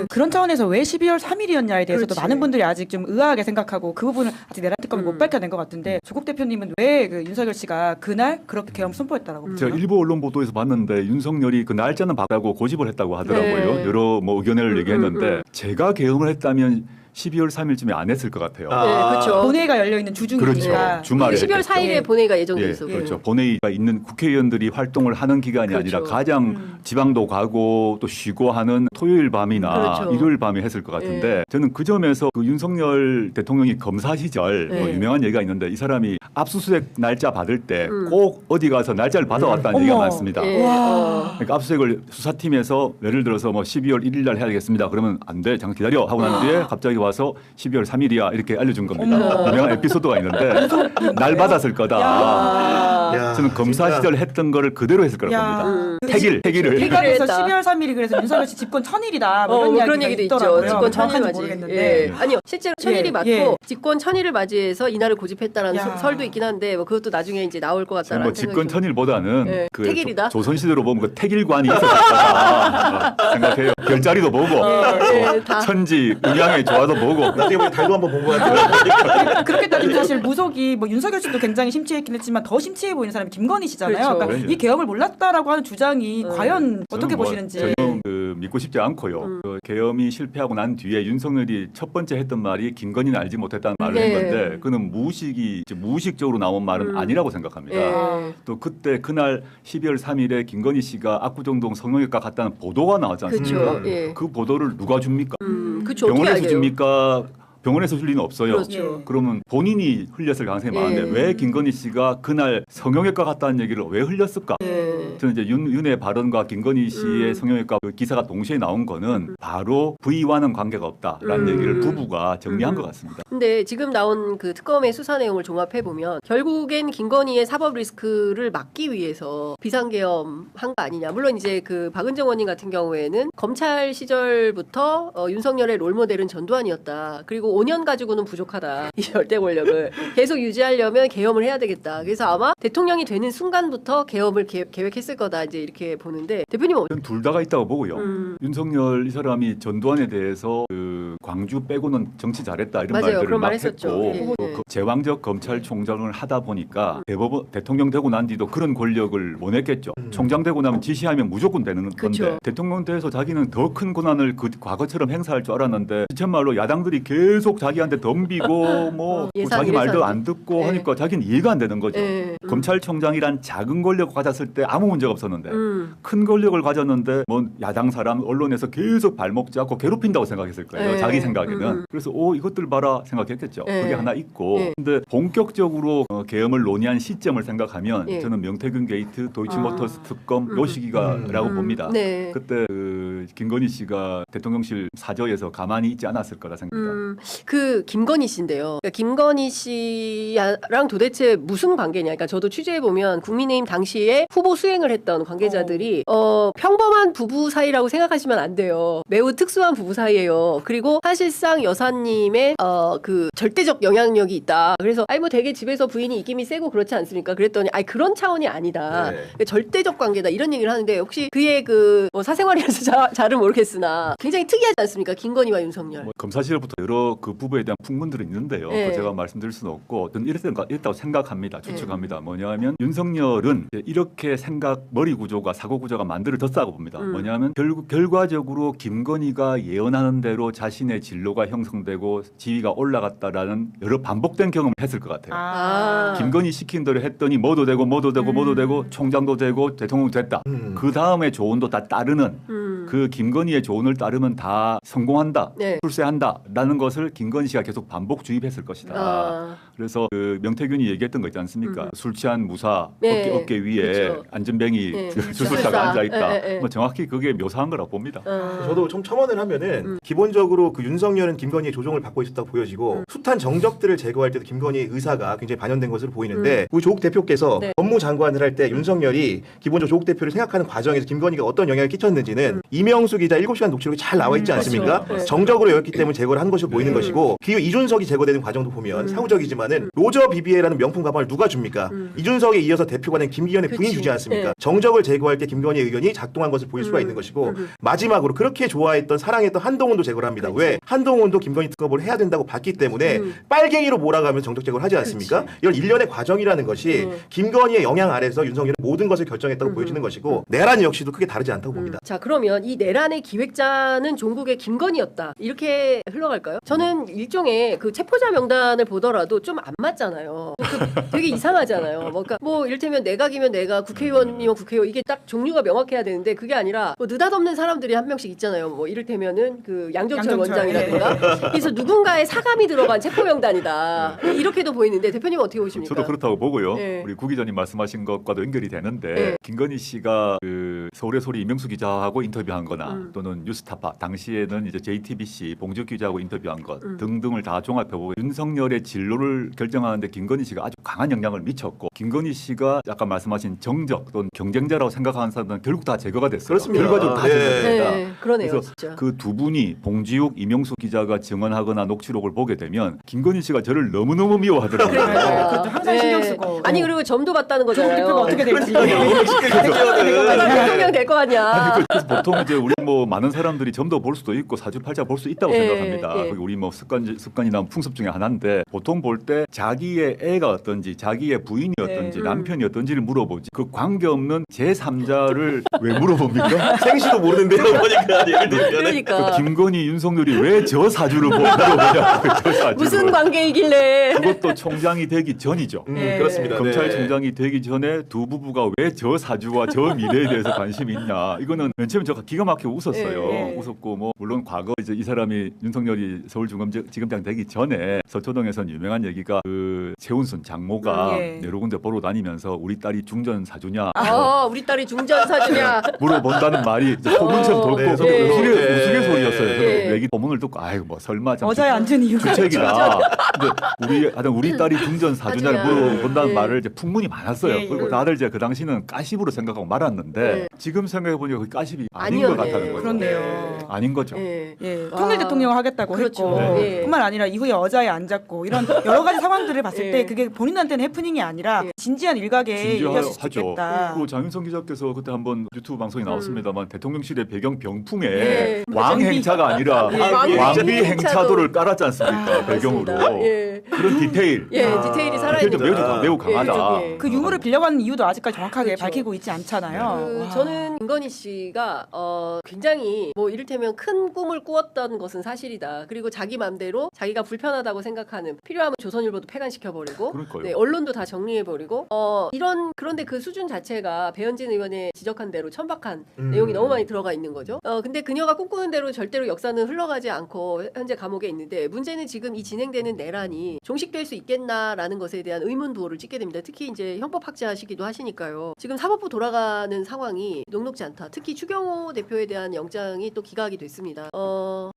그런 차원에서 왜 12월 3일이었냐에 대해서도 그렇지. 많은 분들이 아직 좀 의아하게 생각하고 그 부분은 아직 내란 특검이 못 밝혀낸 것 같은데 조국 대표님은 왜 그 윤석열 씨가 그날 그렇게 계엄 선포했다라고 제가 일부 언론 보도에서 봤는데 윤석열이 그 날짜는 봤다고 고집을 했다고 하더라고요. 여러 뭐 의견을 얘기했는데 제가 계엄을 했다면 12월 3일쯤에 안 했을 것 같아요. 그렇죠. 본회의가 열려 있는 주중이니까. 그렇죠. 주말에 12월 4일에 본회의가 예정돼 있어. 그렇죠. 본회의가 있는 국회의원들이 활동을 하는 기간이 아니라 가장 지방도 가고 또 쉬고 하는 토요일 밤이나 일요일 밤에 했을 것 같은데 저는 그 점에서 그 윤석열 대통령이 검사 시절 뭐 유명한 얘기가 있는데 이 사람이 압수수색 날짜 받을 때 꼭 어디 가서 날짜를 받아왔다는 얘기가 많습니다. 그러니까 압수수색을 수사팀에서 예를 들어서 뭐 12월 1일 날 해야겠습니다. 그러면 안 돼. 잠깐 기다려 하고 난 뒤에 갑자기 와서 12월 3일이야 이렇게 알려준 겁니다. 유명한 에피소드가 있는데 날 받았을 거다. 저는 검사 시절 했던 거를 그대로 했을 거라고 봅니다. 태기를. 일각에서 12월 3일이 그래서 윤석열 씨 집권 1000일이다. 뭐 이런 그런 이야기가 얘기도 있더라고요. 있죠. 집권 1000일 정확한지 맞이. 모르겠는데. 아니요, 실제로 1000일이 맞고 집권 1000일을 맞이해서 이날을 고집했다라는 야. 설도 있긴 한데 뭐 그것도 나중에 이제 나올 것 같다라는 뭐 생각이 집권 1000일보다는 그 태길이다? 조선시대로 보면 그 태길관이 있었다 생각해요. 별자리도 보고 천지 음양의 조화도 보고 나중에 보니 달도 한번 본 것 같아요. 그렇게 따지면 사실 무속이 뭐 윤석열 씨도 굉장히 심취했긴 했지만 더 심취해 보이는 사람이 김건희 씨잖아요. 그렇죠. 그러니까 이 계엄을 몰랐다라고 하는 주장이 과연 어떻게 보시는지. 저는 믿고 싶지 않고요. 그 계엄이 실패하고 난 뒤에 윤석열이 첫 번째 했던 말이 김건희는 알지 못했다는 말을 했는데 그는 무의식적으로 나온 말은 아니라고 생각합니다. 또 그때 그날 12월 3일에 김건희 씨가 압구정동 성형외과 갔다는 보도가 나왔지 않습니까? 그렇죠. 그 보도를 누가 줍니까? 그쵸, 병원에서 어떻게 알게요? 줍니까? 병원에서 줄 리는 없어요. 그렇죠. 그러면 본인이 흘렸을 가능성이 많은데 왜 김건희 씨가 그날 성형외과 갔다는 얘기를 왜 흘렸을까? 저는 이제 윤의 발언과 김건희 씨의 성형외과 그 기사가 동시에 나온 거는 바로 부위와는 관계가 없다라는 얘기를 부부가 정리한 것 같습니다. 근데 지금 나온 그 특검의 수사 내용을 종합해 보면 결국엔 김건희의 사법 리스크를 막기 위해서 비상계엄 한 거 아니냐. 물론 이제 그 박은정 원님 같은 경우에는 검찰 시절부터 윤석열의 롤모델은 전두환이었다. 그리고 5년 가지고는 부족하다. 이 절대 권력을 계속 유지하려면 계엄을 해야 되겠다. 그래서 아마 대통령이 되는 순간부터 계엄을 계획했을 거다. 이제 이렇게 보는데 대표님은 둘 다가 있다고 보고요. 윤석열 이 사람이 전두환에 대해서 그 광주 빼고는 정치 잘했다 이런 맞아요. 말들을 막 했었죠. 했고 또 제왕적 검찰총장을 하다 보니까 대통령 되고 난 뒤도 그런 권력을 못 했겠죠. 총장 되고 나면 지시하면 무조건 되는 건데 그쵸. 대통령 돼서 자기는 더 큰 권한을 그 과거처럼 행사할 줄 알았는데 정말로 야당들이 계속 자기한테 덤비고 뭐 자기 말도 안 듣고 하니까 자기는 이해가 안 되는 거죠. 검찰총장이란 작은 권력을 가졌을 때 아무 문제가 없었는데 큰 권력을 가졌는데 뭐 야당 사람 언론에서 계속 발목 잡고 괴롭힌다고 생각했을 거예요. 자기 생각에는. 그래서 이것들 봐라 생각했겠죠. 그게 하나 있고 근데 본격적으로 계엄을 논의한 시점을 생각하면 저는 명태균 게이트, 도이치모터스 특검 요 시기가라고 봅니다. 그때 그 김건희 씨가 대통령실 사저에서 가만히 있지 않았을 거라 생각합니다. 그 김건희 씨인데요. 그러니까 김건희 씨랑 도대체 무슨 관계냐. 그러니까 저도 취재해 보면 국민의힘 당시에 후보 수행을 했던 관계자들이 평범한 부부 사이라고 생각하시면 안 돼요. 매우 특수한 부부 사이예요. 그리고 사실상 여사님의 그 절대적 영향력이 있다. 그래서 뭐 되게 집에서 부인이 입김이 세고 그렇지 않습니까? 그랬더니 그런 차원이 아니다. 절대적 관계다 이런 얘기를 하는데 혹시 그의 그 사생활이라서 잘은 모르겠으나 굉장히 특이하지 않습니까? 김건희와 윤석열. 검사 시절부터 여러 그 부부에 대한 풍문들이 있는데요. 제가 말씀드릴 수는 없고 저는 이랬다고 생각합니다. 추측합니다. 뭐냐면 윤석열은 이렇게 머리 구조가 사고 구조가 만들어졌다고 봅니다. 뭐냐면 결과적으로 김건희가 예언하는 대로 자신의 진로가 형성되고 지위가 올라갔다라는 여러 반복된 경험을 했을 것 같아요. 김건희 시킨 대로 했더니 뭐도 되고 총장도 되고 대통령 됐다. 그 다음에 조언도 다 따르는 그 김건희의 조언을 따르면 다 성공한다, 출세한다라는 것을 김건희 씨가 계속 반복 주입했을 것이다. 그래서 그 명태균이 얘기했던 거 있지 않습니까? 술 취한 무사 어깨 위에 안전뱅이 주술사가 앉아 있다. 뭐 정확히 그게 묘사한 거라고 봅니다. 저도 좀 첨언을 하면은 기본적으로 그 윤석열은 김건희의 조종을 받고 있었다고 보여지고 숱한 정적들을 제거할 때도 김건희의 의사가 굉장히 반영된 것으로 보이는데 우리 조국 대표께서 법무장관을 할 때 윤석열이 기본적으로 조국 대표를 생각하는 과정에서 김건희가 어떤 영향을 끼쳤는지는 이명수 기자 7시간 녹취록이 잘 나와 있지 않습니까? 정적으로 여겼기 때문에 제거를 한 것으로 보이는 것이고 기호 이준석이 제거되는 과정도 보면 사후적이지만은 로저 BBA라는 명품 가방을 누가 줍니까? 이준석에 이어서 대표가 된 김기현의 부인이 주지 않습니까? 정적을 제거할 때 김건희의 의견이 작동한 것을 보일 수가 있는 것이고 마지막으로 그렇게 좋아했던 사랑했던 한동훈도 제거를 합니다. 왜? 한동훈도 김건희 특검을 해야 된다고 봤기 때문에 빨갱이로 몰아가면 정적 제거를 하지 않습니까? 이런 일련의 과정이라는 것이 김건희의 영향 아래서 윤석열은 모든 것을 결정했다고 보여지는 것이고 내란 역시도 크게 다르지 않다고 봅니다. 자, 그러면 이 내란의 기획자는 종국의 김건희였다. 이렇게 흘러갈까요? 저는 일종의 그 체포자 명단을 보더라도 좀 안 맞잖아요. 되게 이상하잖아요. 그러니까 뭐 이를테면 내각이면 내각, 국회의원이면 국회의원 이게 딱 종류가 명확해야 되는데 그게 아니라 뭐 느닷없는 사람들이 한 명씩 있잖아요. 뭐 이를테면은 그 양정철 원장이라든가. 그래서 누군가의 사감이 들어간 체포 명단이다. 이렇게도 보이는데 대표님 어떻게 보십니까? 저도 그렇다고 보고요. 우리 구 기자님 말씀하신 것과도 연결이 되는데 김건희 씨가 그 서울의 소리 이명수 기자하고 인터뷰한거나 또는 뉴스타파 당시에는 이제 JTBC 봉지욱 기자하고 인터뷰한 것 등등을 다 종합해보고 윤석열의 진로를 결정하는데 김건희 씨가 아주 강한 영향을 미쳤고 김건희 씨가 아까 말씀하신 정적 또는 경쟁자라고 생각하는 사람들은 결국 다 제거가 됐어요. 그렇습니다. 결과적으로 다 제거됐다. 그러네요. 그래서 진짜. 그 두 분이 봉지욱, 이명수 기자가 증언하거나 녹취록을 보게 되면 김건희 씨가 저를 너무너무 미워하더라고요. 그것도 항상 신경 쓰고. 아니 그리고 점도 봤다는 거잖아요. 대표가 어떻게 될지. 대통령 될 거 아니야. 그래서 보통 이제 우리 뭐 많은 사람들이 점도 볼 수도 있고 사주팔자 볼 수 있다고 생각합니다. 우리 뭐 습관이나 풍습 중에 하나인데 보통 볼 때 자기의 애가 어떤지, 자기의 부인이 어떤지, 남편이 어떤지를 물어보지. 그 관계없는 제3자를 왜 물어봅니까? 생시도 모르는데요. 보니까 예를 들면 그러니까. 김건희, 윤석열이 왜 저 사주를 물어보냐? 저 사주를. 무슨 관계이길래? 그것도 총장이 되기 전이죠. 그렇습니다. 검찰총장이 되기 전에 두 부부가 왜 저 사주와 저 미래에 대해서 관심이 있냐. 이거는 맨 처음에 제가 기가 막히게 웃었어요. 웃었고 뭐 물론 과거 이제 이 사람이 윤석열이 서울중검지검장 되기 전에 서초동에서는 유명한 얘기가 그 최운순 장모가 여러 군데 보러 다니면서 우리 딸이 중전 사주냐. 우리 딸이 중전 사주냐. 물어본다는 말이 소문처럼 돌고 우스갯소리였어요. 저도 얘기 소문을 듣고 아이고 뭐 설마 어자에 앉은 이유가 주책이다. 근데 우리 딸이 중전 사주냐를 물어본다는 말을 이제 풍문이 많았어요. 그리고 다들 이제 그 당시는 까십으로 생각하고 말았는데 지금 생각해 보니까 그 까십이 아닌 것 같다는 거예요. 그렇네요. 아닌 거죠. 통일 대통령을 하겠다고 그렇죠. 했고 뿐만 아니라 이후에 어자에 앉았고 이런 여러 가지 상황들을 봤을 때 그게 본인한테는 해프닝이 아니라 진지한 일각에 얘기할 수 있겠다. 그리고 장윤성 기자께서 그때 한번 유튜브 방송에 나왔습니다만 대통령실의 배경 병풍에 왕 행차가 아니라 왕비 행차도를 깔았지 않습니까? 배경으로. 그런 디테일. 디테일이 살아있는 매우 강하다. 그 유물을 빌려가는 이유도 아직까지 정확하게 밝히고 있지 않잖아요. 저는 김건희 씨가 굉장히 뭐 이를테면 큰 꿈을 꾸었던 것은 사실이다. 그리고 자기 맘대로 자기가 불편하다고 생각하는 필요하면 조선일보도 폐간시켜버리고 언론도 다 정리해버리고 그런데 그 수준 자체가 배현진 의원의 지적한 대로 천박한 내용이 너무 많이 들어가 있는 거죠. 근데 그녀가 꿈꾸는 대로 절대로 역사는 흘러가지 않고 현재 감옥에 있는데 문제는 지금 이 진행되는 내란이 종식될 수 있겠나라는 것에 대한 의문부호를 찍게 됩니다. 특히 이제 형법학자시기도 하시니까요. 지금 사법부 돌아가는 상황이 녹록지 않다. 특히 추경호 대표에 대한 영장이 또 기각이 됐습니다.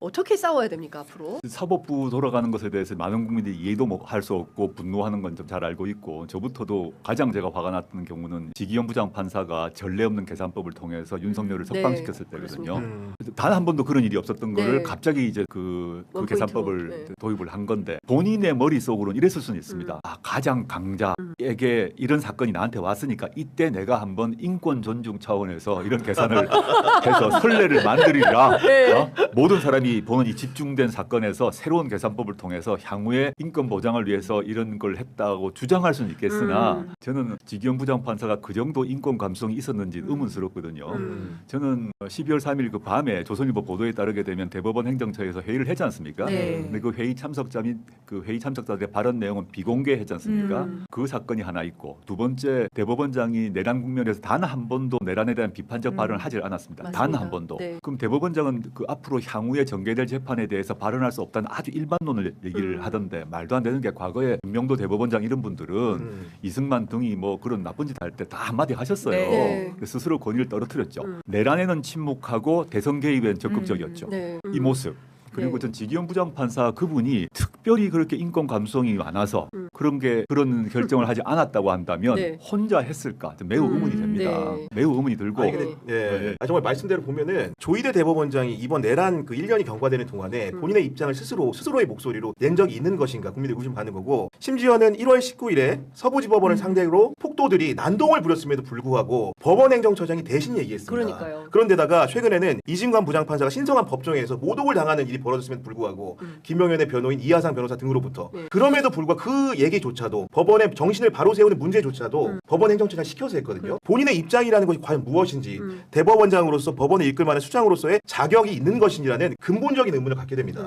어떻게 싸워야 됩니까 앞으로? 사법부 돌아가는 것에 대해서 많은 국민들이 이해도 할 수 없고 분노하는 건 좀 잘 알고 있고 저부터도 가장 제가 화가 났던 경우는 지기현 부장판사가 전례 없는 계산법을 통해서 윤석열을 석방시켰을 때거든요. 단 한 번도 그런 일이 없었던 거를 갑자기 이제 그 계산법을 도입을 한 건데 본인의 머릿속으로는 이랬을 수는 있습니다. 가장 강자에게 이런 사건이 나한테 왔으니까 이때 내가 한번 인권 존중 차원에서 이런 계산을 해서 선례를 만들리라. 모든 사람이 보는 이 집중된 사건에서 새로운 계산법을 통해서 향후에 인권 보장을 위해서 이런 걸 했다고 주장할 수는 있겠으나 저는 지기현 부장판사가 그 정도 인권 감성이 있었는지 의문스럽거든요. 저는 12월 3일 그 밤에 조선일보 보도에 따르게 되면 대법원 행정처에서 회의를 했지 않습니까? 근데 그 회의 참석자 및 그 회의 참석자들의 발언 내용은 비공개했지 않습니까? 그 사건이 하나 있고 두 번째 대법원장이 내란 국면에서 단 한 번도 내란에 대한 비판적 발언을 하지 않았습니다. 단 한 번도. 그럼 대법원장은 그 앞으로 향후에 전개될 재판에 대해서 발언할 수 없다는 아주 일반론을 얘기를 하던데 말도 안 되는 게 과거에 김명도 대법원장 이런 분들은 이승만 등이 뭐 그런 나쁜 짓 할 때 다 한마디 하셨어요. 스스로 권위를 떨어뜨렸죠. 내란에는 침묵하고 대선 개입엔 적극적이었죠. 이 모습. 그리고 전 지기현 부장판사 그분이 특별히 그렇게 인권 감성이 많아서 그런 결정을 하지 않았다고 한다면 혼자 했을까 매우 의문이 됩니다. 매우 의문이 들고 정말 말씀대로 보면은 조희대 대법원장이 이번 내란 그 1년이 경과되는 동안에 본인의 입장을 스스로의 목소리로 낸 적이 있는 것인가 국민들이 의심 받는 거고 심지어는 1월 19일에 서부지법원을 상대로 폭도들이 난동을 부렸음에도 불구하고 법원행정처장이 대신 얘기했습니다. 그런데다가 최근에는 이진관 부장판사가 신성한 법정에서 모독을 당하는 일이 벌어졌음에도 불구하고 김명현의 변호인 이하상 변호사 등으로부터 그럼에도 불구하고 그 얘기조차도 법원의 정신을 바로 세우는 문제조차도 법원 행정처장 시켜서 했거든요. 본인의 입장이라는 것이 과연 무엇인지 대법원장으로서 법원을 이끌 만한 수장으로서의 자격이 있는 것인지라는 근본적인 의문을 갖게 됩니다.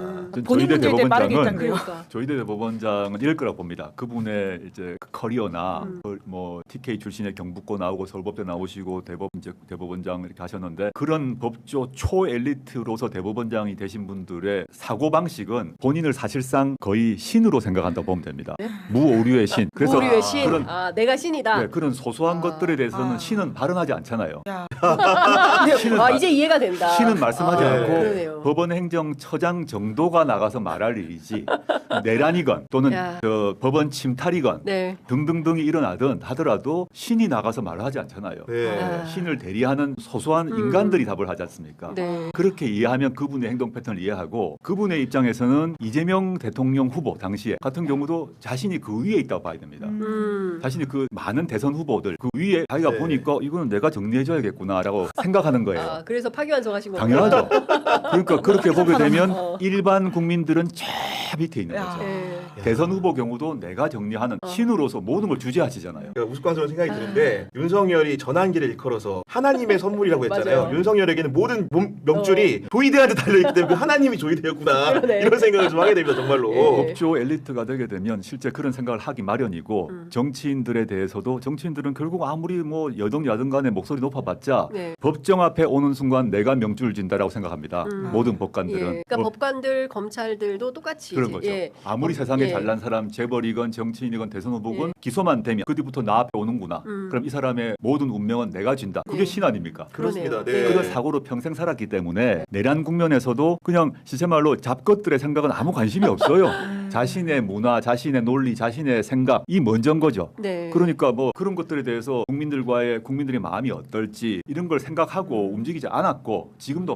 조희대 대법원장은 이럴 거라고 봅니다. 그분의 이제 커리어나 뭐 TK 출신의 경북고 나오고 서울법대 나오시고 대법원장 이렇게 하셨는데 그런 법조 초엘리트로서 대법원장이 되신 분들의 사고 방식은 본인을 사실상 거의 신으로 생각한다고 보면 됩니다. 무오류의 신. 그래서 무오류의 신. 내가 신이다. 그런 소소한 것들에 대해서는 신은 발언하지 않잖아요. 이제 이해가 된다. 신은 말씀하지 않고 법원 행정처장 정도가 나가서 말할 일이지 내란이건 또는 법원 침탈이건 등등등이 일어나든 하더라도 신이 나가서 말을 하지 않잖아요. 신을 대리하는 소소한 인간들이 답을 하지 않습니까? 그렇게 이해하면 그분의 행동 패턴을 이해하고 그분의 입장에서는 이재명 대통령 후보 당시에 같은 경우도 자신이 그 위에 있다고 봐야 됩니다. 자신이 그 많은 대선 후보들 그 위에 자기가 보니까 이거는 내가 정리해줘야겠구나라고 생각하는 거예요. 그래서 파기환송하신 거예요. 당연하죠. 그러니까 그렇게 보게 되면 일반 국민들은 저 밑에 있는 거죠. 대선 후보 경우도 내가 정리하는 신으로서 모든 걸 주재하시잖아요. 그러니까 우스꽝스러운 생각이 드는데 윤석열이 전환기를 일컬어서 하나님의 선물이라고 했잖아요. 맞아요. 윤석열에게는 모든 명줄이 조이대한테 달려있기 때문에 그 하나님이 조이대였구나 이런 생각을 좀 하게 됩니다. 정말로. 법조 엘리트가 되게 되면 실제 그런 생각을 하기 마련이고 정치인들에 대해서도 정치인들은 결국 아무리 뭐 여당 야당 간에 목소리 높아봤자 법정 앞에 오는 순간 내가 명줄 진다라고 생각합니다. 모든 법관들은. 그러니까 법관들, 검찰들도 똑같이 그런 이제, 거죠. 아무리 세상에 잘난 사람, 재벌이건 정치인이건 대선 후보건 기소만 되면 그 뒤부터 나 앞에 오는구나. 그럼 이 사람의 모든 운명은 내가 진다. 그게 신 아닙니까? 그렇습니다. 그런 사고로 평생 살았기 때문에 내란 국면에서도 그냥 시체말로 잡것들의 생각은 아무 관심이 없어요. 자신의 문화, 자신의 논리, 자신의 생각 이 먼저인 거죠. 그러니까 뭐 그런 것들에 대해서 국민들의 마음이 어떨지 이런 걸 생각하고 움직이지 않았고 지금도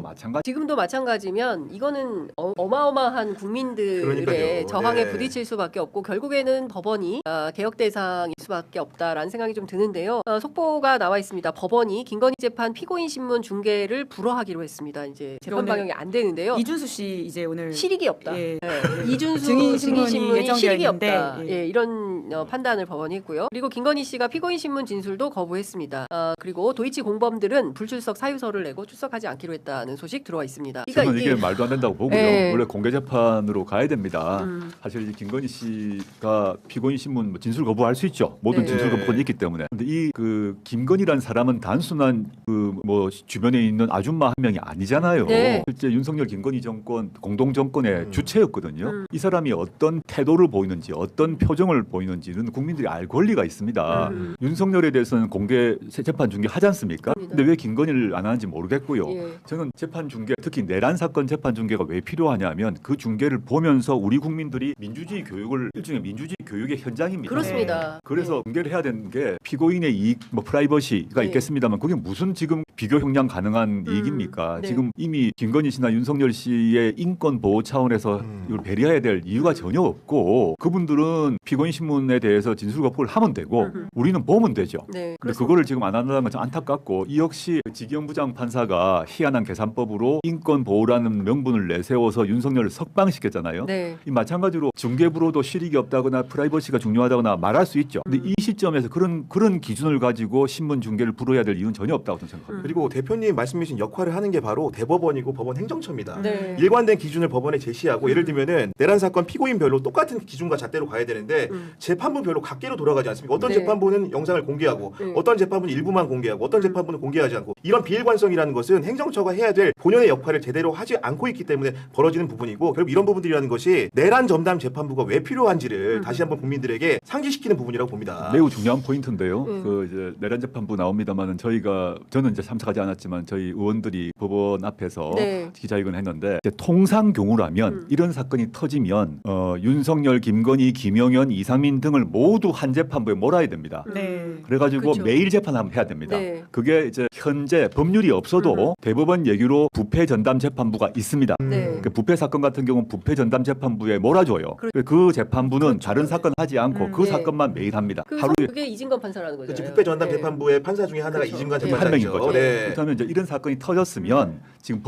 마찬가지면 이거는 어마어마한 국민들의 그러니까요. 저항에 네. 부딪힐 수밖에 없고 결국에는 법원이 개혁 대상일 수밖에 없다라는 생각이 좀 드는데요. 속보가 나와 있습니다. 법원이 김건희 재판 피고인 신문 중계를 불허하기로 했습니다. 이제 재판 방영이 안 되는데요. 이준수 씨 이제 오늘 실익이 없다. 이준수 증인 신문이 예정되어 실익이 있는데, 없다. 이런 판단을 법원이 했고요. 그리고 김건희 씨가 피고인 신문 진술도 거부했습니다. 그리고 도이치 공범들은 불출석 사유서를 내고 출석하지 않기로 했다는 소식 들어와 있습니다. 저는 이게 말도 안 된다고 보고요. 네. 원래 공개 재판으로 가야 됩니다. 사실 이제 김건희 씨가 피고인 신문 진술 거부할 수 있죠. 모든 진술 거부권이 있기 때문에. 근데 이 그 김건희라는 사람은 단순한 그 뭐 주변에 있는 아줌마 한 명이 아니잖아요. 실제 윤석열 김건희 정권 공동 정권의 주체였거든요. 이 사람이 어떤 태도를 보이는지 어떤 표정을 보이는지는 국민들이 알 권리가 있습니다. 윤석열에 대해서는 공개 재판 중계 하지 않습니까? 근데 왜 김건희를 안 하는지 모르겠고요. 저는 재판 중계 특히 내란 사건 재판 중계가 왜 필요하냐면 그 중계를 보면서 우리 국민들이 민주주의 교육을 일종의 민주주의 교육의 현장입니다. 그렇습니다. 그래서 중계를 해야 되는 게 피고인의 이익, 뭐 프라이버시가 있겠습니다만 그게 무슨 지금 비교 형량 가능한 이익입니까? 지금 이미 김건희 씨나 윤석열 씨의 인권 보호 차원에서 이걸 배려해야 될 이유가 전혀 없고 그분들은 피고인 신문에 대해서 진술 거부를 하면 되고 우리는 보면 되죠. 근데 그거를 지금 안 한다는 건 좀 안타깝고 이 역시 지기영 부장 판사가 희한한 계산법으로 인권 보호라는 명분을 내세워서 윤석열을 석방시켰잖아요. 이 마찬가지로 중개부로도 실익이 없다거나 프라이버시가 중요하다거나 말할 수 있죠. 근데 이 시점에서 그런 기준을 가지고 신문 중계를 불허해야 될 이유는 전혀 없다고 저는 생각합니다. 그리고 대표님 말씀하신 역할을 하는 게 바로 대법원이고 법원 행정처입니다. 일관된 기준을 법원에 제시하고 예를 들면은 내란 사건 피고인별로 똑같은 기준과 잣대로 가야 되는데 재판부별로 각계로 돌아가지 않습니까? 어떤 재판부는 영상을 공개하고 어떤 재판부는 일부만 공개하고 어떤 재판부는 공개하지 않고 이런 비일관성이라는 것은 행정처가 해야 될 본연의 역할을 제대로 하지 않고 있기 때문에 벌어지는 부분이고 결국 이런 부분들이라는 것이 내란 전담 재판부가 왜 필요한지를 다시 한번 국민들에게 상기시키는 부분이라고 봅니다. 매우 중요한 포인트인데요. 그 이제 내란 재판부 나옵니다만은 저는 이제 참석하지 않았지만 저희 의원들이 법원 앞에서 기자회견을 했는데 이제 통상 경우라면 이런 사건이 터지면 윤석열, 김건희, 김영현, 이상민 등을 모두 한 재판부에 몰아야 됩니다. 그래가지고 매일 재판을 해야 됩니다. 그게 이제 현재 법률이 없어도 대법원 얘기로 부패 전담 재판부가 있습니다. 그 부패 사건 같은 경우는 부패 전담 재판부에 몰아줘요. 그 재판부는 다른 사건 하지 않고 그 사건만 매일 합니다. 하루에 그게 이진건 판사라는 거죠. 그렇죠. 부패 전담 재판부의 판사 중에 하나가 이진관 한 재판장이죠. 명인 거죠. 그렇다면 이제 이런 사건이 터졌으면 지금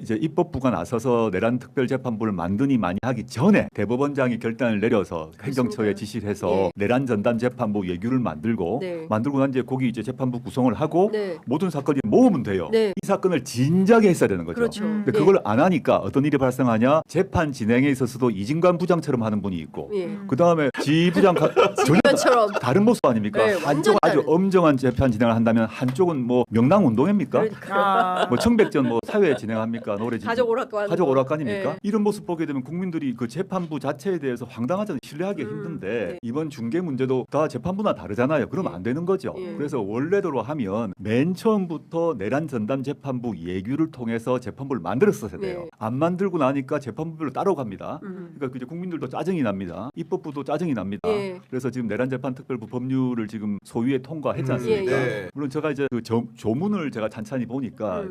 이제 입법부가 나서서 내란 특별재판부를 만드니 많이 하기 전에 대법원장이 결단을 내려서 행정처에 지시를 해서 내란 전담 재판부 예규를 만들고 난 이제 거기 이제 재판부 구성을 하고 모든 사건이 모으면 돼요. 이 사건을 진작에 했어야 되는 거죠. 근데 그걸 안 하니까 어떤 일이 발생하냐? 재판 진행에 있어서도 이진관 부장처럼 하는 분이 있고 그 다음에 지 부장 전혀 다른 모습 아닙니까? 한쪽 아주 엄정한 재판 진행을 한다면 한쪽은 뭐 명랑 운동입니까? 뭐 청백전 뭐 사회 진행합니까? 노래 가족 오락관입니까? 이런 모습 보게 되면 국민들이 그 재판부 자체에 대해서 황당하지 신뢰하기 힘든데 이번 중계 문제도 다 재판부나 다르잖아요. 그러면 안 되는 거죠. 그래서 원래대로 하면 맨 처음부터 내란 전담 재판부 예규를 통해서 재판부를 만들었어야 돼요. 안 만들고 나니까 재판부별로 따로 갑니다. 그러니까 이제 국민들도 짜증이 납니다. 입법부도 짜증이 납니다. 그래서 지금 내란 재판 특별부 법률을 지금 소위에 통과했지 않습니까? 물론 제가 이제 그 조문을 법원을 제가 찬찬히 보니까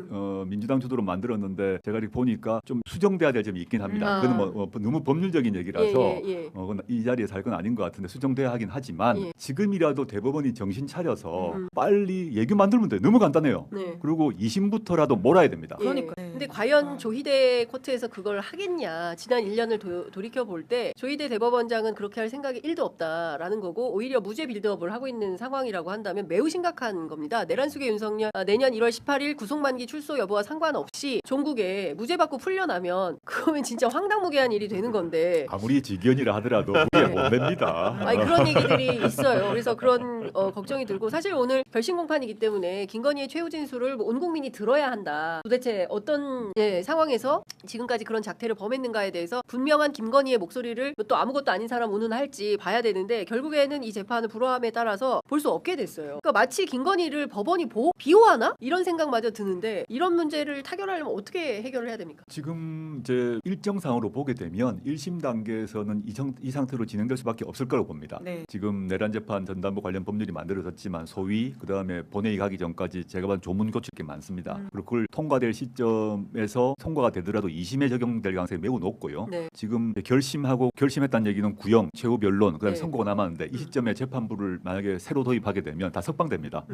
민주당 주도로 만들었는데 제가 이렇게 보니까 좀 수정돼야 될 점이 있긴 합니다. 그건 뭐 너무 법률적인 얘기라서 그건 이 자리에서 할 건 아닌 것 같은데 수정돼야 하긴 하지만 지금이라도 대법원이 정신 차려서 빨리 예규 만들면 돼요. 너무 간단해요. 그리고 2심부터라도 몰아야 됩니다. 그러니까. 근데 과연 조희대 코트에서 그걸 하겠냐? 지난 1년을 돌이켜 볼 때 조희대 대법원장은 그렇게 할 생각이 1도 없다라는 거고 오히려 무죄 빌드업을 하고 있는 상황이라고 한다면 매우 심각한 겁니다. 내란숙의 윤석열 내년 1월 18일 구속만기 출소 여부와 상관없이 종국에 무죄 받고 풀려나면 그거면 진짜 황당무계한 일이 되는 건데 아무리 직연이라 하더라도 무죄 못 냅니다. 아니 그런 얘기들이 있어요. 그래서 그런 걱정이 들고 사실 오늘 결심 공판이기 때문에 김건희의 최후 진술을 온 국민이 들어야 한다. 도대체 어떤 상황에서 지금까지 그런 작태를 범했는가에 대해서 분명한 김건희의 목소리를 또 아무것도 아닌 사람 운운할지 봐야 되는데 결국에는 이 재판을 불허함에 따라서 볼 수 없게 됐어요. 그러니까 마치 김건희를 법원이 비호하나? 이런 생각마저 드는데 이런 문제를 타결하려면 어떻게 해결을 해야 됩니까? 지금 이제 일정상으로 보게 되면 1심 단계에서는 이 상태로 진행될 수밖에 없을 거라고 봅니다. 지금 내란 재판 전담부 관련 법률이 만들어졌지만 소위 그다음에 본회의 가기 전까지 제가 봐도 조문 고칠 게 많습니다. 그리고 그걸 통과될 시점에서 통과가 되더라도 2심에 적용될 가능성이 매우 높고요. 지금 결심했다는 얘기는 구형, 최후 변론, 그다음에 선고가 남았는데 이 시점에 재판부를 만약에 새로 도입하게 되면 다 석방됩니다.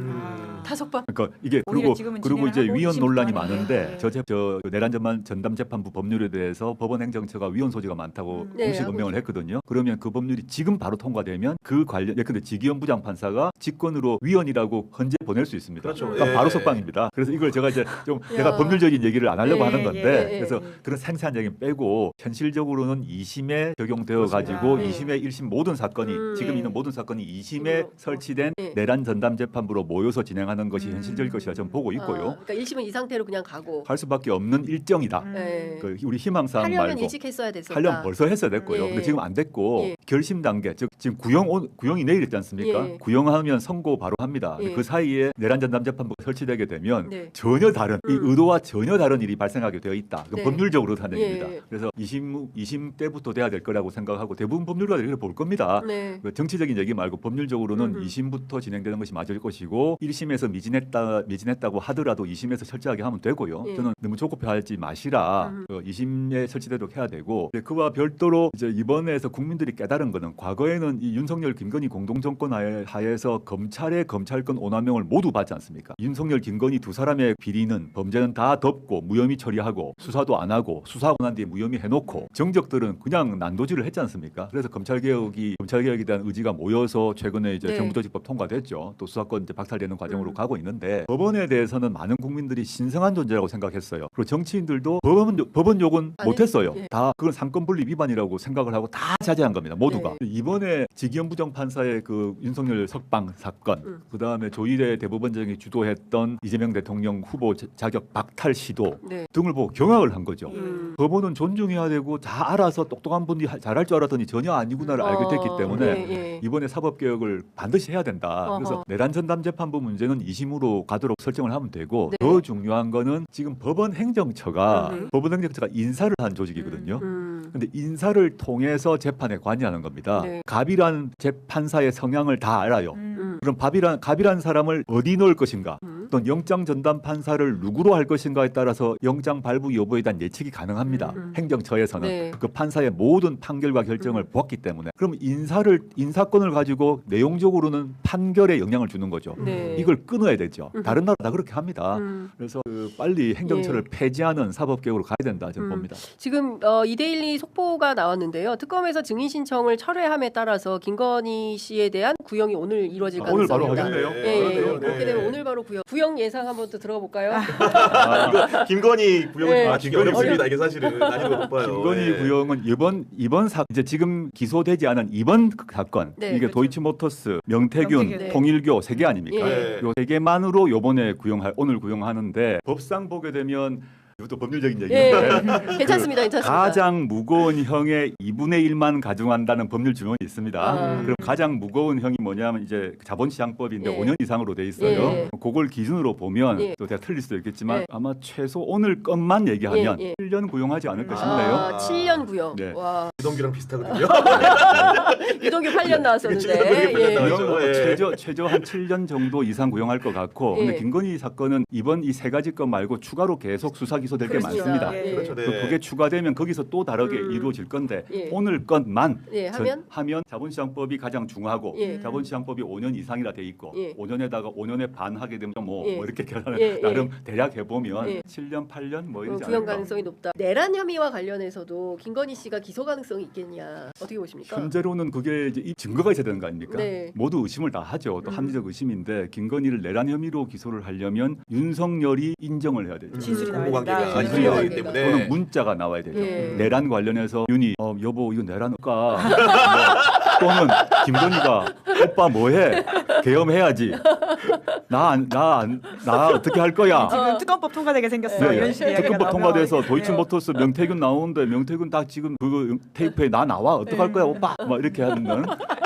다 석방? 그러니까 이게 그리고 이제 위헌 논란이 많은데 저 내란 전담 재판부 법률에 대해서 법원 행정처가 위헌 소지가 많다고 공식 음명을 했거든요. 그러면 그 법률이 지금 바로 통과되면 그 관련 근데 지기현 부장판사가 직권으로 위헌이라고 헌재 보낼 수 있습니다. 그렇죠. 그러니까 바로 석방입니다. 그래서 이걸 제가 이제 좀 제가 법률적인 얘기를 안 하려고 하는 건데 그래서 그런 생생한 얘기 빼고 현실적으로는 2심에 적용되어 가지고 2심에 1심 모든 사건이 지금 있는 모든 사건이 2심에 설치된 내란 전담 재판부로 모여서 진행하는 것이 현실적일 것이라 저는 보고 있고요. 그러니까 1심은 이 상태로 그냥 가고 할 수밖에 없는 일정이다. 그 우리 희망사항 하려면 말고 일찍 했어야 됐었다. 하려면 벌써 했어야 됐고요. 근데 지금 안 됐고 결심 단계 즉 지금 구형이 내일 있지 않습니까? 구형하면 선고 바로 합니다. 그 사이에 내란 전담 재판부가 설치되게 되면 전혀 다른 이 의도와 전혀 다른 일이 발생하게 되어 있다. 법률적으로 하는 얘기입니다. 그래서 2심 때부터 돼야 될 거라고 생각하고 대부분 법률가들이 그렇게 볼 겁니다. 정치적인 얘기 말고 법률적으로는 2심부터 진행되는 것이 맞을 것이고 1심에서 미진했다고 하더라도 2심에서 철저하게 하면 되고요. 저는 너무 조급해하지 마시라. 2심에 설치되도록 해야 되고 그와 별도로 이제 이번에서 국민들이 깨달은 거는 과거에는 이 윤석열 김건희 공동정권 하에서 검찰의 검찰권 오남용을 모두 받지 않습니까? 윤석열 김건희 두 사람의 비리는 범죄는 다 덮고 무혐의 처리하고 수사도 안 하고 수사하고 난 뒤에 무혐의 해놓고 정적들은 그냥 난도질을 했지 않습니까? 그래서 검찰개혁에 대한 의지가 모여서 최근에 이제 정부조직법 통과됐죠. 또 수사권 이제 박탈되는 과정으로 가고 있는데 법원에 대해서는 많은 국민들이 신성한 존재라고 생각했어요. 그리고 정치인들도 법원 욕은 못했어요. 다 그건 상권분립 위반이라고 생각을 하고 다 자제한 겁니다. 모두가. 이번에 지기현 부장판사의 그 윤석열 석방 사건, 그 다음에 조희대 대법원장이 주도했던 이재명 대통령 후보 자격 박탈 시도 등을 보고 경악을 한 거죠. 법원은 존중해야 되고 다 알아서 똑똑한 분이 잘할 줄 알았더니 전혀 아니구나를 알게 됐기 때문에 이번에 사법개혁을 반드시 해야 된다. 그래서 내란 전담 재판부 문제는 2심으로 가도록 설정을 하면 되고 더 중요한 거는 지금 법원 행정처가 인사를 한 조직이거든요. 근데 인사를 통해서 재판에 관여하는 겁니다. 갑이란 재판사의 성향을 다 알아요. 그럼 갑이란 사람을 어디 넣을 것인가 또는 영장 전담 판사를 누구로 할 것인가에 따라서 영장 발부 여부에 대한 예측이 가능합니다. 행정처에서는 그 판사의 모든 판결과 결정을 보았기 때문에 그럼 인사권을 가지고 내용적으로는 판결에 영향을 주는 거죠. 이걸 끊어야 되죠. 다른 나라 다 그렇게 합니다. 그래서 빨리 행정처를 폐지하는 사법개혁으로 가야 된다 저는 봅니다. 지금 이데일리 속보가 나왔는데요. 특검에서 증인 신청을 철회함에 따라서 김건희 씨에 대한 구형이 오늘 이루어질 가능성이 있다. 오늘 바로 하겠네요. 그렇게 되면 오늘 바로 구형 예상 한번 또 들어가 볼까요? 이거 김건희 구형을 맞추기 어렵습니다. 이게 사실은 난이도가 높아요. 김건희 구형은 이번 이제 지금 기소되지 않은 이번 사건 이게 그렇죠. 도이치모터스, 명태균, 통일교 3개 아닙니까? 요 3개만으로 요번에 오늘 구형하는데 법상 보게 되면 이것도 법률적인 얘기인데 괜찮습니다. 괜찮습니다. 가장 무거운 형의 2분의 1만 가중한다는 법률 지원이 있습니다. 그럼 가장 무거운 형이 뭐냐면 이제 자본시장법인데 5년 이상으로 돼 있어요. 그걸 기준으로 보면 또 제가 틀릴 수도 있겠지만 아마 최소 오늘 것만 얘기하면 7년 구형하지 않을까 싶네요. 7년 구형. 네. 와. 유동규랑 비슷하거든요. 유동규 8년 나왔었는데. 최저 한 7년 정도 이상 구형할 것 같고 근데 김건희 사건은 이번 이 세 가지 것 말고 추가로 계속 수사 기소될 게 많습니다. 그렇죠. 네. 그게 추가되면 거기서 또 다르게 이루어질 건데 오늘 것만 하면 자본시장법이 가장 중하고 자본시장법이 5년 이상이라 돼 있고 5년에다가 5년에 반 하게 되면 뭐 이렇게 계산을 나름 대략 해보면 7년 8년 뭐 이러지 구형 않을까. 가능성이 높다. 내란 혐의와 관련해서도 김건희 씨가 기소 가능성이 있겠냐 어떻게 보십니까? 현재로는 그게 이제 이 증거가 있어야 되는 거 아닙니까? 네. 모두 의심을 다 하죠. 또 합리적 의심인데 김건희를 내란 혐의로 기소를 하려면 윤석열이 인정을 해야 되죠. 진술이 나와야 공고관계가 된다. 인정이 되기 때문에 또는 문자가 나와야 되죠. 내란 관련해서 윤이 여보 이거 내란일까? 또는 김건희가 오빠 뭐해? 계엄해야지. 나 어떻게 할 거야? 지금 특검법 통과되게 생겼어. 이런 식의 이야기가 특검법 나오면 통과돼서 도이치모터스 명태균 나오는데 명태균 딱 지금 그 테이프에 나 나와 어떡할 거야 오빠? 막 이렇게 하는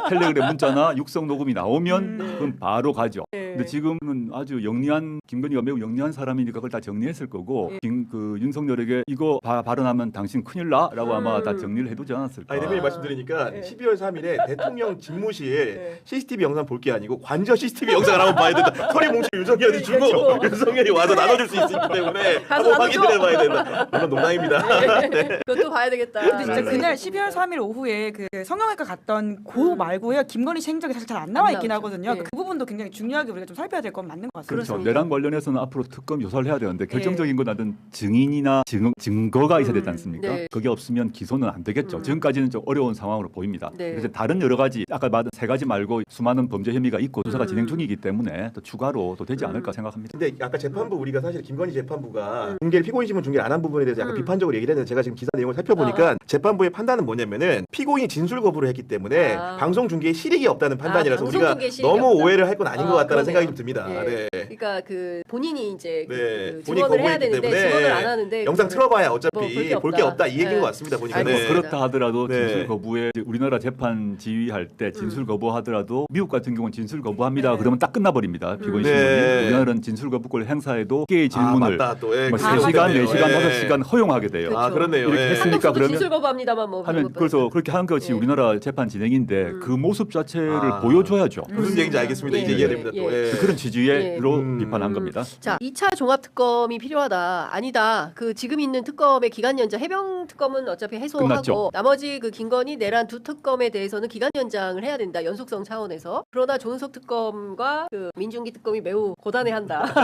텔레그램 문자나 육성 녹음이 나오면 그럼 바로 가죠. 근데 지금은 아주 영리한 김건희가 매우 영리한 사람이니까 그걸 다 정리했을 거고 그 윤석열에게 이거 발언하면 당신 큰일 나라고 아마 다 정리를 해두지 않았을까. 아니 대표님 말씀드리니까 12월 3일에 대통령 집무실 CCTV 영상 볼 게 아니고 관저 CCTV 영상을 한번 봐야 된다. 서리 뭉치 윤석열이 주고 윤석열이 와서 나눠줄 수 있기 때문에 한번 확인을 해봐야 된다. 물론 농담입니다. 네. 그것도 봐야 되겠다. 근데 진짜 그날 12월 3일 오후에 그 성형외과 갔던 그 말고요. 김건희 씨 행적이 사실 잘 안 나와 있긴 하거든요. 그 부분도 굉장히 중요하게 우리가 좀 살펴야 될 건 맞는 것 같습니다. 그렇죠. 내란 관련해서는 앞으로 특검 조사를 해야 되는데 결정적인 건 어떤 증인이나 증거가 있어야 되지 않습니까? 그게 없으면 기소는 안 되겠죠. 지금까지는 좀 어려운 상황으로 보입니다. 그래서 다른 여러 가지 아까 말한 세 가지 말고 수많은 범죄 혐의가 있고 조사가 진행 중이기 때문에 또 추가로 또 되지 않을까 생각합니다. 근데 아까 재판부 우리가 사실 김건희 재판부가 중계를 피고인 신문 중계를 안 한 부분에 대해서 약간 비판적으로 얘기를 했는데 제가 지금 기사 내용을 살펴보니까 재판부의 판단은 뭐냐면은 피고인이 진술 거부를 했기 때문에 방송 중계에 실익이 없다는 판단이라서 우리가 너무 오해를 할 건 아닌 것 같다는 생각이 좀 듭니다. 네. 그러니까 그 본인이 이제 그 본인이 증언을 해야 거부했기 되는데 때문에 증언을 안 하는데 영상 틀어봐야 어차피 볼 게 없다 이 얘기인 것 같습니다. 보니까 그렇다 하더라도 진술 거부에 우리나라 재판 지휘할 때 진술 거부하더라도 미국 같은 경우는 진술 거부합니다. 그러면 딱 끝나버립니다. 피고인 신문이. 우리나라는 진술 거부권을 행사해도 개의 질문을 맞다, 또. 3시간, 4시간, 5시간 허용하게 돼요. 그렇네요. 이렇게 했으니까 그러면 진술 거부합니다만 뭐 하면 그래서 그렇게 하는 것이 우리나라 재판 진행인데 그 모습 자체를 보여줘야죠. 무슨 얘기인지 알겠습니다. 이제 이해됩니다. 또. 그런 취지로 비판한 겁니다. 자, 2차 종합 특검이 필요하다. 아니다. 그 지금 있는 특검의 기간 연장 해병 특검은 어차피 해소하고 끝났죠. 나머지 그 김건희 내란 두 특검에 대해서는 기간 연장을 해야 된다. 연속성 차원에서. 그러나 조은석 특검과 그 민중기 특검이 매우 고단해한다.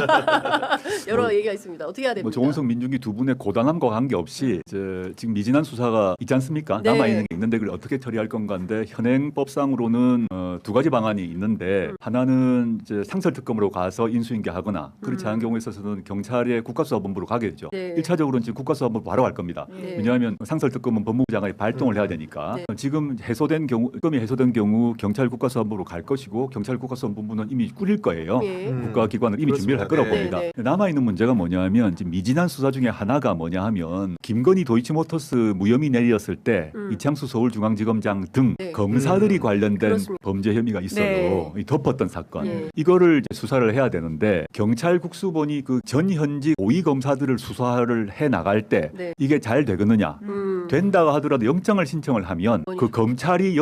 여러 얘기가 있습니다. 어떻게 해야 됩니까? 조은석 민중기 두 분의 고단함과 관계없이 지금 미진한 수사가 있지 않습니까? 네. 남아있는 게 있는데 그걸 어떻게 처리할 건가인데 현행법상으로는 두 가지 방안이 있는데 하나는 이제 상설특검으로 가서 인수인계하거나 그렇지 않은 경우에 있어서는 경찰의 국가수사본부로 가게 되죠. 1차적으로는 지금 국가수사본부 바로 갈 겁니다. 왜냐하면 상설특검은 법무부 장관이 발동을 해야 되니까 지금 특검이 해소된 경우 경찰 국가수사본부로 갈 것이고 경찰 국가수사본부는 이미 꾸릴 거예요. 국가기관을 이미 준비를 할 거라고 봅니다. 남아있는 문제가 뭐냐면 지금 미진한 수사 중에 하나가 뭐냐 하면 김건희 도이치모터스 무혐의 내렸을 때 이창수 서울중앙지검장 등 검사들이 관련된 범죄 혐의가 있어도 덮었던 사건 이거를 이제 수사를 해야 되는데 경찰 국수본이 그 전현직 고위 검사들을 수사를 해 나갈 때 이게 잘 되겠느냐 된다고 하더라도 영장을 신청을 하면 그 경찰이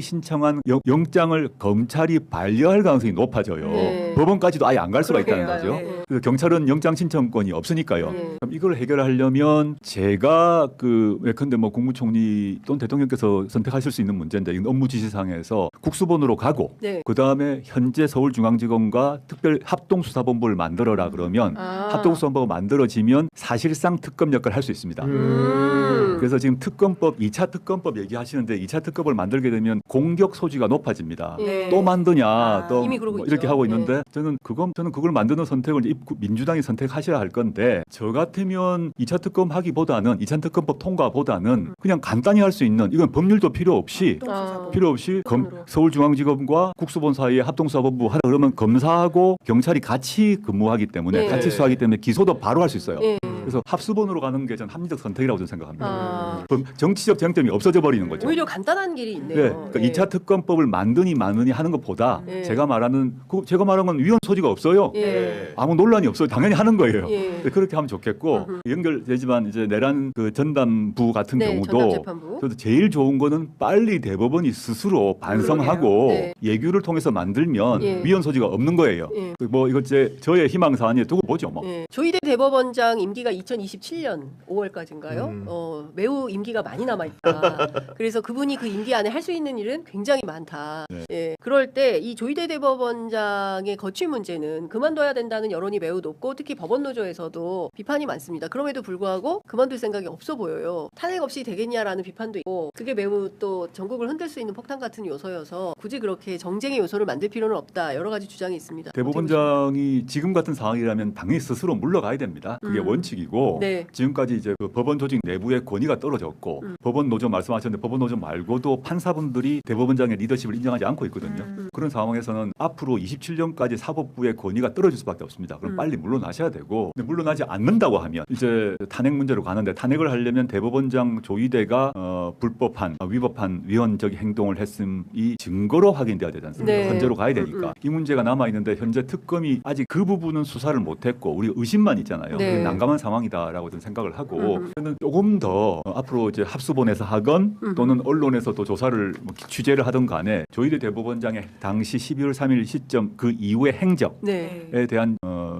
신청한 영장을 검찰이 반려할 가능성이 높아져요. 법원까지도 아예 안 갈 수가 있다는 거죠. 그래서 경찰은 영장 신청권이 없으니까요. 그럼 이걸 해결하려면 제가 예컨대 뭐 국무총리 또는 대통령께서 선택하실 수 있는 문제인데 이건 업무 지시상에서 국수본으로 가고 그 다음에 현재 서울중앙지검과 특별 합동수사본부를 만들어라 그러면 합동수사본부가 만들어지면 사실상 특검 역할을 할 수 있습니다. 그래서 지금 특검법 2차 특검법 얘기하시는데 2차 특검을 만들게 되면 공격 소지가 높아집니다. 또 만드냐 또 이미 뭐 이렇게 하고 있는데 저는 그걸 만드는 선택을 민주당이 선택하셔야 할 건데 저 같으면 2차 특검 하기보다는 2차 특검법 통과보다는 그냥 간단히 할 수 있는 이건 법률도 필요 없이 서울중앙지검과 국수본 사이에 합동수사본부 하다 그러면 검사하고 경찰이 같이 근무하기 때문에 같이 수사하기 때문에 기소도 바로 할 수 있어요. 그래서 합수본으로 가는 게 전 합리적 선택이라고 저는 생각합니다. 그럼 정치적 쟁점이 없어져 버리는 거죠. 오히려 간단한 길이 있네요. 네, 그러니까 2차 특검법을 만드니 하는 것보다 제가 말하는 건 위헌 소지가 없어요. 아무 논란이 없어요. 당연히 하는 거예요. 그렇게 하면 좋겠고 연결되지만 이제 내란 그 전담부 같은 경우도 저도 제일 좋은 거는 빨리 대법원이 스스로 반성하고 예규를 통해서 만들면 위헌 소지가 없는 거예요. 뭐 이거 저의 희망 사안에 두고 보죠. 뭐. 조희대 대법원장 임기가 2027년 5월까지인가요? 매우 임기가 많이 남아있다. 그래서 그분이 그 임기 안에 할 수 있는 일은 굉장히 많다. 그럴 때 이 조희대 대법원장의 거취 문제는 그만둬야 된다는 여론이 매우 높고 특히 법원노조에서도 비판이 많습니다. 그럼에도 불구하고 그만둘 생각이 없어 보여요. 탄핵 없이 되겠냐라는 비판도 있고 그게 매우 또 전국을 흔들 수 있는 폭탄 같은 요소여서 굳이 그렇게 정쟁의 요소를 만들 필요는 없다. 여러 가지 주장이 있습니다. 대법원장이 지금 같은 상황이라면 당연히 스스로 물러가야 됩니다. 그게 원칙이고 지금까지 이제 그 법원 조직 내부의 권위가 떨어졌고 법원 노조 말씀하셨는데 법원 노조 말고도 판사분들이 대법원장의 리더십을 인정하지 않고 있거든요. 그런 상황에서는 앞으로 27년까지 사법부의 권위가 떨어질 수밖에 없습니다. 그럼 빨리 물러나셔야 되고 근데 물러나지 않는다고 하면 이제 탄핵 문제로 가는데 탄핵을 하려면 대법원장 조희대가 불법한 위법한 위헌적 행동을 했음이 증거로 확인돼야 되지 않습니까? 현재로 가야 되니까 이 문제가 남아 있는데 현재 특검이 아직 그 부분은 수사를 못했고 우리 의심만 있잖아요. 난감한 상황이다라고 저는 생각을 하고 저는 조금 더 앞으로 이제 합수본에서 하건 또는 언론에서도 조사를 취재를 하던 간에 조희대 대법원장의 당시 12월 3일 시점 그 이후의 행적에 대한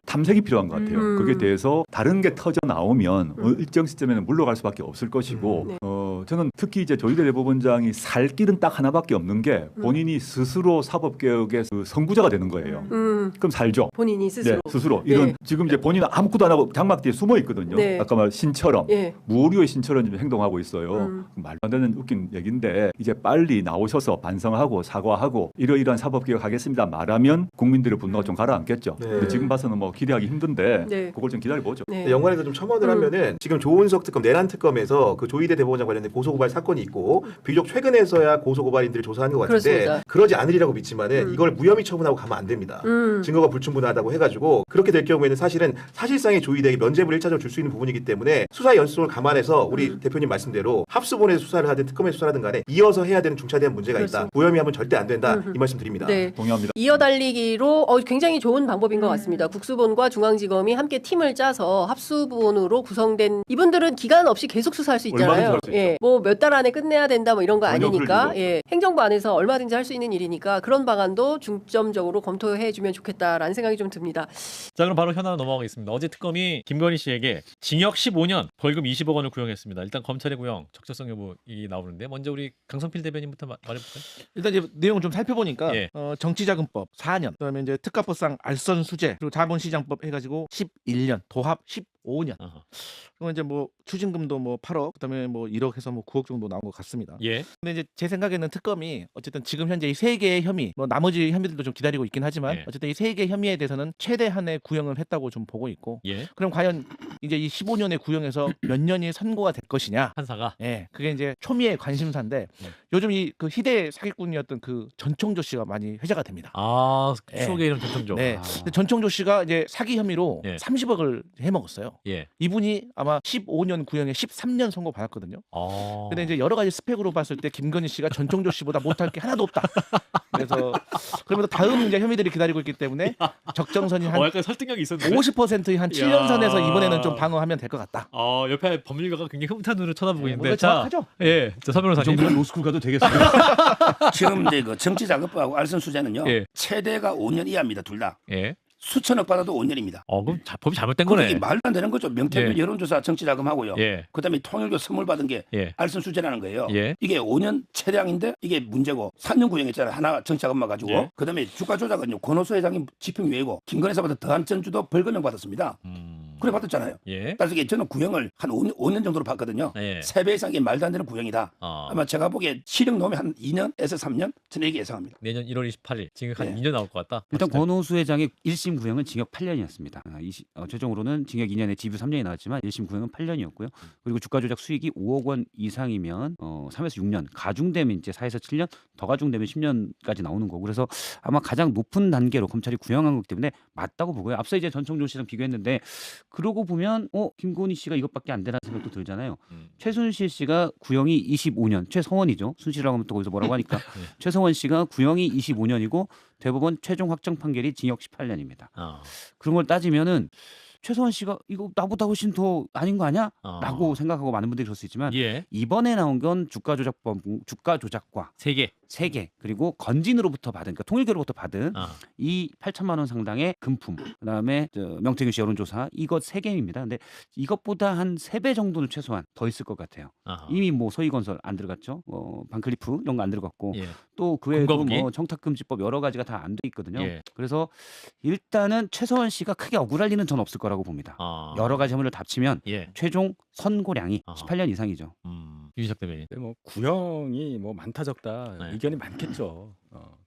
탐색이 필요한 것 같아요. 거기에 대해서 다른 게 터져 나오면 일정 시점에는 물러갈 수밖에 없을 것이고 저는 특히 이제 조희대 대법원장이 살 길은 딱 하나밖에 없는 게 본인이 스스로 사법개혁의 그 선구자가 되는 거예요. 그럼 살죠. 본인이 스스로. 네, 스스로. 이런 지금 이제 본인은 아무것도 안 하고 장막 뒤에 숨어 있거든요. 아까 말 신처럼 무오류의 신처럼 지금 행동하고 있어요. 말도 안 되는 웃긴 얘기인데 이제 빨리 나오셔서 반성하고 사과하고 이러이러한 사법개혁 하겠습니다 말하면 국민들의 분노가 좀 가라앉겠죠. 근데 지금 봐서는 뭐 기대하기 힘든데 그걸 좀 기다려보죠. 연관해서 좀 첨언을 하면은 지금 조은석 특검 내란 특검에서 그 조희대 대법원장 관련된 고소고발 사건이 있고 비교적 최근에서야 고소고발인들을 조사하는 것 같은데 그렇습니다. 그러지 않으리라고 믿지만은 이걸 무혐의 처분하고 가면 안 됩니다. 증거가 불충분하다고 해가지고 그렇게 될 경우에는 사실상의 조희대에게 면죄부를 1차적으로 줄 수 있는 부분이기 때문에 수사 연속을 감안해서 우리 대표님 말씀대로 합수본에서 수사를 하든 특검에서 수사하든 간에 이어서 해야 되는 중차대한 문제가 있다. 무혐의하면 절대 안 된다. 이 말씀 드립니다. 동의합니다. 이어달리기로 굉장히 좋은 방법인 것 같습니다. 국수본과 중앙지검이 함께 팀을 짜서 합수본으로 구성된 이분들은 기간 없이 계속 수사할 수 있잖아요. 뭐 몇 달 안에 끝내야 된다 뭐 이런 거 아니니까 행정부 안에서 얼마든지 할 수 있는 일이니까 그런 방안도 중점적으로 검토해주면 좋겠다라는 생각이 좀 듭니다. 자, 그럼 바로 현안으로 넘어가겠습니다. 어제 특검이 김건희 씨에게 징역 15년, 벌금 20억 원을 구형했습니다. 일단 검찰의 구형 적절성 여부이 나오는데 먼저 우리 강성필 대변인부터 말해볼까요? 일단 이제 내용을 좀 살펴보니까 정치자금법 4년, 그다음에 이제 특가법상 알선수재, 그리고 자본시장법 해가지고 11년, 도합 15년. 그리고 이제 뭐 추징금도 뭐 8억, 그다음에 뭐 1억 해서 뭐 9억 정도 나온 것 같습니다. 근데 이제 제 생각에는 특검이 어쨌든 지금 현재 이 세 개의 혐의, 뭐 나머지 혐의들도 좀 기다리고 있긴 하지만 어쨌든 이 세 개의 혐의에 대해서는 최대한의 구형을 했다고 좀 보고 있고, 그럼 과연 이제 이 15년의 구형에서 몇 년이 선고가 될 것이냐? 판사가. 그게 이제 초미의 관심사인데 요즘 이 그 희대 사기꾼이었던 그 전총조 씨가 많이 회자가 됩니다. 추억의 이름 전총조. 근데 전총조 씨가 이제 사기 혐의로 30억을 해먹었어요. 이분이 아마 15년 구형에 13년 선고 받았거든요. 근데 이제 여러 가지 스펙으로 봤을 때 김건희 씨가 전총조 씨보다 못할 게 하나도 없다. 그래서 그러면서 다음 이제 혐의들이 기다리고 있기 때문에 적정선이 한 약간 설득력이 있었는데 50%의 한 7년 선에서 이번에는 좀 방어하면 될 것 같다. 옆에 법률가가 굉장히 흐뭇한 눈으로 쳐다보고 있는데 뭔가 정확하죠? 자, 서 변호사님. 정말 로스쿨 가도 되겠어요. 지금 이제 그 정치자금법하고 알선수재는요 최대가 5년 이하입니다, 둘 다. 수천억 받아도 5년입니다. 그럼 법이 잘못된 거네. 이게 말도 안 되는 거죠. 명태균 여론조사 정치자금하고요. 그다음에 통일교 선물 받은 게 알선수재라는 거예요. 이게 5년 최대항인데 이게 문제고 3년 구형했잖아요. 하나 정치자금만 가지고. 그다음에 주가 조작은요. 권오수 회장이 집행유예고 김건희 여사보다 더한 전주도 벌금형 받았습니다. 그래 받았잖아요. 예. 따라서 이게 저는 구형을 한 5년 정도로 봤거든요. 예. 3배 이상이 말도 안 되는 구형이다. 아마 제가 보기에 실형 넣으면 한 2년에서 3년 저는 이게 예상합니다. 내년 1월 28일 징역 한 2년 나올 것 같다. 일단 권오수 회장의 1심 구형은 징역 8년이었습니다. 최종으로는 징역 2년에 집유 3년이 나왔지만 1심 구형은 8년이었고요. 그리고 주가 조작 수익이 5억 원 이상이면 3에서 6년, 가중되면 이제 4에서 7년, 더 가중되면 10년까지 나오는 거고, 그래서 아마 가장 높은 단계로 검찰이 구형한 거기 때문에 맞다고 보고요. 앞서 이제 전청조 씨랑 비교했는데 그러고 보면 김건희 씨가 이것밖에 안 되라는 생각도 들잖아요. 최순실 씨가 구형이 25년, 최성원이죠. 순실이라고 하면 또 거기서 뭐라고 하니까 최성원 씨가 구형이 25년이고 대법원 최종 확정 판결이 징역 18년입니다. 그런 걸 따지면은 최성원 씨가 이거 나보다 훨씬 더 아닌 거 아니야? 라고 생각하고 많은 분들이 그럴 수 있지만 이번에 나온 건 주가 조작과 3개 그리고 건진으로부터 받은, 그러니까 통일교로부터 받은 이 8천만 원 상당의 금품, 그다음에 명태균 씨 여론조사, 이것 3개입니다. 근데 이것보다 한 3배 정도는 최소한 더 있을 것 같아요. 이미 뭐 서희건설 안 들어갔죠. 반클리프 이런 거 안 들어갔고 또 그 외에도 뭐 청탁금지법 여러 가지가 다 안 돼 있거든요. 그래서 일단은 최성원 씨가 크게 억울할 리는 전 없을 거라고 봅니다. 여러 가지 혐의를 합치면 최종 선고량이 18년 이상이죠. 유희석 대변인. 뭐 구형이 뭐 많다 적다 의견이 많겠죠.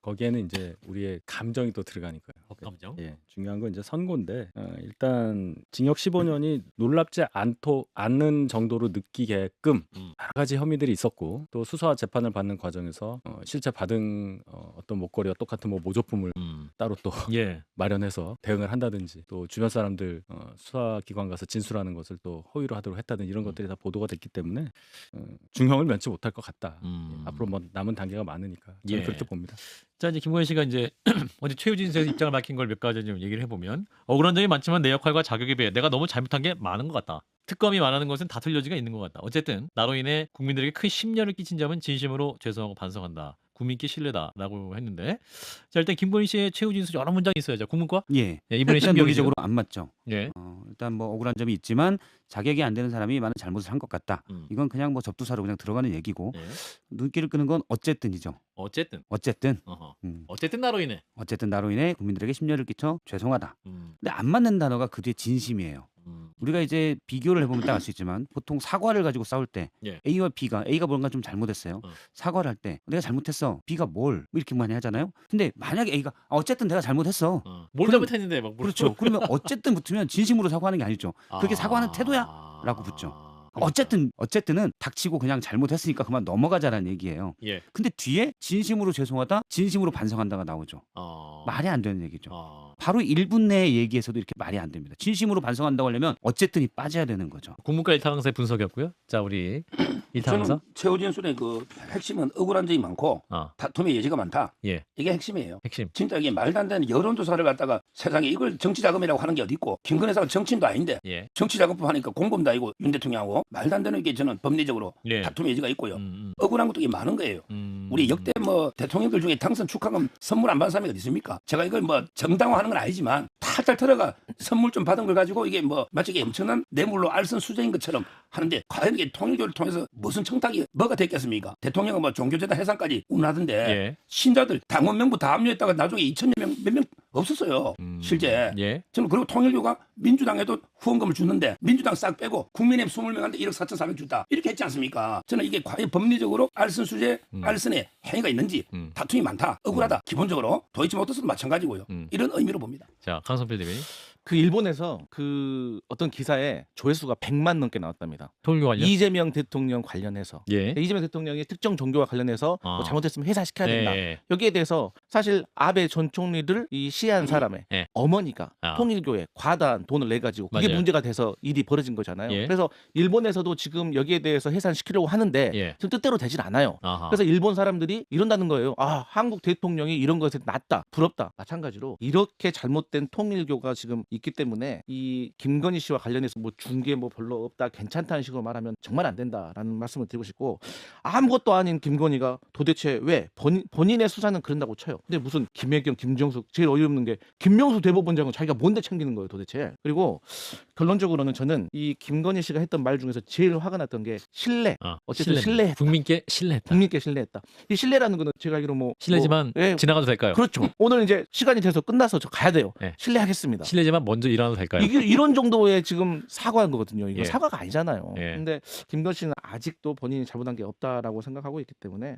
거기에는 이제 우리의 감정이 또 들어가니까요. 감정? 예, 중요한 건 이제 선고인데 일단 징역 15년이 놀랍지 않는 정도로 느끼게끔 여러 가지 혐의들이 있었고, 또 수사와 재판을 받는 과정에서 실제 받은 어떤 목걸이와 똑같은 뭐 모조품을 따로 또 마련해서 대응을 한다든지, 또 주변 사람들 수사기관 가서 진술하는 것을 또 허위로 하도록 했다든지 이런 것들이 다 보도가 됐기 때문에 중형을 면치 못할 것 같다. 앞으로 뭐 남은 단계가 많으니까 저는 그렇게 봅니다. 자, 이제 김건희 씨가 이제 어제 최우진에서 입장을 밝힌 걸 몇 가지 좀 얘기를 해보면, 억울한 점이 많지만 내 역할과 자격에 비해 내가 너무 잘못한 게 많은 것 같다. 특검이 말하는 것은 다툴 여지가 있는 것 같다. 어쨌든 나로 인해 국민들에게 큰 심려를 끼친 점은 진심으로 죄송하고 반성한다. 국민께 신뢰다라고 했는데, 자, 일단 김건희 씨의 최우진 수 여러 문장이 있어야죠. 국문과? 이번에 일단 논리적으로 안 맞죠. 예. 일단 뭐 억울한 점이 있지만 자격이 안 되는 사람이 많은 잘못을 한 것 같다. 이건 그냥 뭐 접두사로 그냥 들어가는 얘기고, 눈길을 끄는 건 어쨌든이죠. 어쨌든 나로 인해. 어쨌든 나로 인해 국민들에게 심려를 끼쳐 죄송하다. 근데 안 맞는 단어가 그 뒤에 진심이에요. 우리가 이제 비교를 해보면 딱 알 수 있지만, 보통 사과를 가지고 싸울 때 A와 A가 뭔가 좀 잘못했어요. 사과를 할 때 내가 잘못했어. B가 뭘 이렇게 많이 하잖아요. 근데 만약에 A가 어쨌든 내가 잘못했어. 뭘 잘못했는데 막 그렇죠. 그러면 어쨌든 붙으면 진심으로 사과하는 게 아니죠. 그게 사과하는 태도야? 라고 붙죠. 어쨌든은 닥치고 그냥 잘못했으니까 그만 넘어가자라는 얘기예요. 근데 뒤에 진심으로 죄송하다, 진심으로 반성한다가 나오죠. 말이 안 되는 얘기죠. 바로 1분 내의 얘기에서도 이렇게 말이 안 됩니다. 진심으로 반성한다고 하려면 어쨌든이 빠져야 되는 거죠. 국문과 일타 강사의 분석이었고요. 자, 우리 일타 강사. 저는 최우진 수의 그 핵심은 억울한 점이 많고 다툼의 여지가 많다. 이게 핵심이에요. 진짜 이게 말도 안 되는 여론조사를 갖다가 세상에 이걸 정치자금이라고 하는 게 어디 있고, 김건희 여사가 정치인도 아닌데 정치자금법 하니까 공범도 아니고 윤 대통령하고 말도 안 되는 게 저는 법리적으로 다툼의 여지가 있고요. 억울한 것도 이게 많은 거예요. 우리 역대 뭐 대통령들 중에 당선 축하금 선물 안 받은 사람이 어디 있습니까? 제가 이걸 뭐 정당화하는 건 아니지만 탈탈 털어가 선물 좀 받은 걸 가지고 이게 뭐 마치 이게 엄청난 뇌물로 알선수재인 것처럼 하는데, 과연 이게 통일교를 통해서 무슨 청탁이 뭐가 됐겠습니까? 대통령은 뭐 종교재단 해산까지 운하던데 신자들 당원 명부 다 압류했다가 나중에 2,000여 명 몇 명 없었어요. 실제. 저는 그리고 통일교가 민주당에도 후원금을 주는데 민주당 싹 빼고 국민의힘 20명한테 1억 4,400 줬다. 이렇게 했지 않습니까? 저는 이게 과연 법리적으로 알선수재, 알선의 행위가 있는지 다툼이 많다. 억울하다. 기본적으로 도이치모터스도 마찬가지고요. 이런 의미로 봅니다. 자, 강성필 대변인. 그 일본에서 그 어떤 기사에 조회수가 100만 넘게 나왔답니다. 통일교 관련? 이재명 대통령 관련해서. 이재명 대통령이 특정 종교와 관련해서 뭐 잘못했으면 해산시켜야 된다. 여기에 대해서 사실 아베 전 총리를 이 시해한 사람의 어머니가 통일교에 과다한 돈을 내가지고 그게 문제가 돼서 일이 벌어진 거잖아요. 그래서 일본에서도 지금 여기에 대해서 해산시키려고 하는데 지금 뜻대로 되진 않아요. 그래서 일본 사람들이 이런다는 거예요. 한국 대통령이 이런 것에 낫다, 부럽다. 마찬가지로 이렇게 잘못된 통일교가 지금 있기 때문에 이 김건희 씨와 관련해서 뭐 중계 뭐 별로 없다, 괜찮다는 식으로 말하면 정말 안 된다라는 말씀을 드리고 싶고, 아무것도 아닌 김건희가 도대체 왜 본인의 수사는 그런다고 쳐요. 근데 무슨 김혜경, 김정숙, 제일 어이없는 게 김명수 대법원장은 자기가 뭔데 챙기는 거예요 도대체. 그리고 결론적으로는 저는 이 김건희 씨가 했던 말 중에서 제일 화가 났던 게 신뢰. 어쨌든 신뢰했다. 국민께 신뢰했다. 국민께 신뢰했다. 이 신뢰라는 거는 제가 알기로 실례지만 지나가도 될까요? 그렇죠. 오늘 이제 시간이 돼서 끝나서 저 가야 돼요. 신뢰하겠습니다. 실례지만 먼저 일어나도 될까요? 이게 이런 정도의 지금 사과한 거거든요. 이거 예. 사과가 아니잖아요. 예. 근데 김건희 씨는 아직도 본인이 잘못한 게 없다라고 생각하고 있기 때문에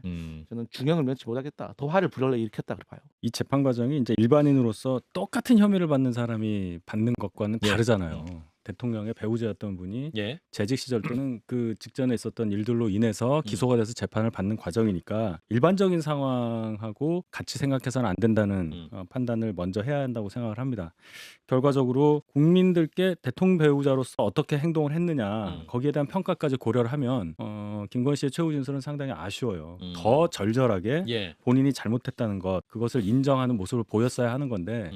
저는 중형을 면치 못하겠다. 더 화를 일으켰다 그렇게 봐요. 이 재판 과정이 이제 일반인으로서 똑같은 혐의를 받는 사람이 받는 것과는 다르잖아요. 대통령의 배우자였던 분이 재직 시절 또는 그 직전에 있었던 일들로 인해서 기소가 돼서 재판을 받는 과정이니까 일반적인 상황하고 같이 생각해서는 안 된다는 판단을 먼저 해야 한다고 생각을 합니다. 결과적으로 국민들께 대통령 배우자로서 어떻게 행동을 했느냐 거기에 대한 평가까지 고려를 하면 김건희 씨의 최후 진술은 상당히 아쉬워요. 더 절절하게 본인이 잘못했다는 것 그것을 인정하는 모습을 보였어야 하는 건데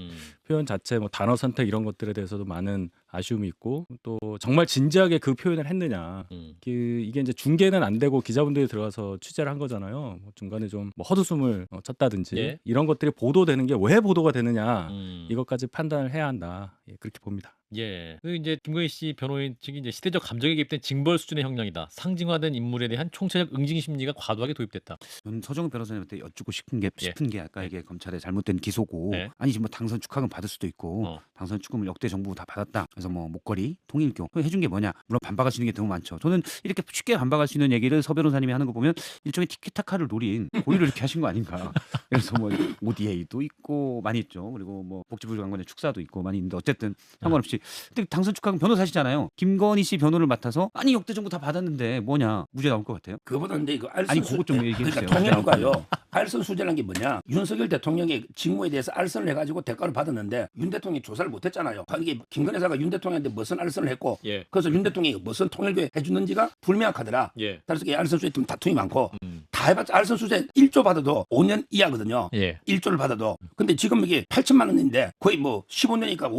표현 자체 뭐 단어 선택 이런 것들에 대해서도 많은 아쉬움이 있고 또 정말 진지하게 그 표현을 했느냐 이게 이제 중계는 안 되고 기자분들이 들어가서 취재를 한 거잖아요. 뭐 중간에 좀 뭐 헛웃음을 쳤다든지 이런 것들이 보도되는 게 왜 보도가 되느냐 이것까지 판단을 해야 한다 그렇게 봅니다. 예. 그리고 이제 김건희 씨 변호인 측이 이제 시대적 감정에 개입된 징벌 수준의 형량이다. 상징화된 인물에 대한 총체적 응징 심리가 과도하게 도입됐다. 저는 서정훈 변호사님한테 여쭙고 싶은 게 아까 이게 검찰의 잘못된 기소고 아니 지금 뭐 당선 축하금 받을 수도 있고 당선 축금을 역대 정부 다 받았다. 그래서 뭐 목걸이, 통일교 해준 게 뭐냐? 물론 반박할 수 있는 게 너무 많죠. 저는 이렇게 쉽게 반박할 수 있는 얘기를 서 변호사님이 하는 거 보면 일종의 티키타카를 노린 고의로 이렇게 하신 거 아닌가? 그래서 뭐 ODA도 있고 많이 있죠. 그리고 뭐 복지부 장관의 축사도 있고 많이 있는데 어쨌든 상관없이. 근데 당선 축하금 변호사시잖아요. 김건희 씨 변호를 맡아서 아니 역대 정부 다 받았는데 뭐냐 무죄 나올 것 같아요? 그거보다 이제 그 아니 그것 좀 얘기해 주세요. 그러니까 통일부가요. 알선 수재라는 게 뭐냐? 윤석열 대통령의 직무에 대해서 알선을 해가지고 대가를 받았는데 윤 대통령이 조사를 못했잖아요. 이게 김건희 여사가 윤 대통령한테 무슨 알선을 했고, 그래서 윤 대통령이 무슨 통일교에 해주는지가 불명확하더라. 따라서 이 알선 수재 좀 다툼이 많고 다 해봤자 알선 수재 1조 받아도 5년 이하거든요. 1조를 받아도. 근데 지금 이게 8천만 원인데 거의 뭐 15년이니까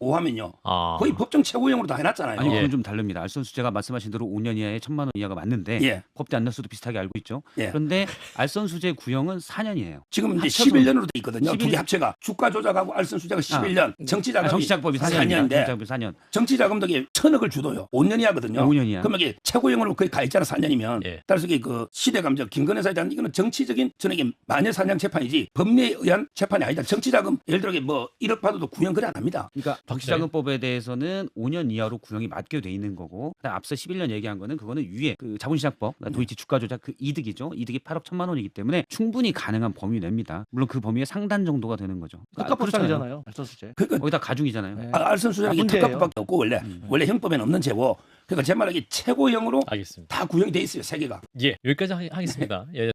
5하면요. 거의 법정 최고형으로 다 해놨잖아요. 아니 그건 좀 다릅니다. 알선수재가 말씀하신 대로 5년 이하에 1,000만 원 이하가 맞는데 법대 안내서도 비슷하게 알고 있죠. 그런데 알선수재 구형은 4년이에요. 지금 이제 11년으로 돼 있거든요. 두 개 합체가 주가 조작하고 알선수재가 11년, 정치자금이 4년인데 정치자금도 1,000억을 주도요. 5년 이하거든요. 5년 이하. 그럼 이게 최고형으로 거의 가 있잖아 4년이면. 따라서 이게 그 시대감정 김건희 여사에 대한 이거는 정치적인 저는 이게 마녀사냥 재판이지 법리에 의한 재판이 아니다. 정치자금 예를 들어 뭐 1억 받아도 구형 그래 안 합니다. 그러니까 정치자금법에 대해서는 5년 이하로 구형이 맞게 돼 있는 거고 앞서 11년 얘기한 거는 그거는 위에 그 자본시장법 도이치 주가 조작 그 이득이죠. 이득이 8억 1,000만 원이기 때문에 충분히 가능한 범위 냅니다. 물론 그 범위의 상단 정도가 되는 거죠. 특가법상이잖아요. 알선수재. 거기다 가중이잖아요. 알선수재는 이 특가법밖에 없고 원래 형법에는 없는 죄고 그러니까 제 말은 이게 최고형으로 다 구형이 돼 있어요. 세 개가. 예, 여기까지 하겠습니다. 예.